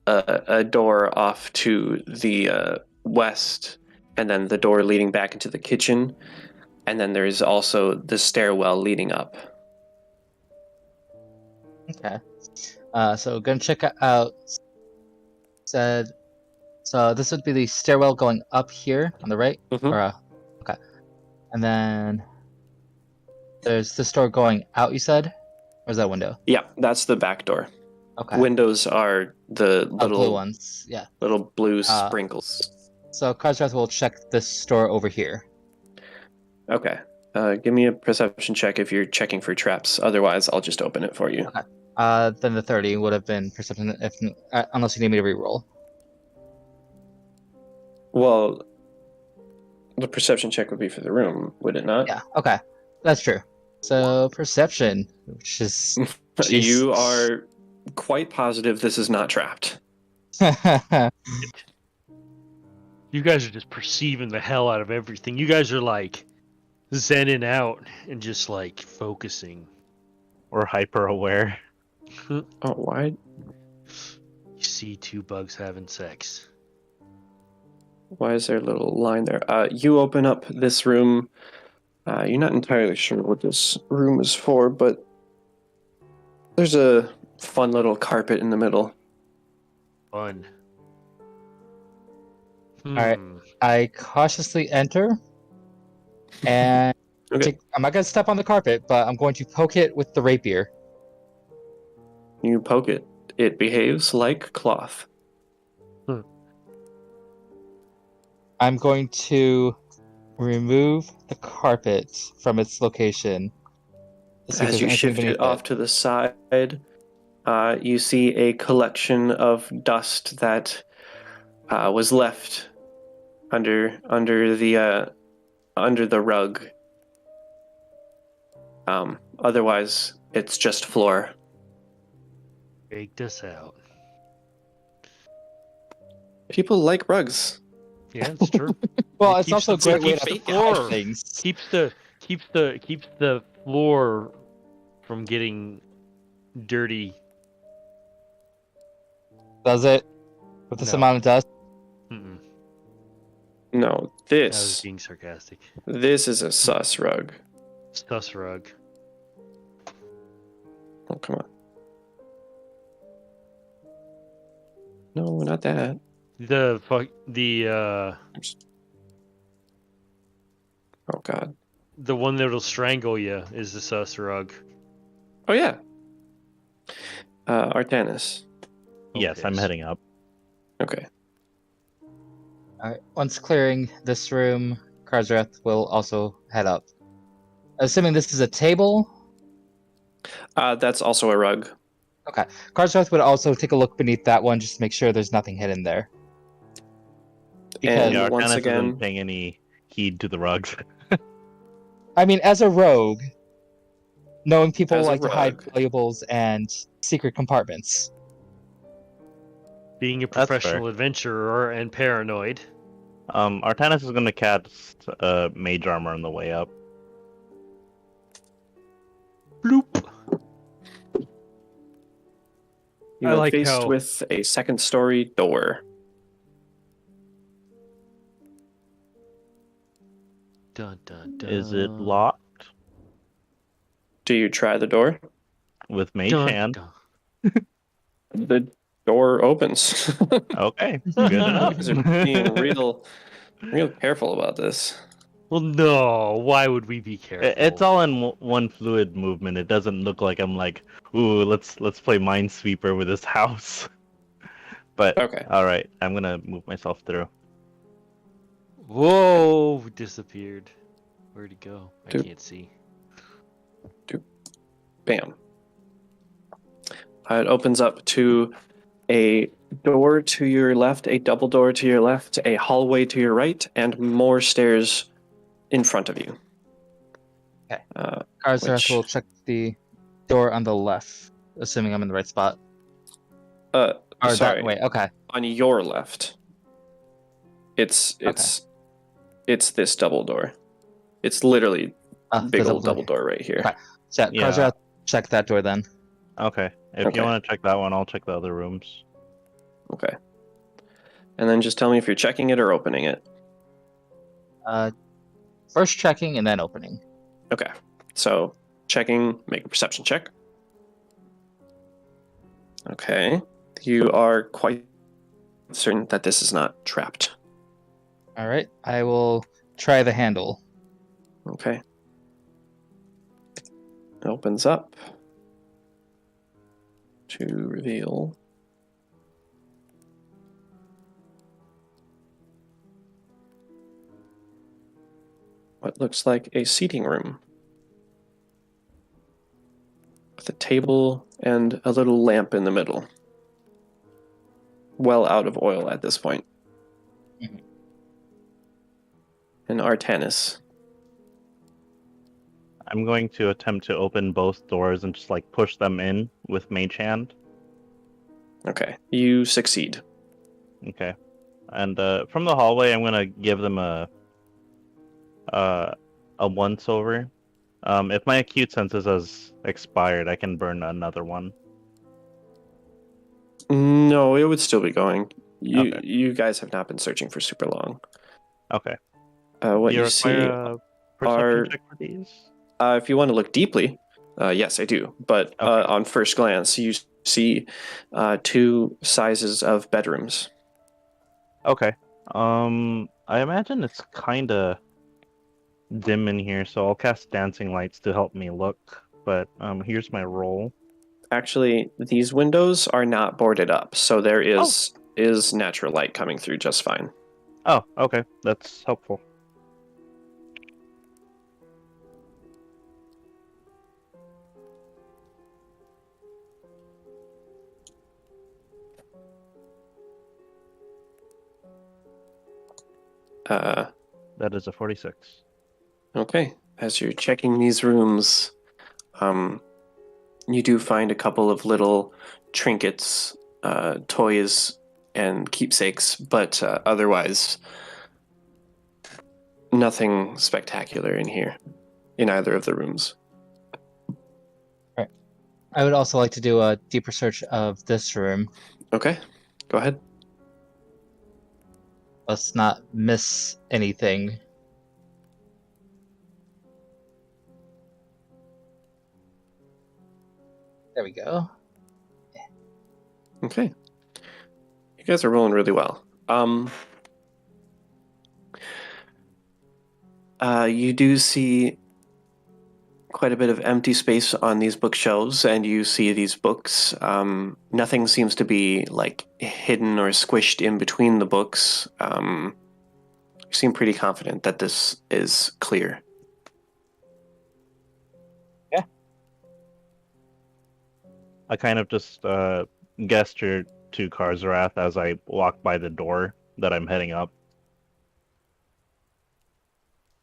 Speaker 1: a door off to the west, and then the door leading back into the kitchen, and then there's also the stairwell leading up.
Speaker 4: Okay. So gonna check out. Said. So this would be the stairwell going up here on the right,
Speaker 1: Mhm.
Speaker 4: or okay, and then there's this door going out. You said, or is that window?
Speaker 1: Yeah, that's the back door.
Speaker 4: Okay.
Speaker 1: Windows are the
Speaker 4: Blue
Speaker 1: little
Speaker 4: ones. Yeah.
Speaker 1: little blue sprinkles.
Speaker 4: So Karzrath will check this door over here.
Speaker 1: Okay. Give me a perception check if you're checking for traps. Otherwise, I'll just open it for you.
Speaker 4: Okay. Then the 30 would have been perception if unless you need me to reroll.
Speaker 1: Well, the perception check would be for the room, would it not?
Speaker 4: Yeah. Okay. That's true. So perception, which is
Speaker 1: You are quite positive this is not trapped.
Speaker 2: You guys are just perceiving the hell out of everything. You guys are like zenning out and just like focusing.
Speaker 3: We're hyper aware.
Speaker 1: Oh, why?
Speaker 2: You see two bugs having sex.
Speaker 1: Why is there a little line there? You open up this room. You're not entirely sure what this room is for, but there's a fun little carpet in the middle.
Speaker 2: Fun.
Speaker 4: Alright. I cautiously enter, and
Speaker 1: Okay.
Speaker 4: I'm not gonna step on the carpet, but I'm going to poke it with the rapier.
Speaker 1: You poke it. It behaves like cloth.
Speaker 4: I'm going to remove the carpet from its location. to see if
Speaker 1: As
Speaker 4: there's
Speaker 1: you
Speaker 4: anything
Speaker 1: shift
Speaker 4: beneath
Speaker 1: it off to the side, you see a collection of dust that was left under the rug. Otherwise, it's just floor.
Speaker 2: Fake this out.
Speaker 1: People like rugs.
Speaker 2: Yeah, it's true.
Speaker 4: Well,
Speaker 2: It
Speaker 4: it's
Speaker 2: keeps
Speaker 4: also a
Speaker 2: the-
Speaker 4: great way
Speaker 2: keeps
Speaker 4: to
Speaker 2: the
Speaker 4: hide
Speaker 2: floor.
Speaker 4: things.
Speaker 2: keeps the floor from getting dirty.
Speaker 4: Does it? With this
Speaker 2: No.
Speaker 4: amount of dust?
Speaker 2: Mm-mm.
Speaker 1: No,
Speaker 2: I was
Speaker 1: this
Speaker 2: being sarcastic.
Speaker 1: is a sus rug.
Speaker 2: Sus rug.
Speaker 1: Oh, come on. No, not that. Oh God.
Speaker 2: The one that'll strangle you is the sus rug.
Speaker 1: Oh yeah. Artanis.
Speaker 3: Yes, I'm
Speaker 2: Yes.
Speaker 3: heading up.
Speaker 1: Okay.
Speaker 4: Alright, once clearing this room, Karzrath will also head up. Assuming this is a table,
Speaker 1: That's also a rug.
Speaker 4: Karzrath would also take a look beneath that one just to make sure there's nothing hidden there.
Speaker 1: And
Speaker 3: Yeah,
Speaker 1: once
Speaker 3: Artanis
Speaker 1: again,
Speaker 3: isn't paying any heed to the rugs.
Speaker 4: I mean, as a rogue, knowing people
Speaker 1: As a
Speaker 4: like to hide
Speaker 1: rogue.
Speaker 4: valuables and secret compartments.
Speaker 2: Being a
Speaker 3: That's
Speaker 2: professional
Speaker 3: fair.
Speaker 2: adventurer and paranoid.
Speaker 3: Artanis is going to cast mage armor on the way up.
Speaker 2: Bloop.
Speaker 1: you
Speaker 2: I
Speaker 1: are
Speaker 2: like
Speaker 1: faced
Speaker 2: how-
Speaker 1: with a second-story door.
Speaker 2: Dun, dun, dun.
Speaker 3: Is it locked
Speaker 1: Do you try the door?
Speaker 3: with mage
Speaker 2: Dun,
Speaker 3: hand?
Speaker 2: dun.
Speaker 1: The door opens.
Speaker 3: Okay, good enough.
Speaker 1: Guys are being real careful about this.
Speaker 2: Well, no. Why would we be careful?
Speaker 3: It's all in one fluid movement. It doesn't look like I'm like, ooh, let's play Minesweeper with this house. But
Speaker 1: Okay.
Speaker 3: all right, I'm gonna move myself through.
Speaker 2: Whoa! Disappeared. Where'd he go? I
Speaker 1: Dude.
Speaker 2: can't see.
Speaker 1: Bam. It opens up to a door to your left, a double door to your left, a hallway to your right, and more stairs in front of you.
Speaker 4: Okay.
Speaker 1: Uh,
Speaker 4: Karzarath will check the door on the left, assuming I'm in the right spot. Or
Speaker 1: sorry,
Speaker 4: that way. Okay.
Speaker 1: on your left. It's this double door. It's literally big
Speaker 4: the
Speaker 1: old double door right here.
Speaker 4: Okay. So,
Speaker 3: Yeah.
Speaker 4: Karzarath, check that door then.
Speaker 3: Okay, if
Speaker 1: Okay.
Speaker 3: you want to check that one, I'll check the other rooms.
Speaker 1: Okay. And then just tell me if you're checking it or opening it.
Speaker 4: First checking and then opening.
Speaker 1: Okay. So, checking, make a perception check. Okay. You are quite certain that this is not trapped.
Speaker 4: All right. I will try the handle.
Speaker 1: Okay. It opens up to reveal what looks like a seating room with a table and a little lamp in the middle. Well out of oil at this point.
Speaker 4: Mhm.
Speaker 1: An Artanis.
Speaker 3: I'm going to attempt to open both doors and just like push them in with Mage Hand.
Speaker 1: Okay. You succeed.
Speaker 3: Okay, and from the hallway, I'm gonna give them a once over. If my acute senses has expired, I can burn another one.
Speaker 1: No, it would still be going.
Speaker 3: Okay.
Speaker 1: You guys have not been searching for super long.
Speaker 3: Okay.
Speaker 1: What
Speaker 3: Do
Speaker 1: you
Speaker 3: require
Speaker 1: see
Speaker 3: a perception
Speaker 1: are,
Speaker 3: check for these?
Speaker 1: if you want to look deeply, yes, I do. But
Speaker 3: Okay.
Speaker 1: on first glance, you see two sizes of bedrooms.
Speaker 3: Okay. I imagine it's kind of dim in here, so I'll cast dancing lights to help me look. But here's my roll.
Speaker 1: Actually, these windows are not boarded up, so there is natural light coming through just fine.
Speaker 3: Oh, okay, that's helpful. That is a 46.
Speaker 1: Okay. As you're checking these rooms, you do find a couple of little trinkets, toys, and keepsakes, but otherwise, nothing spectacular in here, in either of the rooms.
Speaker 4: I would also like to do a deeper search of this room.
Speaker 1: Okay, go ahead.
Speaker 4: Let's not miss anything. There we go.
Speaker 1: Okay. You guys are rolling really well. You do see quite a bit of empty space on these bookshelves, and you see these books. Nothing seems to be like hidden or squished in between the books. You seem pretty confident that this is clear.
Speaker 3: I kind of just gesture to Karzarath as I walk by the door that I'm heading up.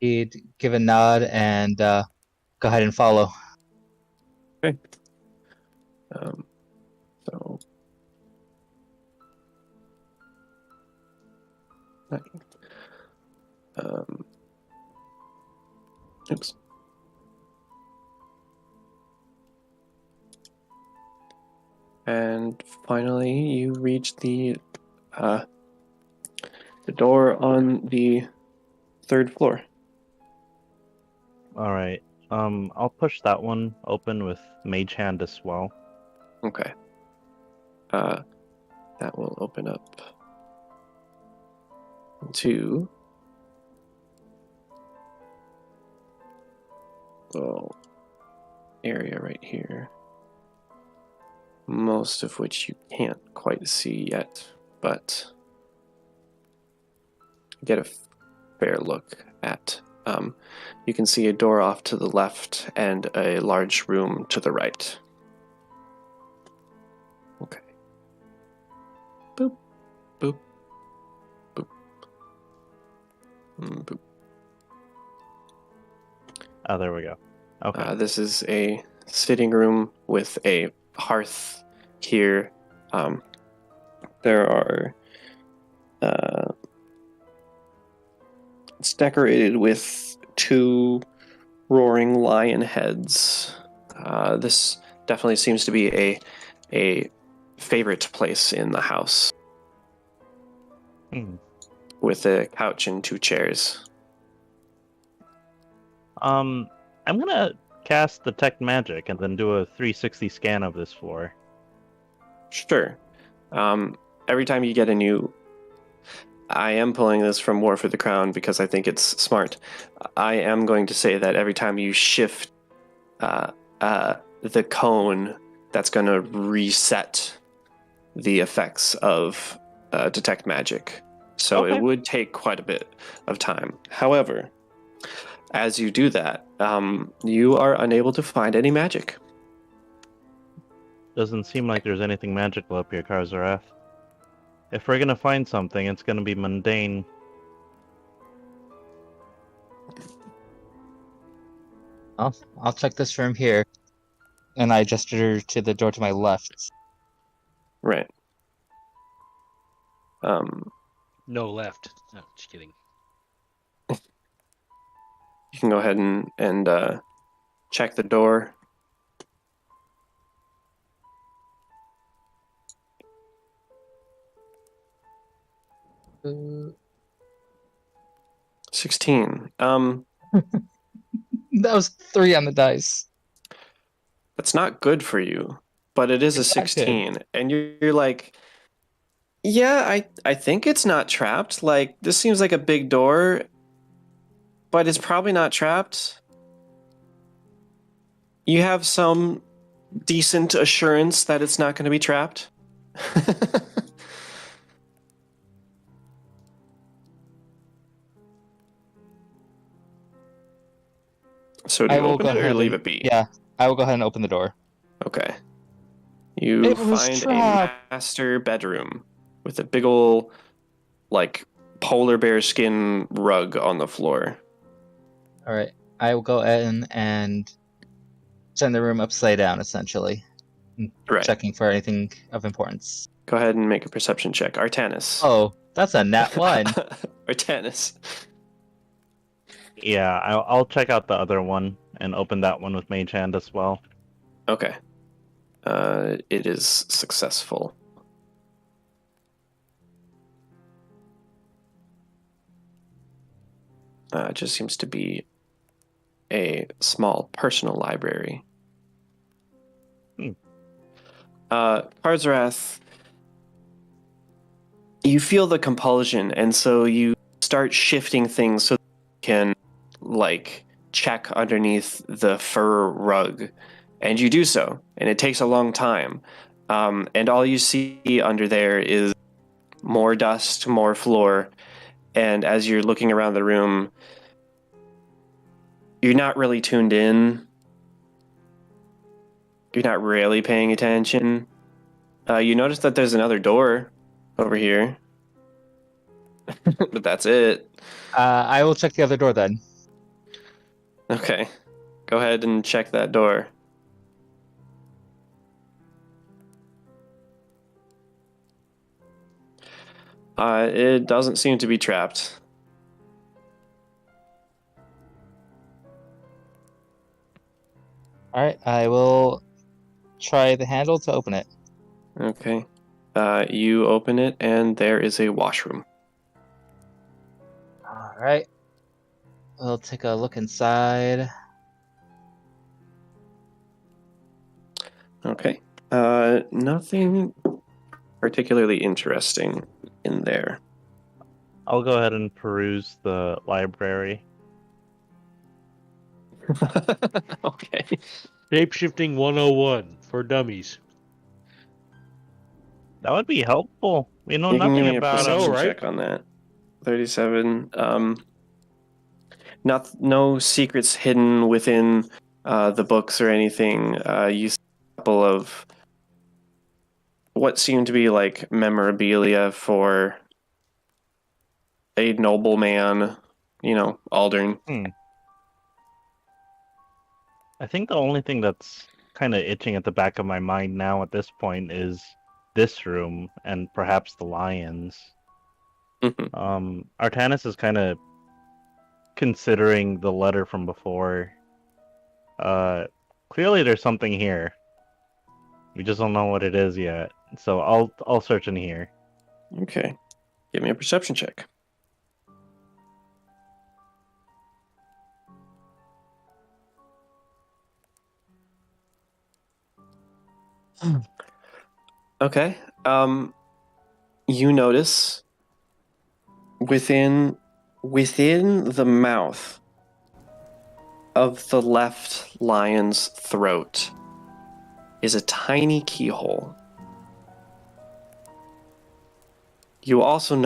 Speaker 4: He'd give a nod and go ahead and follow.
Speaker 1: Okay. So. Oops. And finally, you reach the door on the third floor.
Speaker 3: All right. I'll push that one open with Mage Hand as well.
Speaker 1: Okay. That will open up to little area right here. Most of which you can't quite see yet, but get a fair look at. You can see a door off to the left and a large room to the right. Okay. Boop, boop, boop, boop.
Speaker 3: Oh, there we go. Okay.
Speaker 1: This is a sitting room with a hearth here. There are. It's decorated with 2 roaring lion heads. This definitely seems to be a favorite place in the house,
Speaker 3: Hmm.
Speaker 1: with a couch and 2 chairs.
Speaker 3: I'm gonna cast Detect Magic and then do a 360 scan of this floor.
Speaker 1: Sure. Every time you get a new... I am pulling this from War for the Crown because I think it's smart. I am going to say that every time you shift the cone, that's going to reset the effects of Detect Magic. So
Speaker 3: Okay.
Speaker 1: it would take quite a bit of time. However, as you do that, you are unable to find any magic.
Speaker 3: Doesn't seem like there's anything magical up here, Karzarath. If we're gonna find something, it's gonna be mundane.
Speaker 4: I'll check this room here. And I gesture to the door to my left.
Speaker 1: Right.
Speaker 2: No left. No, just kidding.
Speaker 1: You can go ahead and check the door.
Speaker 4: Uh,
Speaker 1: 16.
Speaker 4: That was 3 on the dice.
Speaker 1: That's not good for you, but it is a
Speaker 4: It's not good.
Speaker 1: 16. And you're like, yeah, I think it's not trapped. Like, this seems like a big door, but it's probably not trapped. You have some decent assurance that it's not going to be trapped. So do
Speaker 4: I
Speaker 1: you
Speaker 4: will
Speaker 1: open
Speaker 4: go
Speaker 1: it or
Speaker 4: ahead
Speaker 1: leave
Speaker 4: and-
Speaker 1: it be?
Speaker 4: Yeah, I will go ahead and open the door.
Speaker 1: Okay. You
Speaker 4: It was
Speaker 1: find a
Speaker 4: trapped.
Speaker 1: master bedroom with a big ol', like, polar bear skin rug on the floor.
Speaker 4: All right, I will go in and turn the room upside down, essentially,
Speaker 1: Right.
Speaker 4: checking for anything of importance.
Speaker 1: Go ahead and make a perception check. Artanis.
Speaker 4: Oh, that's a nat 1.
Speaker 1: Artanis.
Speaker 3: Yeah, I'll check out the other one and open that one with Mage Hand as well.
Speaker 1: Okay. It is successful. It just seems to be a small personal library. Karzarath, you feel the compulsion, and so you start shifting things so you can, like, check underneath the fur rug. And you do so, and it takes a long time. And all you see under there is more dust, more floor. And as you're looking around the room, you're not really tuned in. You're not really paying attention. You notice that there's another door over here. But that's it.
Speaker 4: I will check the other door then.
Speaker 1: Okay. Go ahead and check that door. It doesn't seem to be trapped.
Speaker 4: All right, I will try the handle to open it.
Speaker 1: Okay. You open it, and there is a washroom.
Speaker 4: All right, we'll take a look inside.
Speaker 1: Okay. Nothing particularly interesting in there.
Speaker 3: I'll go ahead and peruse the library.
Speaker 1: Okay.
Speaker 2: Shapeshifting 101 for dummies.
Speaker 3: That would be helpful. We know
Speaker 1: You can give
Speaker 3: nothing
Speaker 1: me a
Speaker 3: about
Speaker 2: know,
Speaker 1: perception
Speaker 3: him.
Speaker 2: right?
Speaker 1: check on that. 37. No secrets hidden within the books or anything. You see a couple of what seem to be like memorabilia for a nobleman, Aldern.
Speaker 3: I think the only thing that's kind of itching at the back of my mind now at this point is this room and perhaps the lions.
Speaker 1: Mhm.
Speaker 3: Artanis is kind of considering the letter from before. Clearly there's something here. We just don't know what it is yet. So I'll search in here.
Speaker 1: Okay. Give me a perception check. Okay. You notice within the mouth of the left lion's throat is a tiny keyhole. You also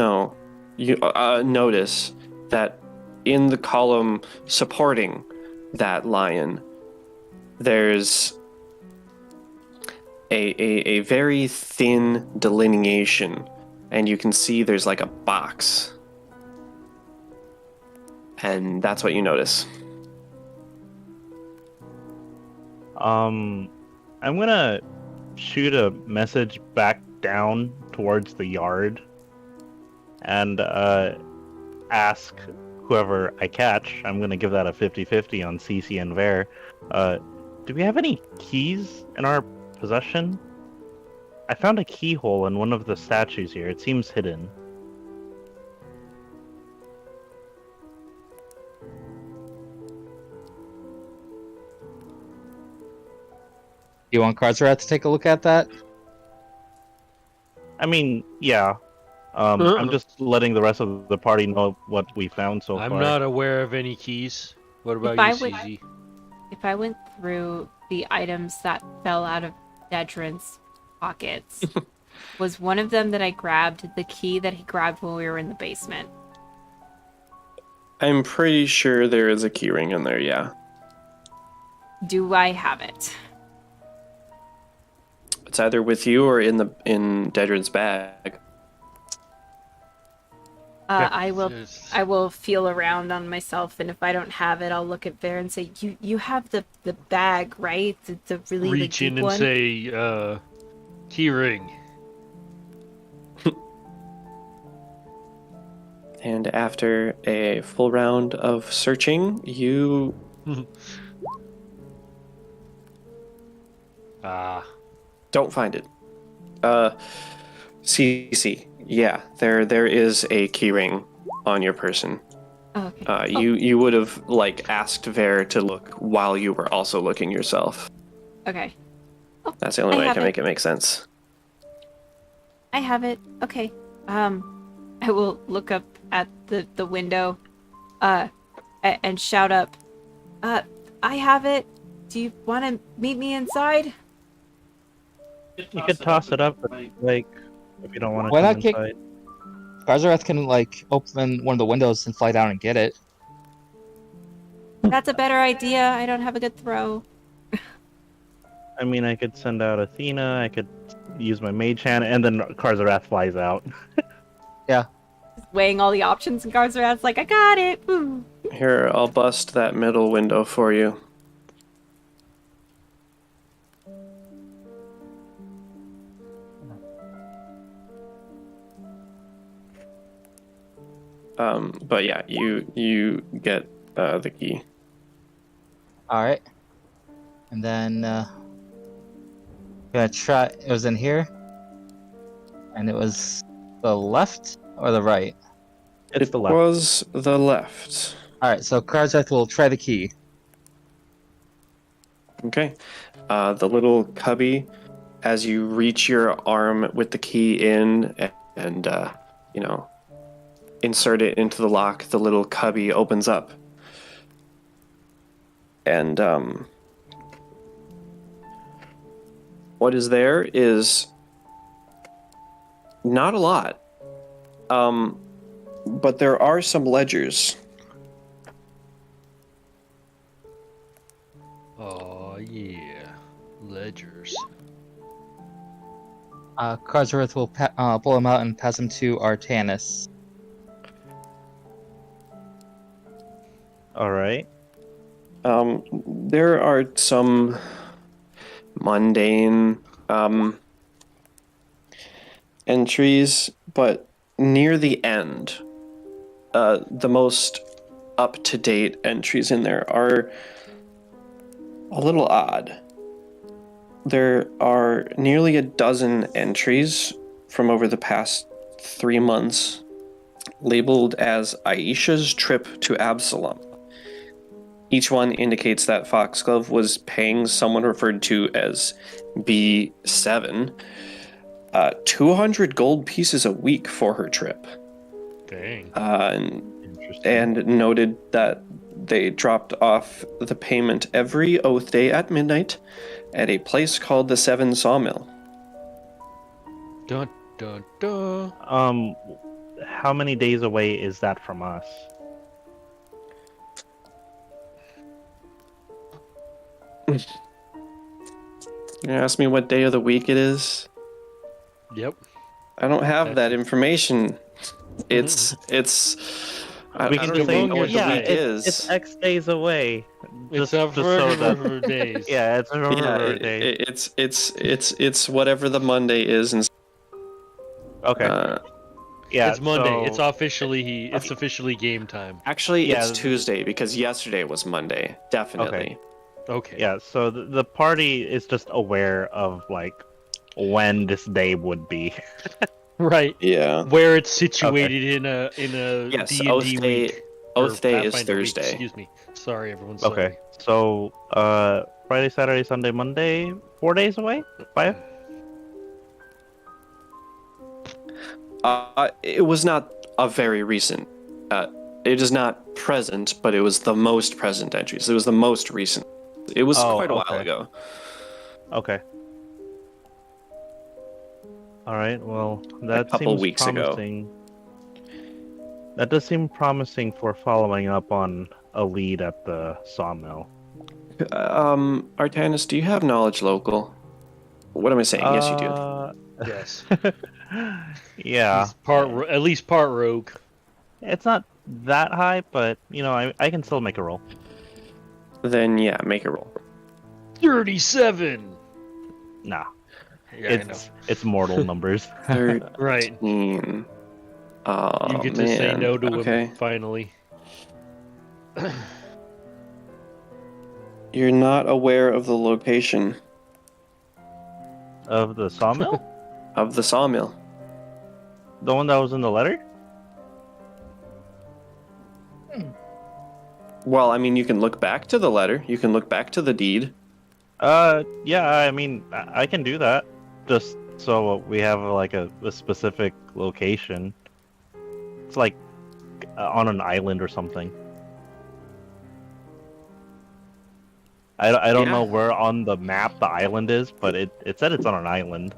Speaker 1: notice that in the column supporting that lion, there's a very thin delineation, and you can see there's like a box. And that's what you notice.
Speaker 3: I'm gonna shoot a message back down towards the yard and ask whoever I catch. I'm gonna give that a 50-50 on CC and Ver. Do we have any keys in our possession? I found a keyhole in one of the statues here. It seems hidden.
Speaker 4: You want Karzarath to take a look at that?
Speaker 3: I mean, yeah. I'm just letting the rest of the party know what we found so
Speaker 2: I'm
Speaker 3: far.
Speaker 2: not aware of any keys. What about
Speaker 5: I
Speaker 2: you,
Speaker 5: would-
Speaker 2: CZ?
Speaker 5: If I went through the items that fell out of Dedrin's pockets, was one of them that I grabbed the key that he grabbed when we were in the basement?
Speaker 1: I'm pretty sure there is a keyring in there, yeah.
Speaker 5: Do I have it?
Speaker 1: It's either with you or in Dedrin's bag.
Speaker 5: I will feel around on myself, and if I don't have it, I'll look at Ver and say, "You have the bag, right? The really
Speaker 2: reach
Speaker 5: the
Speaker 2: in
Speaker 5: deep
Speaker 2: and
Speaker 5: one?"
Speaker 2: say, key ring.
Speaker 1: And after a full round of searching, you
Speaker 2: Ah.
Speaker 1: don't find it. CC, yeah, there is a keyring on your person.
Speaker 5: Oh, okay.
Speaker 1: You would have asked Ver to look while you were also looking yourself.
Speaker 5: Okay.
Speaker 1: That's the only way I
Speaker 5: have
Speaker 1: can
Speaker 5: it.
Speaker 1: make it make sense.
Speaker 5: I have it. Okay. I will look up at the window, and shout up, I have it. Do you want to meet me inside?
Speaker 3: You could toss it up, if you don't want to
Speaker 4: Why
Speaker 3: come
Speaker 4: not kick-
Speaker 3: inside.
Speaker 4: Karzarath can open one of the windows and fly down and get it.
Speaker 5: That's a better idea. I don't have a good throw.
Speaker 3: I mean, I could send out Athena, I could use my mage hand, and then Karzarath flies out.
Speaker 5: Weighing all the options, and Garzarath's like, I got it. Woo.
Speaker 1: Here, I'll bust that middle window for you. But yeah, you get the key.
Speaker 4: Alright. And then, gonna try. It was in here. And it was the left or the right?
Speaker 3: It's the left.
Speaker 1: Was the left.
Speaker 4: Alright, so Karzarath will try the key.
Speaker 1: Okay. The little cubby, as you reach your arm with the key in and insert it into the lock, the little cubby opens up. And what is there is not a lot. But there are some ledgers.
Speaker 2: Oh yeah, ledgers.
Speaker 4: Carsworth will pull him out and pass him to Artanis.
Speaker 3: All right.
Speaker 1: There are some mundane entries, but near the end, the most up-to-date entries in there are a little odd. There are nearly a dozen entries from over the past 3 months labeled as Aisha's trip to Absalom. Each one indicates that Foxglove was paying someone referred to as B7 200 gold pieces a week for her trip.
Speaker 2: Dang.
Speaker 3: Interesting.
Speaker 1: And noted that they dropped off the payment every Oath Day at midnight at a place called the Seven Sawmill.
Speaker 2: Dun dun dun.
Speaker 3: How many days away is that from us?
Speaker 1: You ask me what day of the week it is?
Speaker 2: Yep.
Speaker 1: I don't have that information. It's I
Speaker 3: We
Speaker 1: don't
Speaker 3: can
Speaker 1: even
Speaker 3: just say,
Speaker 1: know what the week is.
Speaker 3: It's X days away.
Speaker 2: It's
Speaker 3: Just
Speaker 2: a
Speaker 3: so that-
Speaker 2: for days.
Speaker 3: Yeah, it's a
Speaker 1: Yeah,
Speaker 3: day.
Speaker 1: it's whatever the Monday is, and
Speaker 3: Okay. Yeah,
Speaker 2: It's Monday.
Speaker 3: so-
Speaker 2: It's officially game time.
Speaker 1: actually
Speaker 3: Yeah,
Speaker 1: it's Tuesday because yesterday was Monday. Definitely.
Speaker 2: Okay.
Speaker 3: Yeah, so the party is just aware of like when this day would be.
Speaker 2: Right.
Speaker 1: Yeah.
Speaker 2: Where it's situated in a
Speaker 1: Yes,
Speaker 2: D&D
Speaker 1: Oath Day.
Speaker 2: week. or
Speaker 1: Oath Day is
Speaker 2: Pathfinder week,
Speaker 1: Thursday.
Speaker 2: excuse me. Sorry, everyone. Sorry.
Speaker 3: Okay. So Friday, Saturday, Sunday, Monday, 4 days away? 5?
Speaker 1: It was not a very recent. It is not present, but it was the most present entries. It was the most recent. It was
Speaker 3: Oh,
Speaker 1: quite a while
Speaker 3: okay.
Speaker 1: ago.
Speaker 3: Okay. All right. Well, that
Speaker 1: couple
Speaker 3: seems
Speaker 1: weeks ago.
Speaker 3: promising. That does seem promising for following up on a lead at the sawmill.
Speaker 1: Artanis, do you have knowledge local? What am I saying? Yes, you do.
Speaker 2: Yes.
Speaker 3: Yeah.
Speaker 2: He's at least part rogue.
Speaker 3: It's not that high, but you know, I can still make a roll.
Speaker 1: Then yeah, make a roll.
Speaker 2: 37.
Speaker 3: Nah,
Speaker 2: Yeah,
Speaker 3: it's mortal numbers.
Speaker 1: 13.
Speaker 2: Right.
Speaker 1: Oh,
Speaker 2: You get to say
Speaker 1: man.
Speaker 2: no to
Speaker 1: Okay.
Speaker 2: him finally.
Speaker 1: You're not aware of the location
Speaker 3: Of the sawmill,
Speaker 1: of the sawmill.
Speaker 3: the one that was in the letter.
Speaker 1: Well, I mean, you can look back to the letter. You can look back to the deed.
Speaker 3: Yeah. I mean, I can do that. Just so we have like a specific location. It's like on an island or something. I don't
Speaker 1: Yeah.
Speaker 3: know where on the map the island is, but it said it's on an island.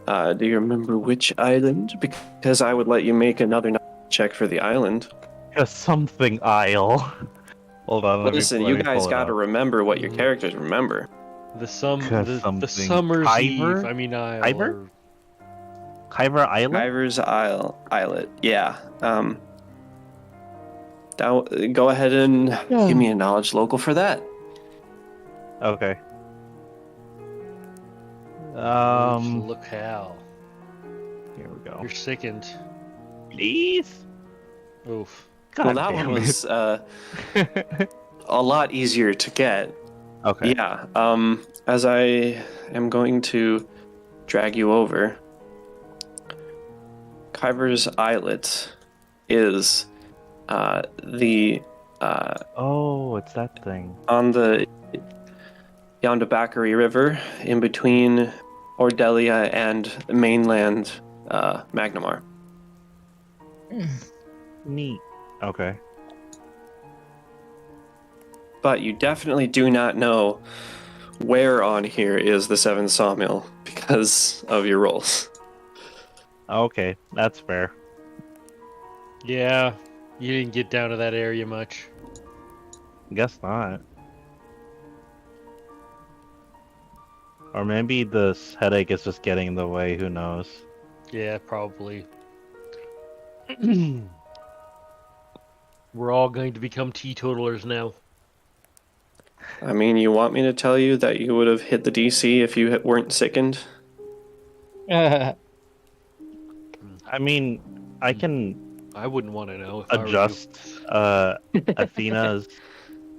Speaker 1: Do you remember which island? Because I would let you make another check for the island.
Speaker 3: Something isle. Hold on. let me-
Speaker 1: Listen,
Speaker 3: let
Speaker 1: you
Speaker 3: me
Speaker 1: guys
Speaker 3: pull it
Speaker 1: got to
Speaker 3: up.
Speaker 1: remember what your characters remember.
Speaker 2: The
Speaker 3: something.
Speaker 2: summer's
Speaker 3: Kyver?
Speaker 2: eve. I mean,
Speaker 3: Kyver?
Speaker 2: or-
Speaker 3: Kyver Island?
Speaker 1: Kyver's Islet. Yeah. Go ahead and give me a knowledge local for that.
Speaker 3: Okay.
Speaker 2: Look how.
Speaker 3: Here we go.
Speaker 2: You're sickened.
Speaker 3: Please.
Speaker 2: Oof.
Speaker 1: Well,
Speaker 3: God
Speaker 1: that
Speaker 3: damn
Speaker 1: one
Speaker 3: it.
Speaker 1: was a lot easier to get.
Speaker 3: Okay.
Speaker 1: Yeah. As I am going to drag you over, Kyver's Islet is the
Speaker 3: Oh, it's that thing.
Speaker 1: on the Yondabakari River in between Ordelia and mainland Magnamar.
Speaker 3: Neat. Okay.
Speaker 1: but you definitely do not know where on here is the 7th sawmill because of your rolls.
Speaker 3: Okay, that's fair.
Speaker 2: Yeah, you didn't get down to that area much.
Speaker 3: Guess not. Or maybe this headache is just getting in the way, who knows?
Speaker 2: Yeah, probably. We're all going to become teetotalers now.
Speaker 1: I mean, you want me to tell you that you would have hit the DC if you weren't sickened?
Speaker 3: I mean, I can
Speaker 2: I wouldn't want to know if I were you.
Speaker 3: adjust Athena's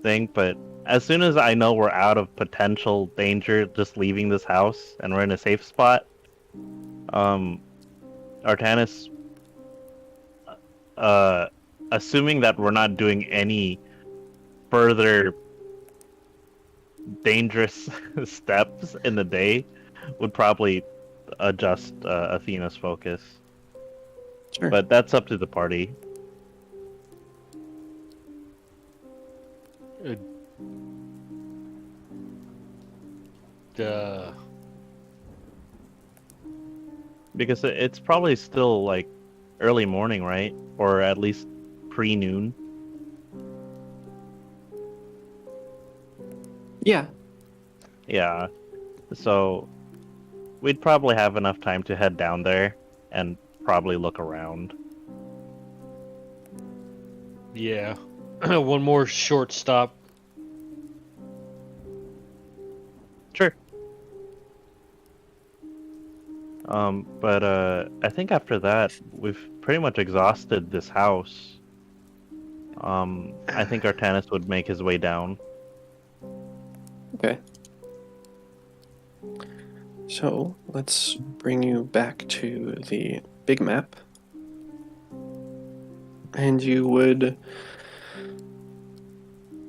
Speaker 3: thing, but as soon as I know we're out of potential danger just leaving this house and we're in a safe spot, Artanis, assuming that we're not doing any further dangerous steps in the day, would probably adjust Athena's focus.
Speaker 1: Sure.
Speaker 3: But that's up to the party. Because it's probably still like early morning, right? Or at least pre-noon.
Speaker 1: Yeah.
Speaker 3: Yeah. So we'd probably have enough time to head down there and probably look around.
Speaker 2: Yeah. One more short stop.
Speaker 3: Sure. But I think after that we've pretty much exhausted this house. I think Artanis would make his way down.
Speaker 1: Okay. So, let's bring you back to the big map. And you would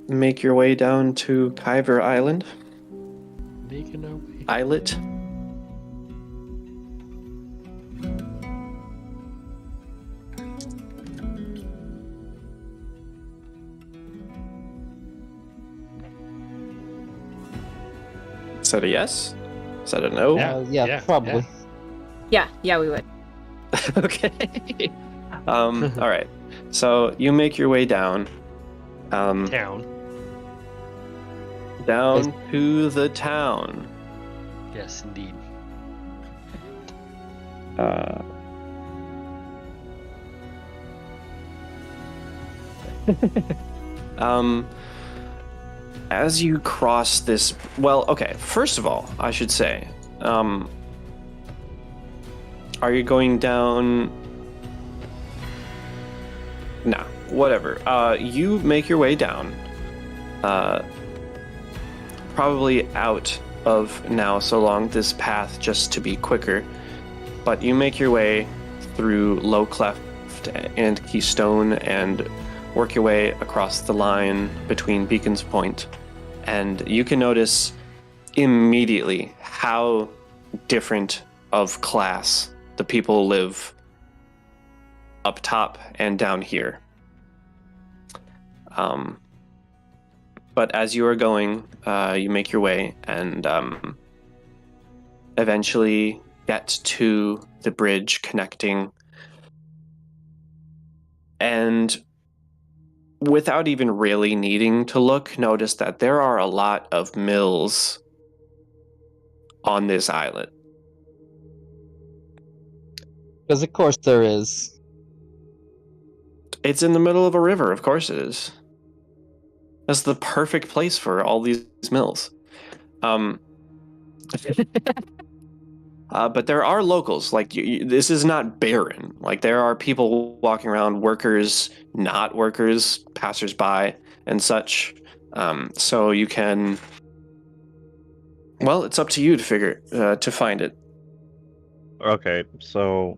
Speaker 1: make your way down to Kyver Island.
Speaker 2: Making our way.
Speaker 1: Islet. Is that a yes? Is that a no?
Speaker 2: Yeah.
Speaker 4: Probably.
Speaker 5: Yeah, we would.
Speaker 1: Okay. All right. So you make your way down.
Speaker 2: Town.
Speaker 1: Down to the town.
Speaker 2: Yes, indeed.
Speaker 1: As you cross this, well, okay, first of all, I should say, are you going down? No, whatever. You make your way down, probably out of now so long this path just to be quicker, but you make your way through Low Cleft and Keystone and work your way across the line between Beacon's Point, and you can notice immediately how different of class the people live up top and down here. But as you are going, you make your way and eventually get to the bridge connecting, and without even really needing to look, notice that there are a lot of mills on this islet.
Speaker 4: Because of course there is.
Speaker 1: It's in the middle of a river, of course it is. That's the perfect place for all these mills. But there are locals. Like, this is not barren. Like, there are people walking around, workers, not workers, passersby, and such. So you can... Well, it's up to you to find it.
Speaker 3: Okay, so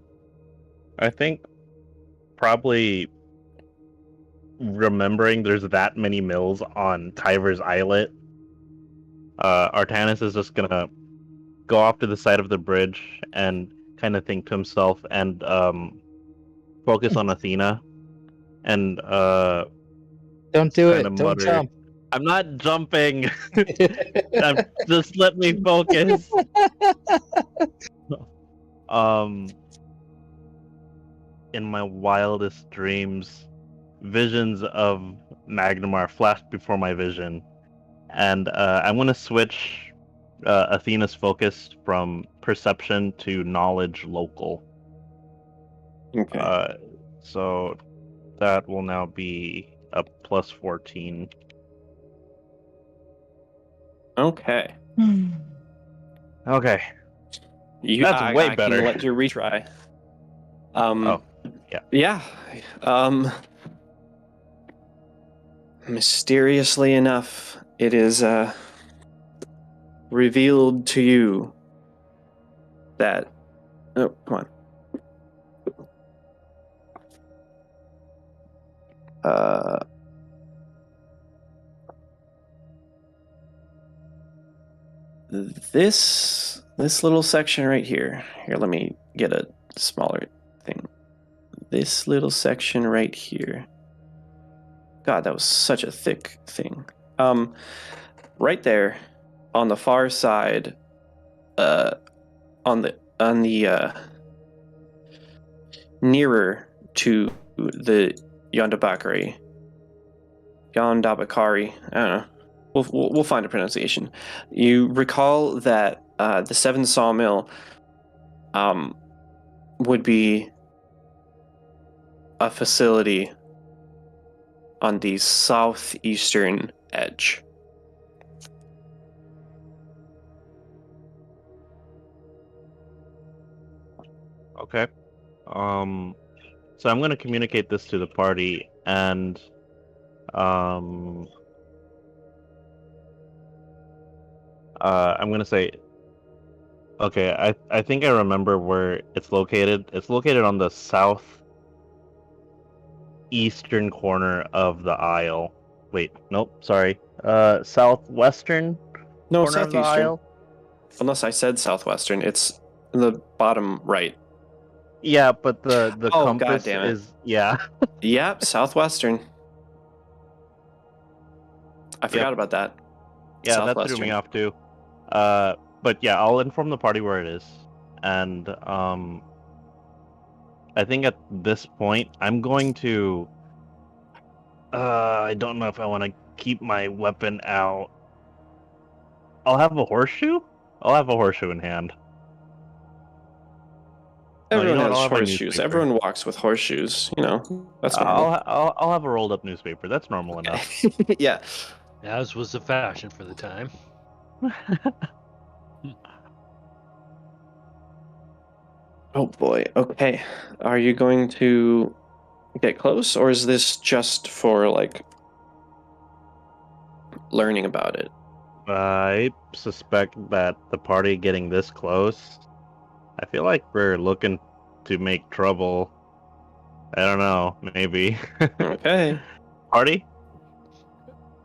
Speaker 3: I think probably remembering there's that many mills on Kyver's Islet, Artanis is just gonna go off to the side of the bridge and kind of think to himself and focus on Athena and
Speaker 4: Don't do it.
Speaker 3: Kinda
Speaker 4: Don't
Speaker 3: mutter.
Speaker 4: jump.
Speaker 3: I'm not jumping. Just let me focus. In my wildest dreams, visions of Magnamar flashed before my vision, and I'm gonna switch Athena's focus from perception to knowledge local.
Speaker 1: Okay.
Speaker 3: So that will now be a plus 14.
Speaker 1: Okay.
Speaker 3: Okay. That's way
Speaker 1: I
Speaker 3: better.
Speaker 1: Can let you retry.
Speaker 3: Oh, yeah.
Speaker 1: Yeah. Mysteriously enough, it is revealed to you that. Oh, come on. This little section right here. Here, let me get a smaller thing. This little section right here. God, that was such a thick thing. Right there, on the far side, on the nearer to the Yondabakari, I don't know. We'll find a pronunciation. You recall that the Seven Sawmill would be a facility on the southeastern edge.
Speaker 3: Okay. So I'm going to communicate this to the party, and I'm going to say, okay, I think I remember where it's located. It's located on the southeastern corner of the Isle. Wait, nope, sorry. Southwestern
Speaker 1: No,
Speaker 3: corner of the
Speaker 1: southeastern.
Speaker 3: Isle.
Speaker 1: Unless I said southwestern, it's the bottom right.
Speaker 3: Yeah, but the
Speaker 1: Oh,
Speaker 3: compass
Speaker 1: God damn it.
Speaker 3: is, yeah.
Speaker 1: Yep, southwestern. I forgot about that.
Speaker 3: Yeah, that threw me off too. But yeah, I'll inform the party where it is, and I think at this point I'm going to. I don't know if I want to keep my weapon out. I'll have a horseshoe. I'll have a horseshoe in hand.
Speaker 1: Everyone
Speaker 3: I'll
Speaker 1: has
Speaker 3: have my
Speaker 1: horseshoes.
Speaker 3: newspaper.
Speaker 1: Everyone walks with horseshoes. You know, that's normal.
Speaker 3: I'll have a rolled up newspaper. That's normal enough.
Speaker 1: Yeah.
Speaker 2: As was the fashion for the time.
Speaker 1: Oh boy. Okay. Are you going to get close, or is this just for like learning about it?
Speaker 3: I suspect that the party getting this close, I feel like we're looking to make trouble. I don't know, maybe.
Speaker 1: Okay.
Speaker 3: Party?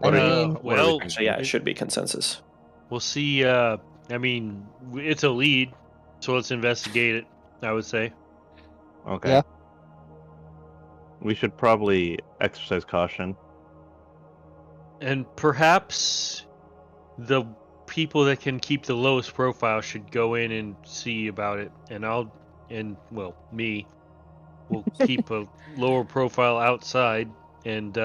Speaker 4: I mean,
Speaker 3: what are we thinking?
Speaker 1: So yeah, it should be consensus.
Speaker 2: We'll see. I mean, it's a lead, so let's investigate it, I would say.
Speaker 3: Okay.
Speaker 4: Yeah.
Speaker 3: We should probably exercise caution.
Speaker 2: And perhaps the people that can keep the lowest profile should go in and see about it. And me will keep a lower profile outside and,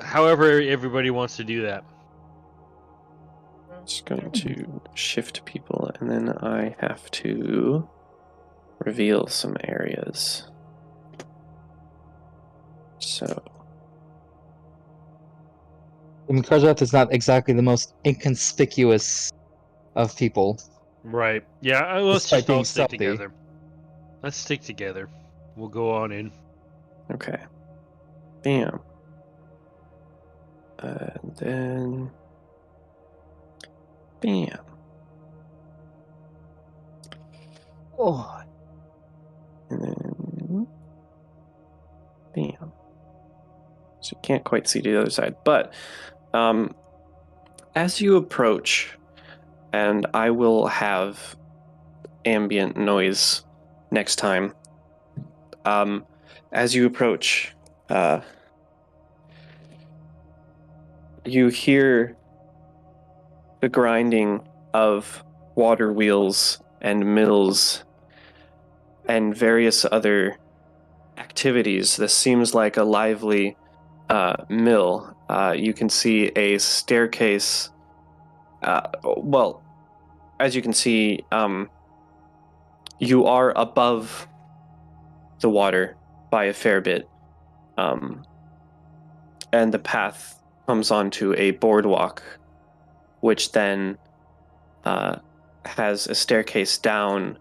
Speaker 2: however everybody wants to do that.
Speaker 1: I'm just going to shift people, and then I have to reveal some areas. So,
Speaker 4: I mean, Karzath is not exactly the most inconspicuous of people.
Speaker 2: Right. Yeah, let's
Speaker 4: Despite
Speaker 2: just all
Speaker 4: being
Speaker 2: stick
Speaker 4: stealthy.
Speaker 2: together. Let's stick together. We'll go on in.
Speaker 1: okay. Bam. And then, bam.
Speaker 4: Oh,
Speaker 1: And then, bam. So you can't quite see to the other side. But as you approach, and I will have ambient noise next time, as you approach, you hear the grinding of water wheels and mills and various other activities. This seems like a lively mill. You can see a staircase. Well, as you can see, you are above the water by a fair bit. And the path comes onto a boardwalk, which then has a staircase down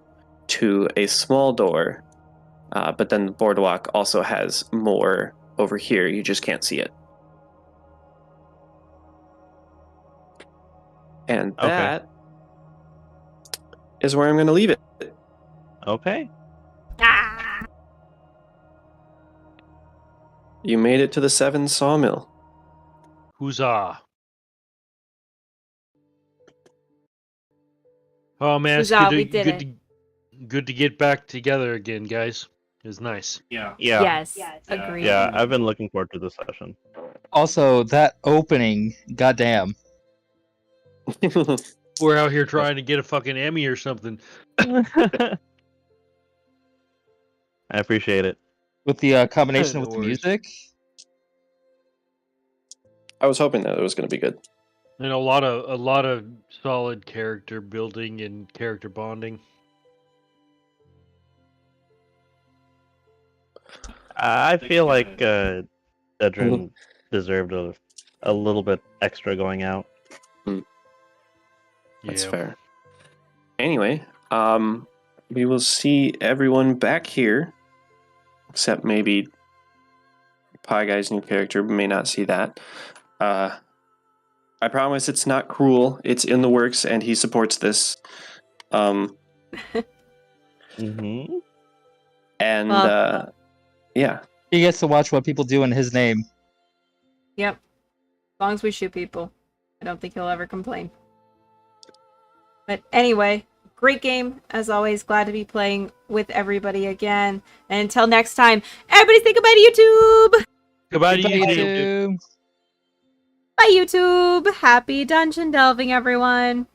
Speaker 1: to a small door. But then the boardwalk also has more over here. You just can't see it. And
Speaker 3: Okay.
Speaker 1: that is where I'm going to leave it.
Speaker 3: Okay.
Speaker 5: Ah!
Speaker 1: You made it to the 7 sawmill.
Speaker 2: Huzzah. Oh man, it's
Speaker 5: Huzzah,
Speaker 2: good
Speaker 5: we
Speaker 2: to,
Speaker 5: did
Speaker 2: good,
Speaker 5: it.
Speaker 2: to, good to get back together again, guys. It was nice.
Speaker 6: Yeah.
Speaker 3: Yeah.
Speaker 5: Yes, agreed.
Speaker 3: Yeah, I've been looking forward to this session.
Speaker 4: Also, that opening, goddamn.
Speaker 2: We're out here trying to get a fucking Emmy or something.
Speaker 3: I appreciate it.
Speaker 4: With the combination
Speaker 2: No
Speaker 4: with the
Speaker 2: worries.
Speaker 4: music.
Speaker 1: I was hoping that it was going to be good.
Speaker 2: And a lot of solid character building and character bonding.
Speaker 3: I feel like Dedrin deserved a little bit extra going out.
Speaker 1: That's
Speaker 2: Yeah.
Speaker 1: fair. Anyway, we will see everyone back here, except maybe Pie Guy's new character. We may not see that. I promise it's not cruel. It's in the works, and he supports this.
Speaker 3: Mm-hmm.
Speaker 1: And yeah,
Speaker 4: He gets to watch what people do in his name.
Speaker 5: Yep. As long as we shoot people, I don't think he'll ever complain. But anyway, great game as always. Glad to be playing with everybody again. And until next time, everybody say goodbye to YouTube.
Speaker 2: Goodbye to
Speaker 4: Goodbye,
Speaker 2: you.
Speaker 4: YouTube.
Speaker 5: Bye YouTube. Happy dungeon delving, everyone.